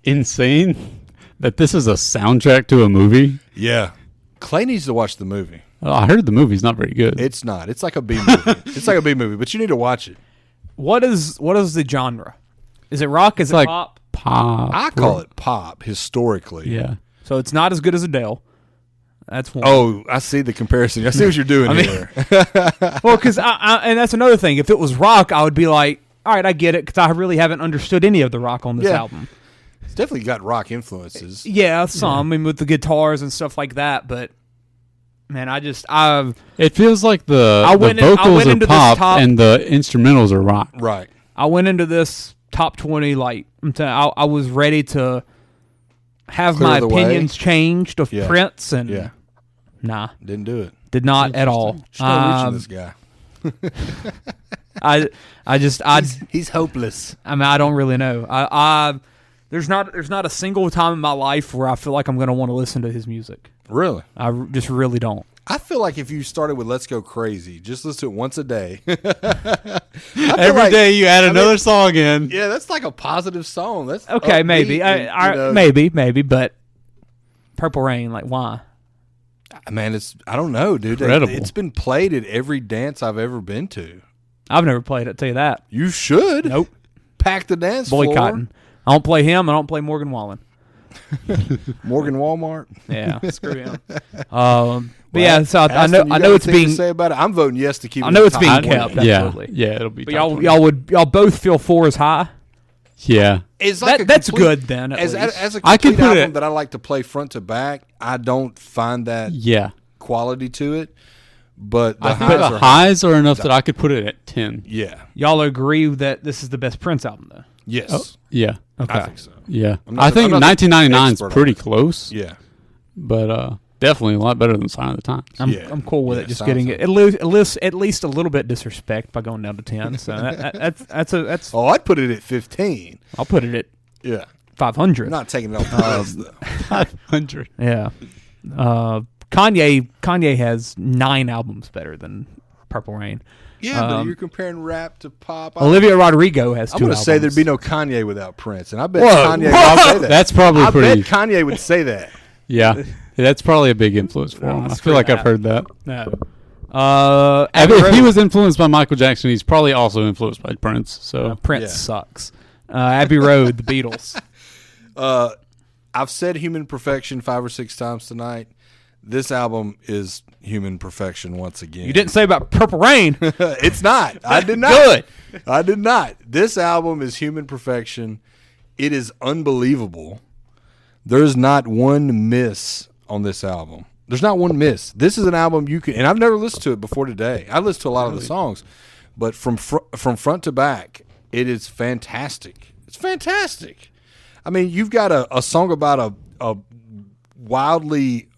insane that this is a soundtrack to a movie. yeah. Clay needs to watch the movie. Oh, I heard the movie's not very good. It's not. It's like a B movie. It's like a B movie, but you need to watch it. What is the genre? Is it rock? Is It's it like pop? pop. I call it pop historically. Yeah. So it's not as good as Adele. That's one. Oh, I see the comparison. I see what you're doing here. Well, because and that's another thing. If it was rock, I would be like, all right, I get it, because I really haven't understood any of the rock on this Yeah. album. It's definitely got rock influences. Yeah, some, I mean, with the guitars and stuff like that. But man, It feels like the I went vocals into are this pop top- and the instrumentals are rock. Right. I went into this top 20 like I was ready to have Clear my the way. opinions changed of Yeah. Prince, and Yeah. nah, Didn't do it. did not at all. Just not reaching this guy. He's hopeless. I mean, I don't really know. There's not a single time in my life where I feel like I'm going to want to listen to his music. Really? I just really don't. I feel like if you started with "Let's Go Crazy," just listen to it once a day. Every day you add another song in. Yeah, that's like a positive song. That's Okay, upbeat maybe. and, Maybe, but Purple Rain, like, why? Man, I don't know, dude. Incredible. It's been played at every dance I've ever been to. I've never played it, tell you that. You should. Nope. Pack the dance floor. Boycotting. I don't play him. I don't play Morgan Wallen. Morgan Walmart. Yeah, screw him. But yeah, so I know it's To being. say about it. I'm voting yes to keep. I it know in it's the being top 20. kept. Absolutely. Yeah, it'll be. But top 20. y'all both feel 4 is high. Yeah. It's like That's complete- good then. At As least. a I could complete put album it- that I like to play front to back, I don't find that Yeah. quality to it. But the I think highs the are highs are enough that I could put it at 10. Yeah. Y'all agree that this is the best Prince album, though? Yes. Yeah. I think so. Yeah. I'm not I the- think I'm not the 1999 is expert on pretty it. close, Yeah. but definitely a lot better than Sign of the Times. I'm cool with Yeah, it. Just sounds getting like it at least a little bit disrespect by going down to 10. So that's. Oh, I'd put it at 15. I'll put it at Yeah. 500. I'm not taking it off the list, though. 500. Yeah. Kanye has 9 albums better than Purple Rain. Yeah, but you're comparing rap to pop. Olivia Rodrigo has 2 I'm going to albums. say there'd be no Kanye without Prince, and I bet Whoa. Kanye would say that. That's probably I pretty. bet Kanye would say that. Yeah. That's probably a big influence for him. I feel like I've heard that. No. If he was influenced by Michael Jackson, he's probably also influenced by Prince. So Prince Yeah. sucks. Abbey Road, the Beatles. I've said Human Perfection 5 or 6 times tonight. This album is Human Perfection once again. You didn't say about Purple Rain. It's not. I did not. Good. I did not. This album is Human Perfection. It is unbelievable. There's not one miss on this album. There's not one miss. This is an album you can, and I've never listened to it before today. I listened to a lot of the songs, but from front to back, it is fantastic. It's fantastic. I mean, you've got a song about a wildly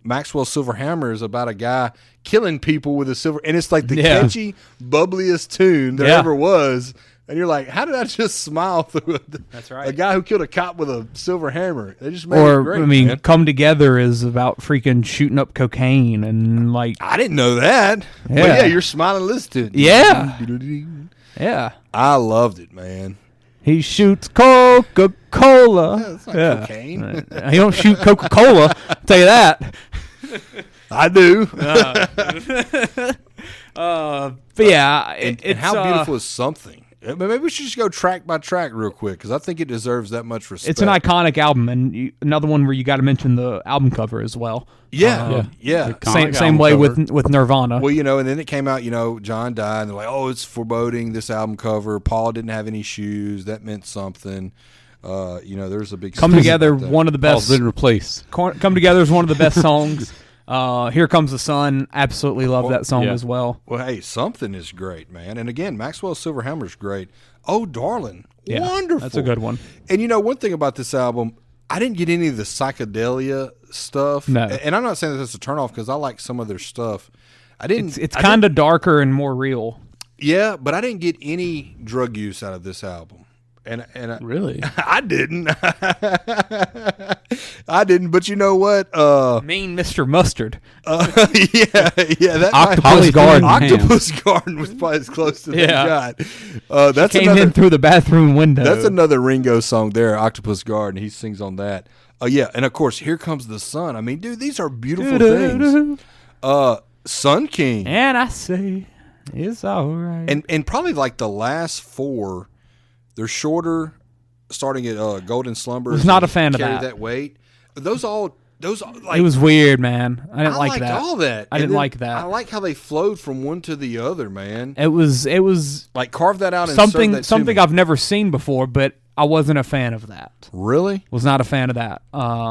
Maxwell Silver Hammer is about a guy killing people with a silver, and it's like the catchy, bubbliest tune there ever was. And you're like, how did I just smile through it? That's right. A guy who killed a cop with a silver hammer. They just made it great, man. Come Together is about freaking shooting up cocaine and like. I didn't know that. Yeah. But yeah, you're smiling listening to it. Yeah. Yeah. I loved it, man. He shoots Coca-Cola. Yeah, it's not cocaine. He don't shoot Coca-Cola. I'll tell you that. I do. But yeah, and how beautiful is Something? Maybe we should just go track by track real quick because I think it deserves that much respect. It's an iconic album, and another one where you got to mention the album cover as well. Yeah. Same way with Nirvana. Well, and then it came out, John died, and they're like, oh, it's foreboding, this album cover. Paul didn't have any shoes. That meant something. There's a big... Come Together, one of the best... Paul's been replaced. Come Together is one of the best songs. Here Comes the Sun, absolutely love that song as well. Well, hey, Something is great, man. And again, Maxwell Silver Hammer's great. Oh, Darling, wonderful. That's a good one. And one thing about this album, I didn't get any of the psychedelia stuff. No. And I'm not saying that that's a turnoff because I like some of their stuff. It's kind of darker and more real. Yeah, but I didn't get any drug use out of this album. And Really? I didn't. I didn't. But you know what? Mean Mr. Mustard. That Octopus Garden. Octopus Garden was probably as close to that got. That's came in through the bathroom window. That's another Ringo song there, Octopus Garden. He sings on that. And of course, Here Comes the Sun. I mean, dude, these are beautiful things. Sun King. And I say it's all right. And probably like the last 4. They're shorter, starting at Golden Slumbers. Was not a fan of that. That weight. Those like it was weird, man. I didn't like liked that. all that. I didn't like that. I like how they flowed from one to the other, man. It was like carve that out and something I've never seen before, but I wasn't a fan of that. Really? Was not a fan of that.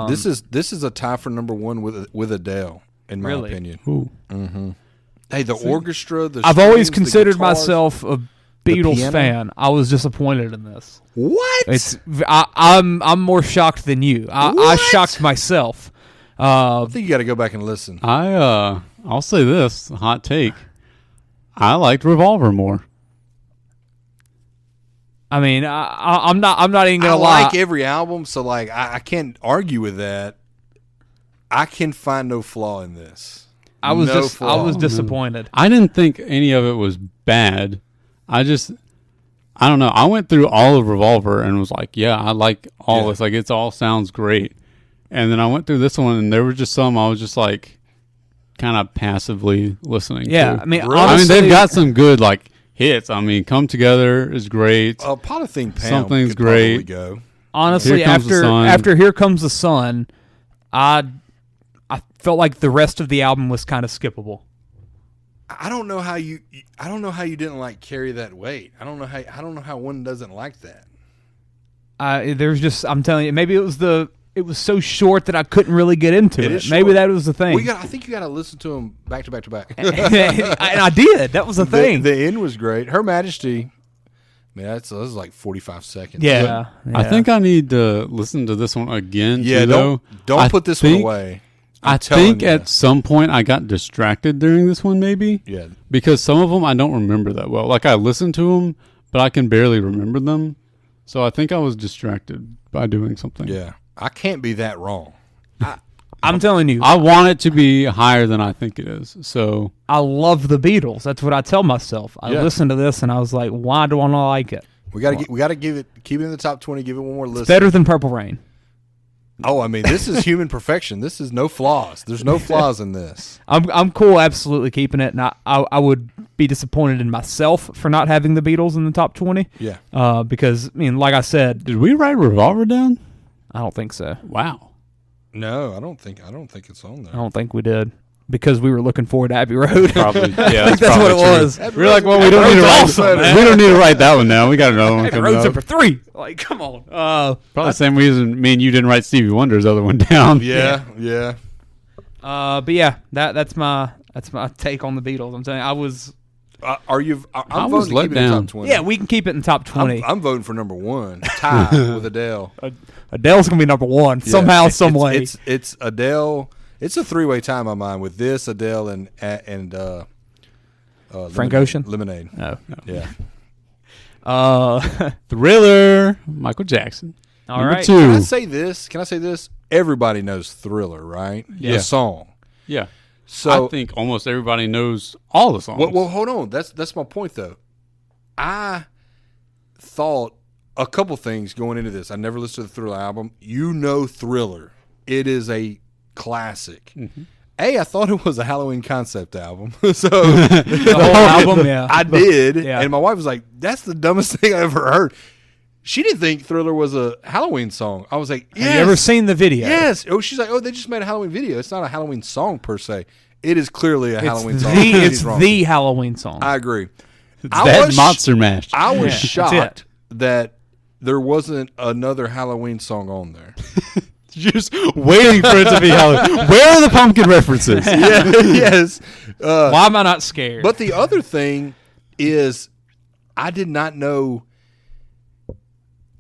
This is a tie for number 1 with Adele, in my opinion. Ooh. Mm-hmm. Hey, the orchestra. I've always considered myself a Beatles fan. I was disappointed in this. What? I'm more shocked than you. I shocked myself. I think you got to go back and listen. I'll say this hot take. I liked Revolver more. I mean, I'm not even gonna lie. I like every album, so like I can't argue with that. I can find no flaw in this. I was disappointed. I didn't think any of it was bad. I don't know. I went through all of Revolver and was like, yeah, I like all this. Like, it all sounds great. And then I went through this one, and there were just some I was just like kind of passively listening to. I mean, honestly, they've got some good like hits. I mean, Come Together is great. Polythene Pam Something's could great. Go. Honestly, after Here Comes the Sun, I felt like the rest of the album was kind of skippable. I don't know how you didn't like Carry That Weight. I don't know how one doesn't like that. There's just, I'm telling you, maybe it was so short that I couldn't really get into it. Maybe that was the thing. I think you got to listen to them back to back to back. And I did. That was the thing. The end was great. Her Majesty. Man, that was like 45 seconds. Yeah. I think I need to listen to this one again. Yeah, don't put this one away. I think at some point I got distracted during this one, maybe. Yeah. Because some of them I don't remember that well. Like I listened to them, but I can barely remember them. So I think I was distracted by doing something. Yeah. I can't be that wrong. I'm telling you. I want it to be higher than I think it is. So I love the Beatles. That's what I tell myself. I listened to this and I was like, why do I not like it? We got to keep it in the top 20, give it one more listen. It's better than Purple Rain. Oh, I mean, this is human perfection. This is no flaws. There's no flaws in this. I'm cool, absolutely keeping it, and I would be disappointed in myself for not having the Beatles in the top 20. Yeah. Because I mean, like I said, Did we write Revolver down? I don't think so. Wow. No, I don't think it's on there. I don't think we did. Because we were looking forward to Abbey Road. Probably. Yeah, I think that's what it was. We're like, well, we don't need to write. We don't need to write that one down. We got another one Abbey coming Road's up. number 3. Like, come on. Probably the same reason me and you didn't write Stevie Wonder's other one down. Yeah. But yeah, that's my take on the Beatles. I'm saying I was. Are you? I'm was voting to let keep it in down. top 20. Yeah, we can keep it in top 20. I'm voting for number 1, tie with Adele. Adele's gonna be number 1 Yeah. somehow, some way. It's Adele. It's a 3-way tie in my mind with this, Adele, and Frank Ocean? Lemonade. No. Yeah. Thriller, Michael Jackson. All Number right. 2. Can I say this? Everybody knows Thriller, right? Yeah. The song. Yeah. So I think almost everybody knows all the songs. Well, hold on. That's my point, though. I thought a couple things going into this. I never listened to the Thriller album. You know Thriller. It is a classic. Mm-hmm. I thought it was a Halloween concept album. So The whole album, yeah. I did. Yeah. And my wife was like, that's the dumbest thing I ever heard. She didn't think Thriller was a Halloween song. I was like, yes. Have you ever seen the video? Yes. Oh, she's like, they just made a Halloween video. It's not a Halloween song per se. It is clearly a Halloween song. It's the Halloween song. I agree. It's that Monster Mash. I was Yeah, that's shocked that there wasn't another Halloween song on there. Just waiting for it to be Halloween. Where are the pumpkin references? Yes. Why am I not scared? But the other thing is, I did not know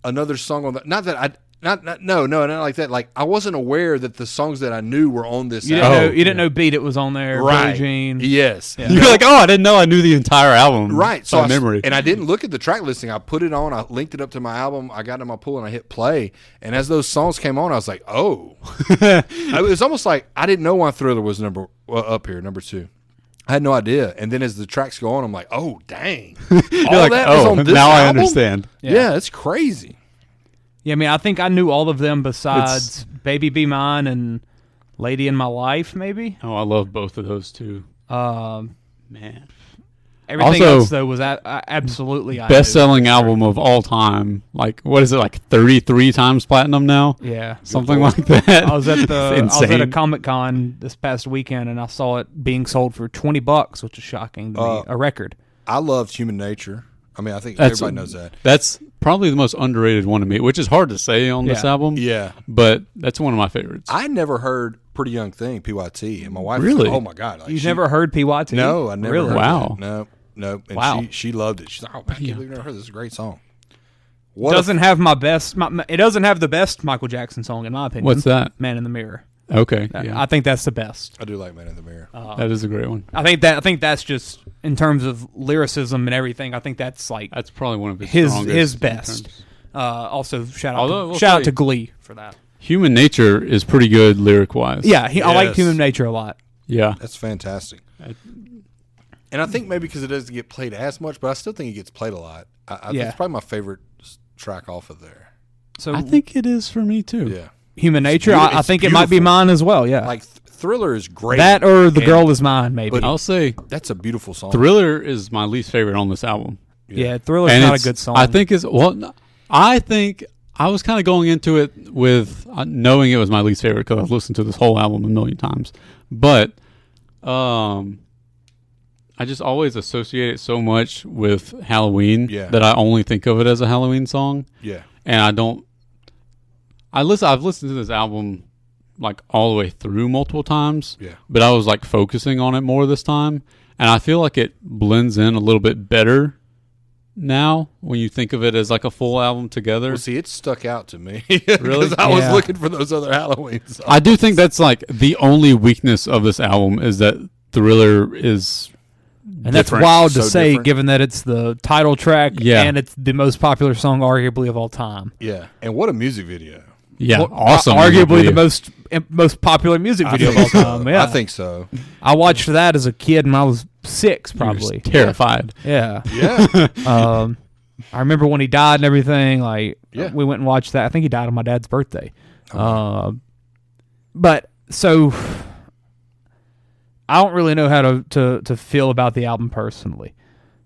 another song on that. Not that I. Not like that. Like, I wasn't aware that the songs that I knew were on this album. You didn't know Beat It was on there. Right. Billie Jean. Yes. Yeah. You're like, I didn't know I knew the entire album. Right. So memory. And I didn't look at the track listing. I put it on. I linked it up to my album. I got in my pool and I hit play. And as those songs came on, I was like, oh. It was almost like I didn't know why Thriller was up here, number 2. I had no idea. And then as the tracks go on, I'm like, oh, dang. All like, that was on this now I album? understand. Yeah, it's crazy. Yeah, I mean, I think I knew all of them besides Baby Be Mine and Lady in My Life, maybe. Oh, I love both of those too. Man. Everything Also, else, though, was absolutely I best-selling album of all time. Like, what is it, like 33 times platinum now? knew. Yeah. Something like that. I was at a insane. Comic-Con this past weekend, and I saw it being sold for $20, which is shocking to me. A record. I loved Human Nature. I mean, I think That's- everybody knows that. That's probably the most underrated one to me, which is hard to say on this Yeah. album. Yeah. But that's one of my favorites. I never heard Pretty Young Thing, PYT, and my wife Really? was like, oh, my God. Like, You've never heard PYT? No, I never Really? heard Wow. that. No. And Wow. she loved it. She's like, oh, man, I can't believe you never heard this. It's a great song. It doesn't have my best. It doesn't have the best Michael Jackson song, in my opinion. What's that? Man in the Mirror. Okay. Yeah. I think that's the best. I do like Man in the Mirror. That is a great one. I think that's just in terms of lyricism and everything. I think that's like That's probably one of his strongest his in best. terms. Also, shout Although, out to Glee for that. Human Nature is pretty good lyric-wise. Yeah, I like Yes. Human Nature a lot. Yeah. That's fantastic. And I think maybe because it doesn't get played as much, but I still think it gets played a lot. I think Yeah. it's probably my favorite track off of there. So I think it is for me too. Yeah. Human Nature. beautiful. I It's think it might be beautiful. mine as well. Yeah, Like, Thriller is great. that or The and- Girl Is Mine. Maybe. But- I'll say That's a beautiful song. Thriller is my least favorite on this album. yeah, Thriller's And not a it's- good song. I think I think I was kind of going into it with knowing it was my least favorite because I've listened to this whole album a million times. But I just always associate it so much with Halloween Yeah. that I only think of it as a Halloween song. Yeah. And I don't. I've listened to this album like all the way through multiple times. Yeah. But I was like focusing on it more this time, and I feel like it blends in a little bit better now when you think of it as like a full album together. Well, see, it stuck out to me. Really? Because I was Yeah. looking for those other Halloween songs. I do think that's like the only weakness of this album is that Thriller is. and that's different. wild to So say, different. given that it's the title track Yeah. and it's the most popular song, arguably of all time. Yeah. And what a music video. Yeah, Well, awesome. Arguably the music most popular music video of all time. Yeah, I think so. I watched that as a kid when I was 6, video. probably. You're terrified. Yeah. Yeah. I remember when he died and everything. Like, Yeah. we went and watched that. I think he died on my dad's birthday. But so I don't really know how to feel about the album personally.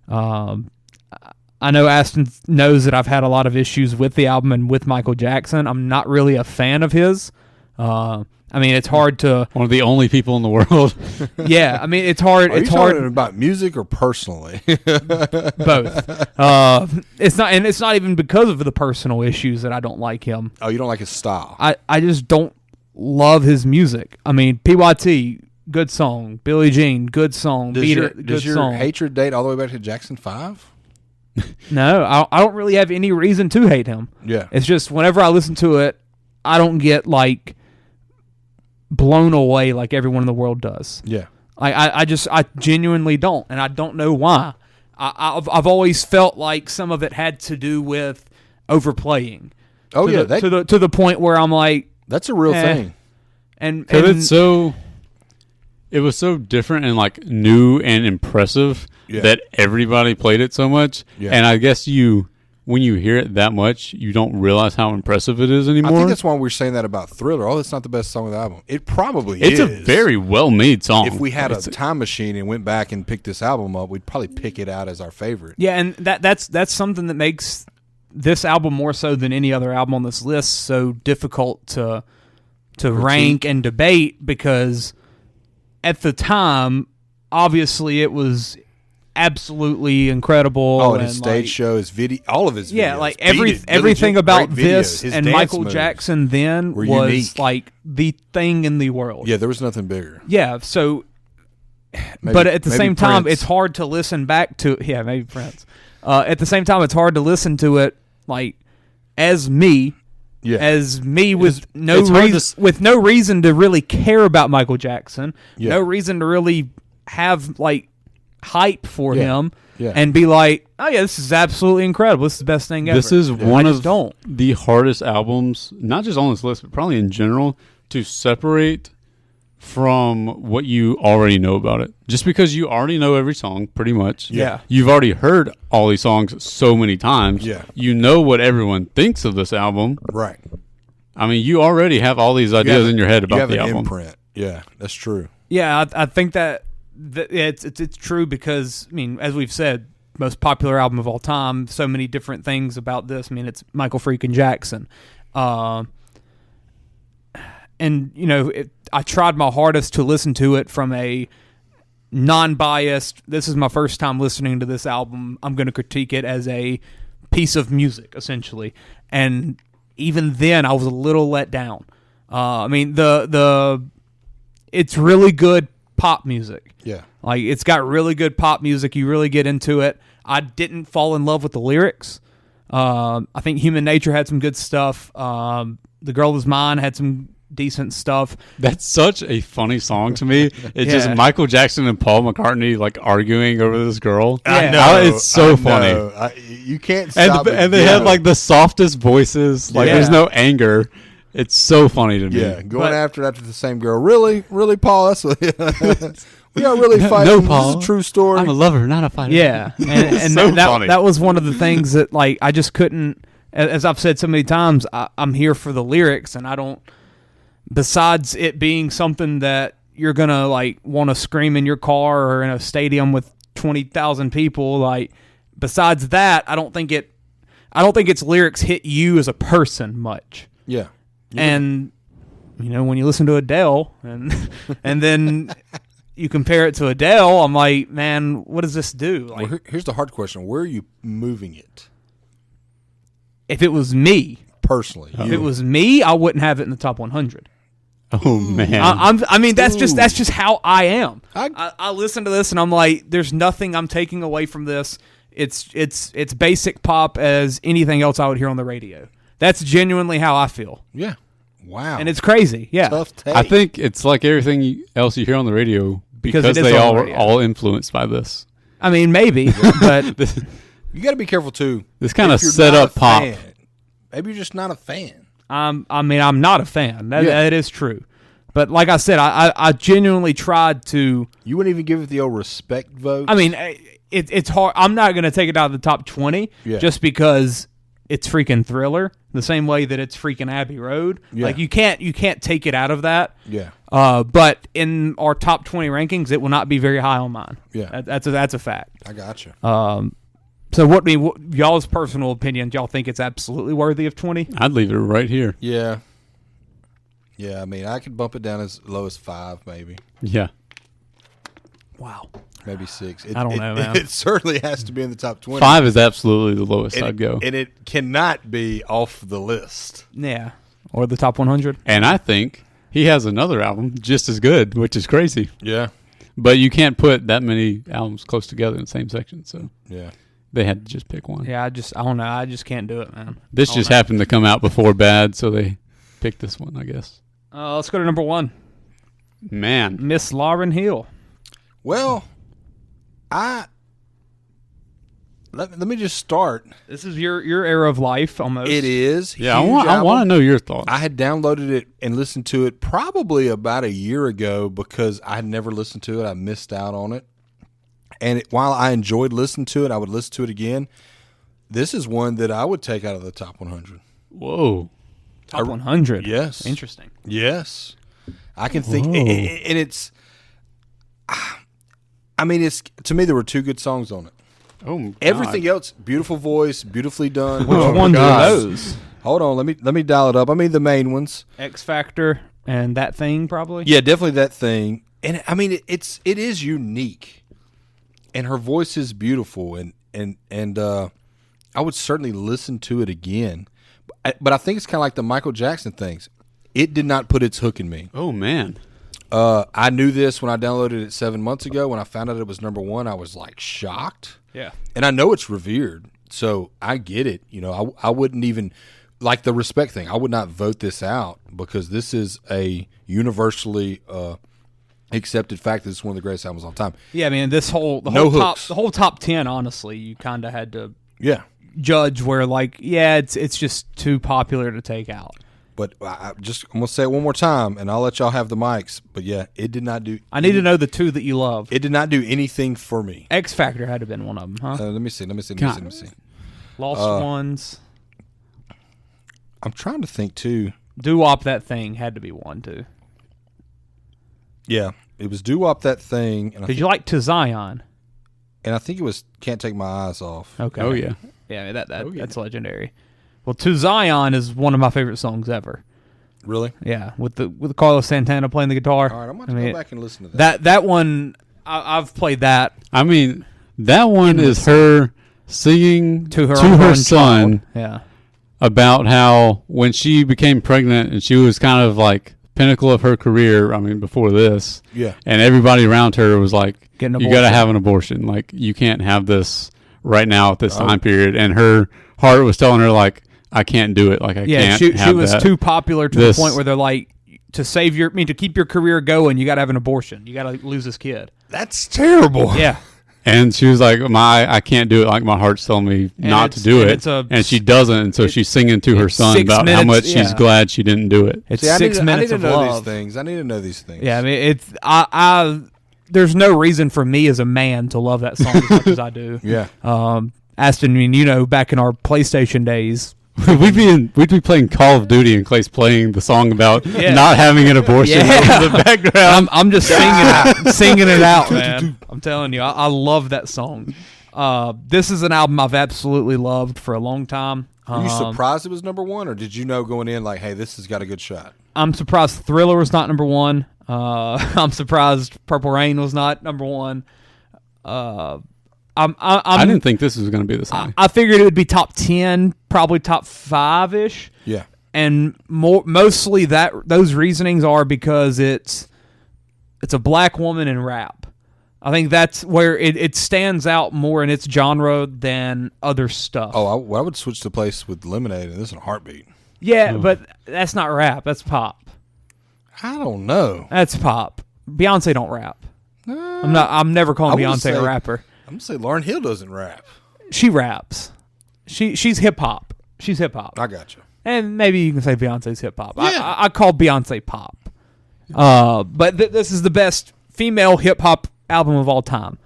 I know Aston knows that I've had a lot of issues with the album and with Michael Jackson. I'm not really a fan of his. I mean, it's hard to... One of the only people in the world. Yeah, I mean, it's hard. Are it's you hard talking about music or personally? both. It's not even because of the personal issues that I don't like him. Oh, you don't like his style? I just don't love his music. I mean, PYT, good song. Billie Jean, good song. Beat It, good does your song. hatred date all the way back to Jackson 5? No, I don't really have any reason to hate him. Yeah. It's just whenever I listen to it, I don't get like blown away like everyone in the world does. Yeah. I genuinely don't, and I don't know why. I've always felt like some of it had to do with overplaying. Oh to yeah, to the point where I'm like, that's a real thing. And it was so different and like new and impressive that everybody played it so much. Yeah. And I guess when you hear it that much, you don't realize how impressive it is anymore. I think that's why we're saying that about Thriller. Oh, it's not the best song of the album. It probably is. It's a very well-made song. If we had a time machine and went back and picked this album up, we'd probably pick it out as our favorite. Yeah, and that's something that makes this album more so than any other album on this list so difficult to rank and debate, because at the time, obviously, it was absolutely incredible. Oh, and his stage show, his video, all of his videos. Yeah, like everything about this and Michael Jackson then was unique. Like the thing in the world. Yeah, there was nothing bigger. Yeah, so, but at the same time, it's hard to listen back to. Yeah, maybe Prince. At the same time, it's hard to listen to it like as me. Yeah. As me with no reason to really care about Michael Jackson, no reason to really have like hype for him, and be like, oh yeah, this is absolutely incredible. This is the best thing ever. This is one of the hardest albums, not just on this list, but probably in general, to separate from what you already know about it. Just because you already know every song, pretty much. Yeah. You've already heard all these songs so many times. Yeah. You know what everyone thinks of this album. Right. I mean, you already have all these ideas in your head about the album. You have an imprint. Yeah, that's true. Yeah, I think that it's true because, I mean, as we've said, most popular album of all time, so many different things about this. I mean, it's Michael freaking Jackson. And, you know, I tried my hardest to listen to it from a non-biased, this is my first time listening to this album, I'm going to critique it as a piece of music, essentially. And even then, I was a little let down. I mean, it's really good pop music. Yeah. Like, it's got really good pop music. You really get into it. I didn't fall in love with the lyrics. I think Human Nature had some good stuff. The Girl Is Mine had some decent stuff. That's such a funny song to me. It's just Michael Jackson and Paul McCartney like arguing over this girl. I know. It's so funny. You can't stop it. And they have like the softest voices. Like there's no anger. It's so funny to me. Yeah, going after the same girl. Really, Paul? That's what, we are really fighting. No, Paul. This is a true story. I'm a lover, not a fighter. Yeah, and so funny. That was one of the things that like I just couldn't. As I've said so many times, I'm here for the lyrics, and I don't. Besides it being something that you're gonna like want to scream in your car or in a stadium with 20,000 people, like besides that, I don't think its lyrics hit you as a person much. Yeah. And you know, when you listen to Adele and then you compare it to Adele, I'm like, man, what does this do? Like, well, here's the hard question: where are you moving it? If it was me personally, if it was me, I wouldn't have it in the top 100. Oh man! I mean, that's just how I am. I listen to this and I'm like, there's nothing I'm taking away from this. It's basic pop as anything else I would hear on the radio. That's genuinely how I feel. Yeah. Wow. And it's crazy. Yeah. Tough take. I think it's like everything else you hear on the radio because they are all influenced by this. I mean, maybe, but you got to be careful too. This kind of set up pop. Maybe you're just not a fan. I mean, I'm not a fan. That is true. But like I said, I genuinely tried to. You wouldn't even give it the old respect vote? I mean, it's hard. I'm not going to take it out of the top 20 just because it's freaking Thriller, the same way that it's freaking Abbey Road. Yeah. Like you can't take it out of that. Yeah. But in our top 20 rankings, it will not be very high on mine. Yeah. That's a fact. I gotcha. So what y'all's personal opinion? Y'all think it's absolutely worthy of 20? I'd leave it right here. Yeah. Yeah, I mean, I could bump it down as low as 5, maybe. Yeah. Wow. Maybe 6. I don't know, man. It certainly has to be in the top 20. 5 is absolutely the lowest and I'd go. And it cannot be off the list. Yeah. Or the top 100. And I think he has another album just as good, which is crazy. Yeah. But you can't put that many albums close together in the same section, so yeah, they had to just pick one. Yeah, I don't know. I just can't do it, man. This just happened to come out before Bad, so they picked this one, I guess. Let's go to number 1. Man. Miss Lauryn Hill. Well, let me just start. This is your era of life, almost. It is. Yeah, I want to know your thoughts. I had downloaded it and listened to it probably about a year ago because I had never listened to it. I missed out on it. And while I enjoyed listening to it, I would listen to it again. This is one that I would take out of the top 100. Whoa. Top 100? Yes. Interesting. Yes. I can think. And it's, I mean, to me, there were 2 good songs on it. Oh, my God. Everything else, beautiful voice, beautifully done. Which ones are those? Hold on, let me dial it up. I mean, the main ones. X Factor and That Thing, probably. Yeah, definitely That Thing. And I mean, it is unique, and her voice is beautiful, and I would certainly listen to it again. But I think it's kind of like the Michael Jackson things. It did not put its hook in me. Oh, man. I knew this when I downloaded it 7 months ago. When I found out it was number 1, I was like shocked. Yeah. And I know it's revered, so I get it. You know, I wouldn't even, like the Respect thing, I would not vote this out because this is a universally accepted fact that it's one of the greatest albums of all time. Yeah, I mean, the whole top 10, honestly, you kind of had to judge where, like, yeah, it's just too popular to take out. But I'm going to say it one more time, and I'll let y'all have the mics. But, yeah, it did not do... I need to know the 2 that you love. It did not do anything for me. X Factor had to have been one of them, huh? Let me see. Lost Ones. I'm trying to think, too. Doo-Wop, That Thing had to be one, too. Yeah, it was Doo-Wop, That Thing. Did you like To Zion? And I think it was Can't Take My Eyes Off. Okay. Oh, yeah. Yeah, that's legendary. Well, To Zion is one of my favorite songs ever. Really? Yeah, with Carlos Santana playing the guitar. All right, I'm going to go back and listen to that. That one, I've played that. I mean, that one is her singing to her son about how when she became pregnant and she was kind of like pinnacle of her career, I mean, before this. Yeah. And everybody around her was like, you got to have an abortion. Like, you can't have this right now at this time period. And her heart was telling her, like, I can't do it. Like, I can't. She was too popular to the point where they're like, to keep your career going, you got to have an abortion. You got to lose this kid. That's terrible. Yeah. And she was like, I can't do it. Like, my heart's telling me not to do it. And she doesn't. And so she's singing to her son about how much she's glad she didn't do it. It's 6 minutes of love. I need to know these things. I need to know these things. Yeah, I mean, there's no reason for me as a man to love that song as much as I do. Yeah. Aston, I mean, back in our PlayStation days, we'd be playing Call of Duty and Clay's playing the song about not having an abortion in the background. I'm just singing it out, man. I'm telling you, I love that song. This is an album I've absolutely loved for a long time. Were you surprised it was number 1, or did you know going in like, hey, this has got a good shot? I'm surprised Thriller was not number 1. I'm surprised Purple Rain was not number 1. I didn't think this was going to be this high. I figured it would be top 10, probably top 5-ish. Yeah. And mostly those reasonings are because it's a black woman in rap. I think that's where it stands out more in its genre than other stuff. Oh, I would switch the place with Lemonade and this in a heartbeat. Yeah, but that's not rap. That's pop. I don't know. That's pop. Beyonce don't rap. I'm never calling Beyonce a rapper. I'm going to say Lauryn Hill doesn't rap. She raps. She's hip-hop. She's hip-hop. I got you. And maybe you can say Beyonce's hip-hop. Yeah. I call Beyonce pop. But this is the best female hip-hop album of all time.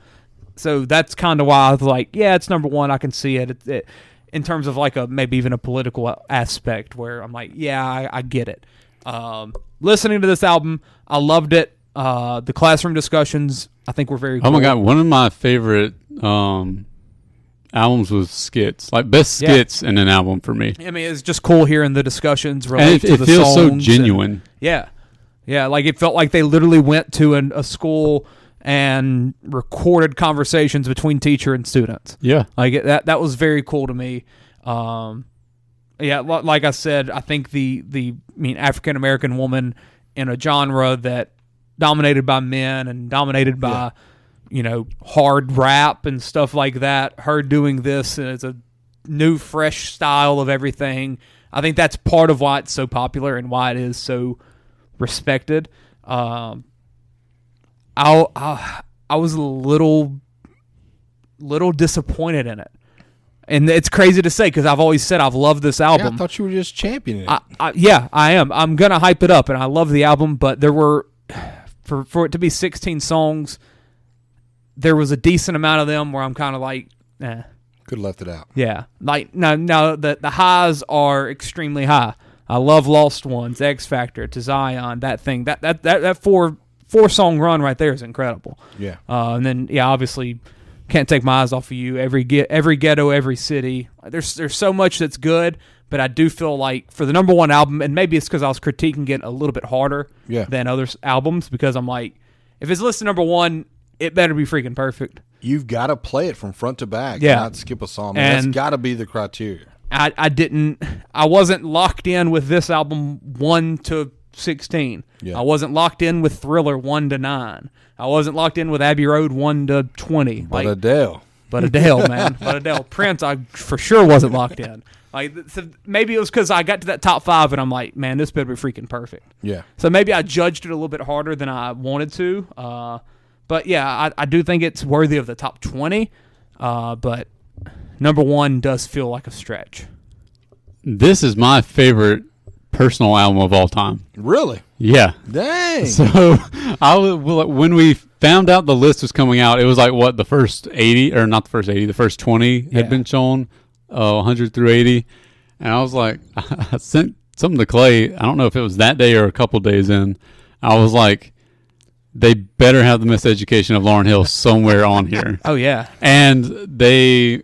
So that's kind of why I was like, yeah, it's number 1. I can see it. in terms of like maybe even a political aspect where I'm like, yeah, I get it. Listening to this album, I loved it. The classroom discussions, I think, were very cool. Oh my god, one of my favorite albums was skits, like best skits in an album for me. I mean, it's just cool hearing the discussions relate to the songs. It feels so genuine. Yeah, like it felt like they literally went to a school and recorded conversations between teacher and students. Yeah, like that was very cool to me. Like I said, I think the African American woman in a genre that dominated by men and dominated by hard rap and stuff like that, her doing this as a new fresh style of everything, I think that's part of why it's so popular and why it is so respected. I was a little disappointed in it, and it's crazy to say because I've always said I've loved this album. I thought you were just championing it. I am. I'm gonna hype it up, and I love the album. But there were, for it to be 16 songs, there was a decent amount of them where I'm kind of like, eh. Could have left it out. Yeah, like no, the highs are extremely high. I love Lost Ones, X Factor, To Zion, that thing. That four song run right there is incredible. Yeah. And then obviously Can't Take My Eyes Off of You, every ghetto, every city. There's so much that's good, but I do feel like for the number one album, and maybe it's because I was critiquing it a little bit harder than other albums, because I'm like, if it's listed number one, it better be freaking perfect. You've got to play it from front to back, not skip a song. That's got to be the criteria. I wasn't locked in with this album 1 to 16. Yeah. I wasn't locked in with Thriller 1 to 9. I wasn't locked in with Abbey Road 1 to 20. But Adele, man. But Adele. Prince, I for sure wasn't locked in. Like, so maybe it was because I got to that top 5 and I'm like, man, this better be freaking perfect. Yeah. So maybe I judged it a little bit harder than I wanted to. But yeah, I do think it's worthy of the top 20. But number one does feel like a stretch. This is my favorite personal album of all time. Really? Yeah. Dang. So when we found out the list was coming out, it was like what, the first 80, or not the first 80, the first 20 had been shown, 100 through 80. And I was like, I sent something to Clay. I don't know if it was that day or a couple days in. I was like, they better have the Miseducation of Lauryn Hill somewhere on here. Oh, yeah. And a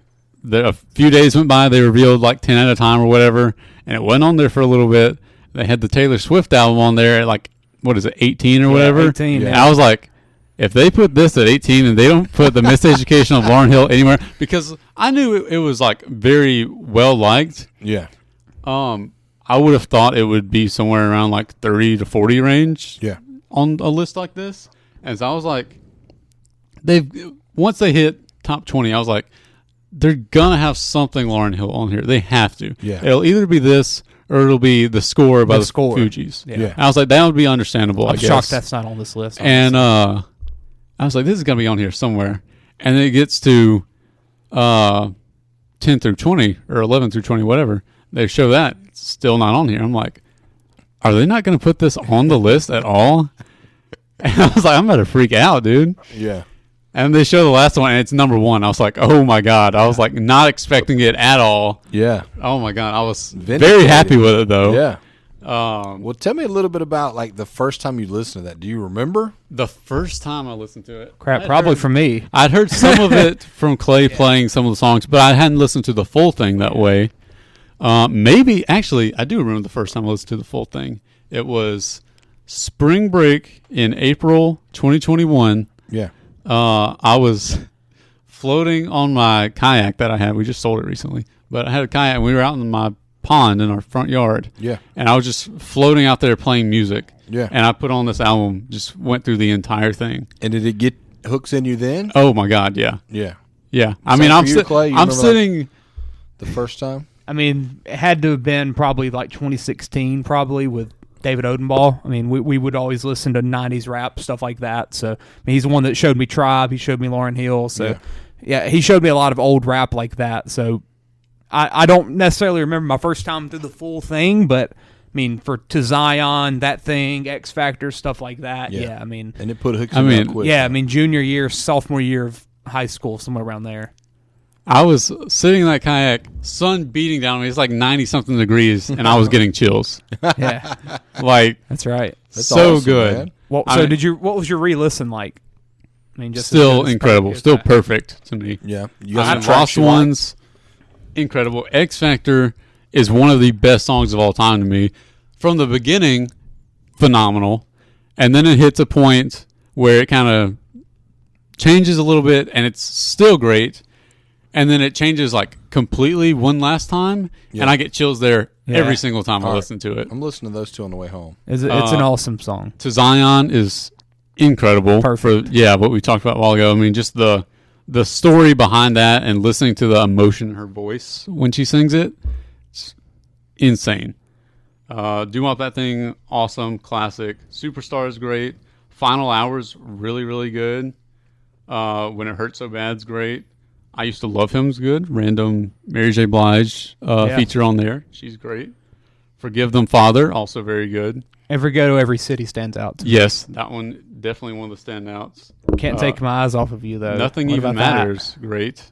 few days went by, they revealed like 10 at a time or whatever, and it went on there for a little bit. They had the Taylor Swift album on there at like, what is it, 18 or whatever? 18. And I was like, if they put this at 18 and they don't put the Miseducation of Lauryn Hill anywhere, because I knew it was like very well liked. Yeah. I would have thought it would be somewhere around like 30 to 40 range. Yeah. On a list like this. And so I was like, once they hit top 20, I was like, they're gonna have something Lauryn Hill on here. They have to. Yeah. It'll either be this or it'll be The Score by the Fugees. Yeah. And I was like, that would be understandable. I'm I guess. shocked that's not on this list. And I was like, this is gonna be on here somewhere. And then it gets to 10 through 20 or 11 through 20, whatever. They show that it's still not on here. I'm like, are they not gonna put this on the list at all? And I was like, I'm about to freak out, dude. Yeah. And they show the last one, and it's number one. I was like, oh, my God. I was like not expecting it at all. Yeah. Oh, my God. I was very happy with it, though. Yeah. Well, tell me a little bit about like the first time you listened to that. Do you remember? The first time I listened to it. Probably for me. I'd heard some of it from Clay playing some of the songs, but I hadn't listened to the full thing that way. Maybe, actually, I do remember the first time I listened to the full thing. It was spring break in April 2021. Yeah. I was floating on my kayak that I had. We just sold it recently, but I had a kayak and we were out in my pond in our front yard. Yeah. And I was just floating out there playing music. Yeah. And I put on this album, just went through the entire thing. And did it get hooks in you then? Oh my God. Yeah. Yeah. Yeah. I mean, I'm sitting the first time. I mean, it had to have been probably like 2016, probably with David Odenball. I mean, we would always listen to 90s rap, stuff like that. So, I mean, he's the one that showed me Tribe. He showed me Lauryn Hill. So, yeah, he showed me a lot of old rap like that. So, I don't necessarily remember my first time through the full thing, but, I mean, To Zion, that thing, X Factor, stuff like that. Yeah, I mean. And it put hooks in you quick. Yeah, I mean, junior year, sophomore year of high school, somewhere around there. I was sitting in that kayak, sun beating down on me. It's like 90-something degrees, and I was getting chills. Yeah, Like, that's right. That's so awesome, good. man. Well, so what was your re-listen like? I mean, just Still incredible. Still perfect to me. Yeah. You got some Lost tracks you like? Ones, incredible. X Factor is one of the best songs of all time to me. From the beginning, phenomenal. And then it hits a point where it kind of changes a little bit, and it's still great. And then it changes like completely one last time, and I get chills there every single time I listen to it. I'm listening to those two on the way home. It's an awesome song. To Zion is incredible. Perfect. What we talked about a while ago. I mean, just the story behind that and listening to the emotion in her voice when she sings it, it's insane. Do Want That Thing, awesome, classic. Superstar is great. Final Hours, really, really good. When It Hurts So Bad's great. I Used to Love Him's good. Random Mary J. Blige feature on there. She's great. Forgive Them, Father, also very good. Every Go to Every City stands out to me. Yes, that one definitely one of the standouts. Can't take my eyes off of you, though. Nothing What Even about that? Matters, great.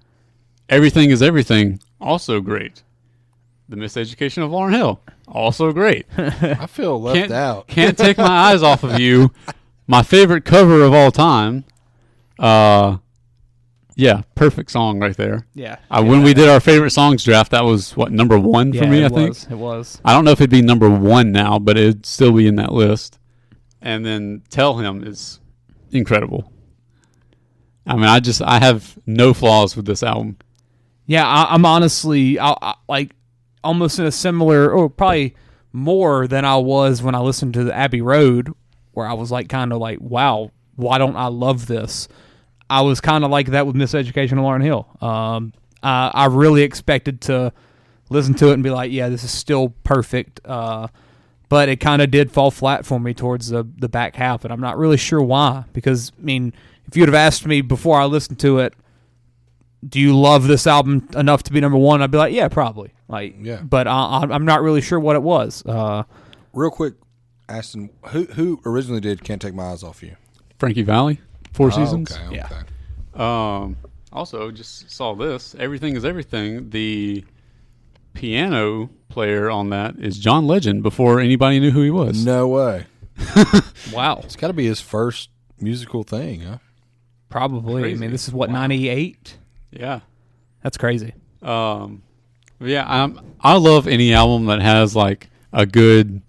Everything Is Everything, also great. The Miseducation of Lauryn Hill, also great. I feel left out. Can't take my eyes off of you. My favorite cover of all time. Yeah, perfect song right there. Yeah. When we did our favorite songs draft, that was number one for me, I think. It was. I don't know if it'd be number one now, but it'd still be in that list. And then Tell Him is incredible. I mean, I have no flaws with this album. Yeah, I'm honestly I like almost in a similar, or probably more than I was when I listened to the Abbey Road, where I was like kind of like, wow, why don't I love this? I was kind of like that with Miseducation of Lauryn Hill. I really expected to listen to it and be like, yeah, this is still perfect. But it kind of did fall flat for me towards the back half, and I'm not really sure why. Because, I mean, if you would have asked me before I listened to it, do you love this album enough to be number one? I'd be like, yeah, probably. But I'm not really sure what it was. Real quick, Aston, who originally did Can't Take My Eyes Off You? Frankie Valli, Four Seasons. Okay. Yeah. Also, just saw this. Everything Is Everything. The piano player on that is John Legend before anybody knew who he was. No way. Wow. It's got to be his first musical thing, huh? Probably. Crazy. I mean, this is what, 98? Yeah. That's crazy. Yeah, I love any album that has like a good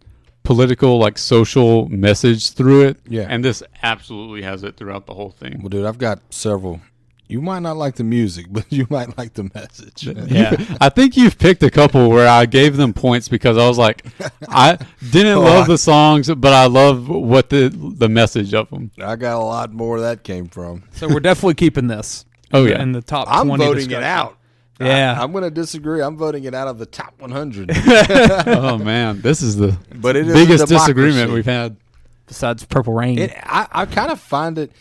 political, like social message through it. Yeah. And this absolutely has it throughout the whole thing. Well, dude, I've got several. You might not like the music, but you might like the message. Yeah. I think you've picked a couple where I gave them points because I was like, I didn't love the songs, but I love what the message of them. I got a lot more where that came from. So we're definitely keeping this. Oh, yeah. In the top 20. I'm voting discussion. it out. Yeah. I'm going to disagree. I'm voting it out of the top 100. Oh, man. This is the But it is biggest a democracy. disagreement we've had. Besides Purple Rain. I kind of find it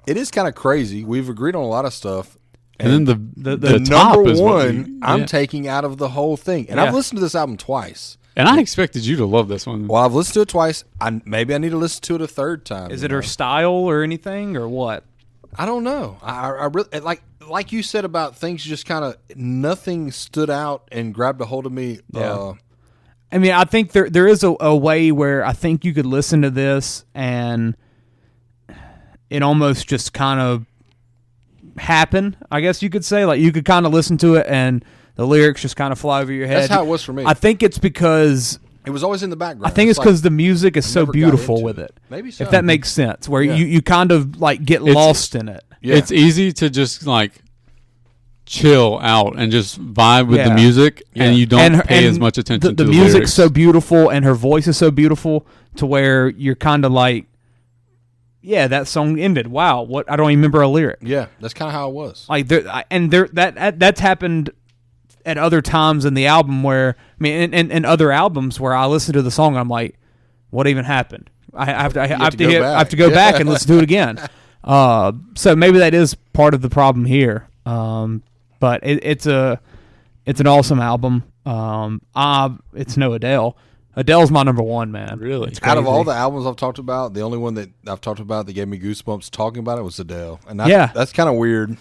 is kind of crazy. We've agreed on a lot of stuff. And then the top number is one, I'm yeah. taking out of the whole thing. And I've listened to this album twice. And I expected you to love this one. Well, I've listened to it twice. Maybe I need to listen to it a third time. Is it her style or anything or what? I don't know. I really like you said about things just kind of nothing stood out and grabbed a hold of me. Yeah. I mean, I think there is a way where I think you could listen to this and it almost just kind of happen, I guess you could say. Like you could kind of listen to it and the lyrics just kind of fly over your head. That's how it was for me. I think it's because it was always in the background. I think it's because the music is so never got beautiful into with it. it. Maybe so. If that makes sense, where you kind of like get lost in it. Yeah. It's easy to just like chill out and just vibe with the music, and you don't pay as much attention to the music's lyrics. so beautiful and her voice is so beautiful to where you're kind of like, yeah, that song ended. Wow, what? I don't even remember a lyric. Yeah, that's kind of how it was. Like that's happened at other times in the album where I mean, in other albums where I listen to the song, and I'm like, what even happened? I have to go back and listen to it again. So maybe that is part of the problem here. But it's an awesome album. It's no Adele, Adele's my number one, man. Really? Out of all the albums I've talked about, the only one that I've talked about that gave me goosebumps talking about it was Adele, and that's kind of weird.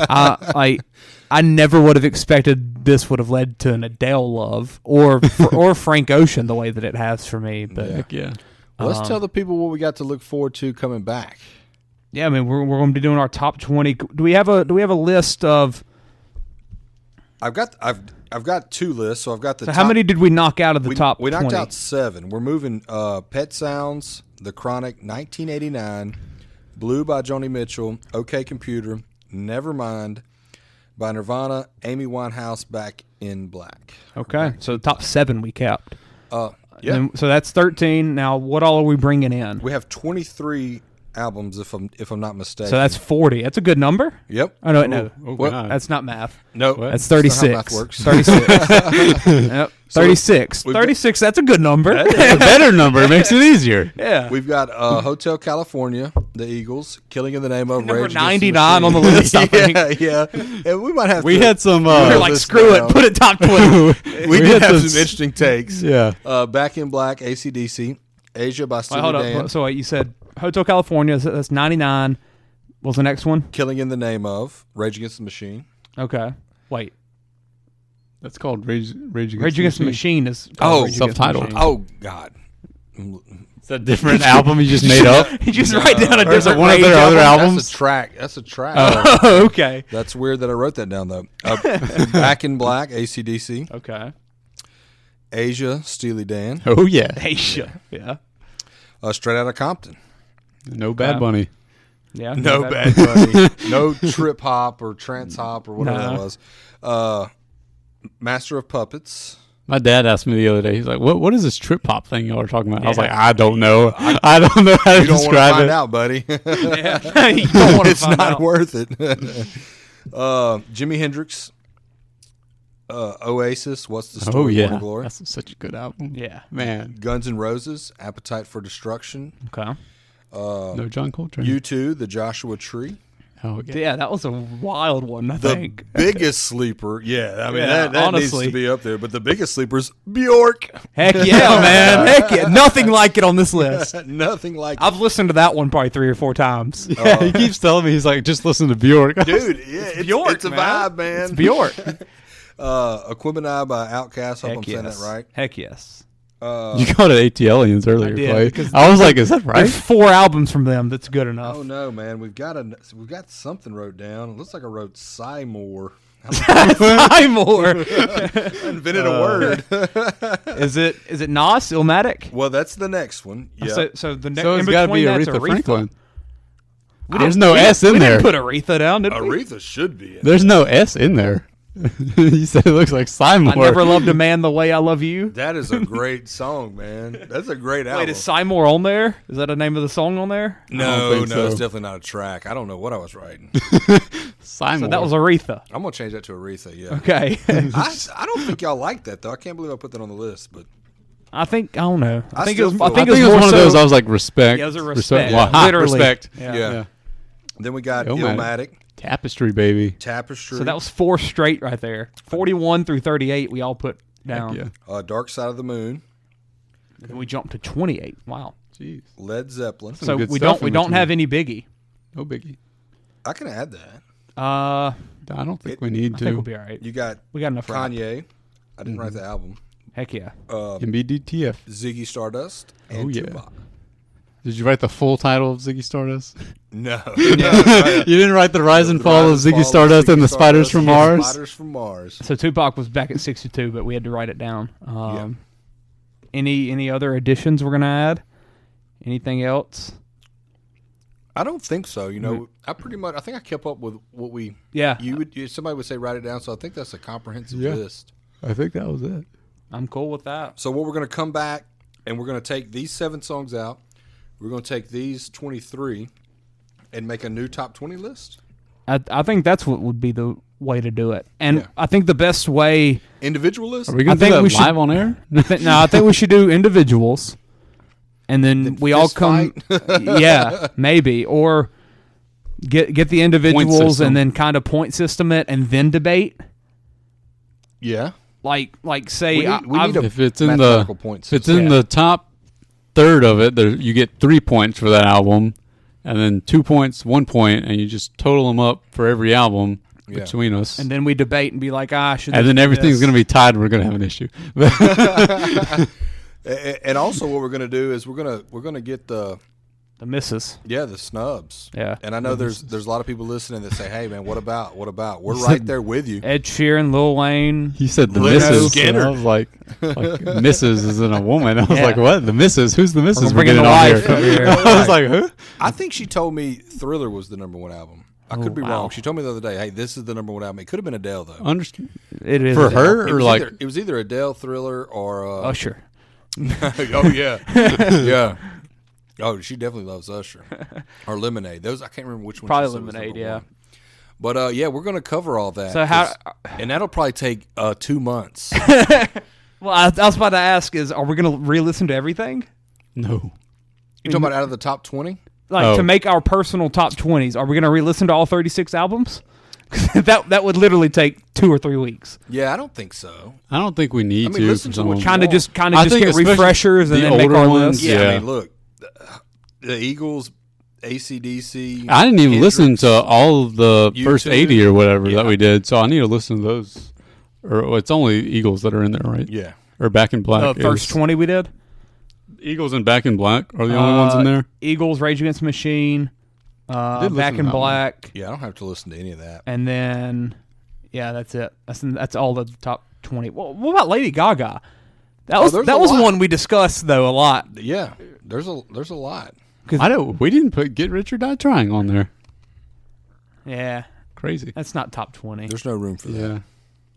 I never would have expected this would have led to an Adele love or Frank Ocean the way that it has for me. But Heck yeah. Well, let's tell the people what we got to look forward to coming back. Yeah, I mean we're going to be doing our top 20. Do we have a list of? I've got two lists, so I've got the. So how many did we knock out of the top? We knocked 20? out 7. We're moving Pet Sounds, The Chronic, 1989, Blue by Joni Mitchell, OK Computer, Nevermind by Nirvana, Amy Winehouse, Back in Black. Okay, so the top 7 we kept. Yeah. And so that's 13. Now, what all are we bringing in? We have 23 albums, if I'm not mistaken. So that's 40. That's a good number. Yep. Oh no, no, God. that's not math. No, that's 36. That's not how math works. 36. Yep. 36. 36. That's a good number. That's a better number. It makes it easier. Yeah. We've got Hotel California, the Eagles, Killing in the Name of Number Rage 99 on the list. I think. yeah. And we might have. We had some. We're like, screw it. Put it top 20. we did have some interesting takes. Yeah. Back in Black, AC/DC, Asia by Steely Hold Dan. up. So wait, you said Hotel California. That's 99. What was the next one? Killing in the Name of Rage Against the Machine. Okay. Wait. That's called Rage Against the Machine is called Rage Against the self-titled. Machine. Oh God. It's a different album you just made up. You just write down a Or is it different one of Rage their other album? albums? That's a track. Oh, okay. That's weird that I wrote that down though. Back in Black, AC/DC. Okay. Asia, Steely Dan. Oh yeah. Asia. Yeah. Straight Outta Compton. No Bad Bunny. Yeah. No Bad Bunny. No trip hop or trance hop or whatever that was. Master of Puppets. My dad asked me the other day. He's like, "What is this trip hop thing y'all are talking about?" I was like, "I don't know. I don't know how to You don't want to describe find it." out, buddy. Yeah. You don't want to It's find not out. worth it. Jimi Hendrix. Oasis. What's the Story? Oh Born yeah, of Glory. that's such a good album. Yeah. Man. Guns N' Roses. Appetite for Destruction. Okay. No John Coltrane. U2. The Joshua Tree. Oh yeah. Yeah, that was a wild one, I The think. biggest sleeper. Yeah, I mean Yeah, that honestly. needs to be up there. But the biggest sleeper's Bjork. Heck yeah, man. Heck yeah. Nothing like it on this list. Nothing like I've listened to that one probably 3 or 4 times. He keeps telling me, he's like, just listen to Bjork. dude. Yeah, it's Bjork, it's a man. vibe, man. It's Bjork. Equipment by Outkast. Hope Heck I'm saying yes. that right. Heck yes. You called it ATLians earlier, I did, Clay. because I was like, is that right? There's 4 albums from them that's good enough. Oh no, man. We've got something wrote down. It looks like I wrote Seymour. Seymour. Invented a word. Is it Nas, Illmatic? Well, that's the next one. Yeah. So the next So in it's got to be between that's Aretha Franklin. We There's didn't- no we S didn't- in we there. didn't put Aretha down, did we? Aretha should be in. There's no S in there. You said it looks like Seymour. I never loved a man the way I love you. That is a great song, man. That's a great album. Wait, is Seymour on there? Is that the name of the song on there? No, think no, it's so. definitely not a track. I don't know what I was writing. Seymour. So that was Aretha. I'm gonna change that to Aretha. Yeah. Okay. I don't think y'all like that though. I can't believe I put that on the list, but I don't know. I think it was. still I feel- think I it think was it was more one of those. so- I was like, respect. Yeah, it was a respect. Well, Literally. respect. Yeah. yeah. Then we got Illmatic. Illmatic, Tapestry, baby. Tapestry. So that was 4 straight right there. 41 through 38 we all put down. Yeah. Dark Side of the Moon, And we jumped to 28. Wow. Jeez. Led Zeppelin. So good we stuff don't in between. have any Biggie. No biggie. I can add that. I I don't think we need think we'll to. be all right. You got We got enough rap. Kanye. I didn't write the album. Heck yeah. MBDTF. Ziggy Stardust and Oh, yeah. Tupac. Did you write the full title of Ziggy Stardust? No. You didn't write the rise and fall of Ziggy Stardust and the Spiders from Mars? Spiders from Mars. So Tupac was back at 62, but we had to write it down. Any other additions we're gonna add? Anything else? I don't think so. You know, I think I kept up with what we. Yeah. Somebody would say write it down. So I think that's a comprehensive Yeah. list. I think that was it. I'm cool with that. So what we're going to come back and we're going to take these 7 songs out. We're going to take these 23 and make a new top 20 list. I think that's what would be the way to do it. And Yeah. I think the best way. Individual list. Are we going I to think do we that should- live on air? I think we should do individuals, and then we all fist come. Yeah, maybe or get the individuals system. and then kind of point system it and then debate. Yeah. Like say We need a if it's in mathematical point if it's system. in the top third of it, you get 3 points for that album, and then 2 points, 1 point, and you just total them up for every album between us. and then we debate and be like, should. And then everything's going to be tied, and we're going to have an issue. And also, what we're going to do is we're going to get the misses. Yeah, the snubs. Yeah. And I know there's a lot of people listening that say, "Hey, man, what about? We're right there with you." Ed Sheeran, Lil Wayne. He said the Lynyrd missus. Skynyrd. And I was like missus isn't a woman. I was Yeah. like, what? The missus? Who's the missus? I'm We're bringing getting the on wife here. over here. I was like, who? I think she told me Thriller was the number one album. I could be wow. wrong. She told me the other day, "Hey, this is the number one album." It could have been Adele though. It is for Adele. her It or was like it was either Adele, Thriller, or Usher. oh yeah, yeah. Oh, she definitely loves Usher or Lemonade. Those I can't remember which one. Probably she said was Lemonade, number yeah. one. But yeah, we're going to cover all that. So how? And that'll probably take 2 months. Well, I was about to ask: are we going to re-listen to everything? no. You talking about out of the top 20? Like to make our personal top 20s? Are we going to re-listen to all 36 albums? that would literally take 2 or 3 weeks. Yeah, I don't think so. I don't think we need I mean, to. listen for to some what of you them. Kind of just I think get especially refreshers and the then make older our ones, list. Yeah, Yeah. I mean, look, the Eagles, AC/DC. I didn't even listen Hendrix, to all of the first U2. 80 or whatever Yeah. that we did, so I need to listen to those. Or it's only Eagles that are in there, right? Yeah. Or Back in Black. The first is- 20 we did. Eagles and Back in Black are the only ones in there. Eagles, Rage Against the Machine, listen Back to in that one. Black, Yeah, I don't have to listen to any of that. and then that's it. That's all the top 20. Well, what about Lady Gaga? That was there's a lot. one we discussed though a lot. Yeah, there's a lot. We didn't put Get Rich or Die Trying on there. Yeah, Crazy. that's not top 20. There's no room for that. Yeah.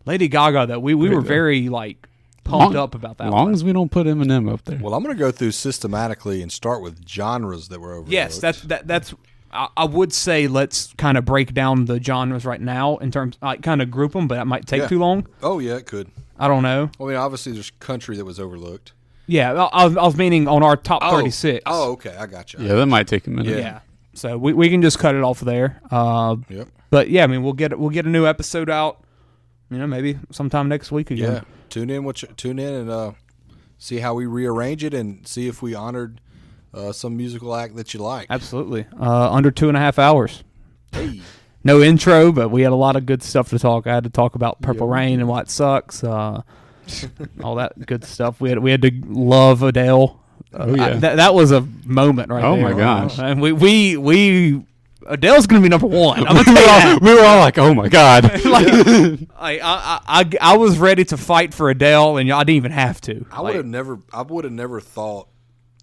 Lady Gaga though, we were very like pumped up about that. As long one. as we don't put Eminem up there. Well, I'm going to go through systematically and start with genres that were overlooked. Yes, that's. I would say let's kind of break down the genres right now in terms, like, kind of group them, but that might take Yeah. too long. Oh yeah, it could. I don't know. I mean, obviously, there's country that was overlooked. Yeah, I was meaning on our top 36. Oh, okay, I got you. Yeah, that might take a minute. Yeah. So we can just cut it off there. Yep. But yeah, I mean we'll get a new episode out. Maybe sometime next week again. Yeah. Tune in and see how we rearrange it and see if we honored some musical act that you like. Absolutely. Under 2.5 hours. Hey. No intro, but we had a lot of good stuff to talk. I had to talk about Purple Rain and why it sucks. All that good stuff. We had to love Adele. Oh yeah. That was a moment right Oh, there. my gosh. And we Adele's gonna be number one. I'm gonna tell you that. we were all like, "Oh my god!" I was ready to fight for Adele, and I didn't even have to. I would have never thought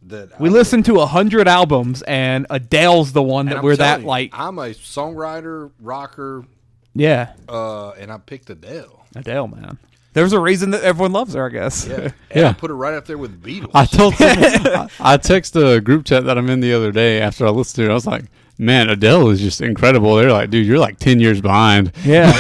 that We listened to 100 albums, and Adele's the one and that I'm we're telling that you, like. I'm a songwriter, rocker, Yeah, and I picked Adele. Adele, man. There's a reason that everyone loves her, I guess. Yeah, and Yeah. I put her right up there with the Beatles. I told I texted a group chat that I'm in the other day after I listened to it. I was like, "Man, Adele is just incredible." They're like, "Dude, you're like 10 years behind." Yeah.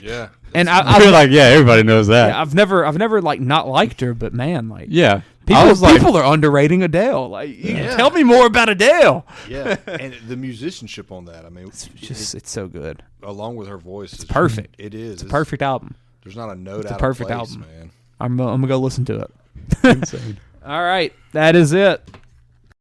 yeah, And We're like, "Yeah, everybody knows that." I've never like not liked her, but man, like Yeah. people are underrating Adele. Like, tell me more about Adele. yeah, and the musicianship on that. I mean, It's so good. along with her voice, it's perfect. It is. It's a perfect album. There's not a note It's a out perfect of place, album. man. I'm gonna go listen to it. Insane. All right, that is it.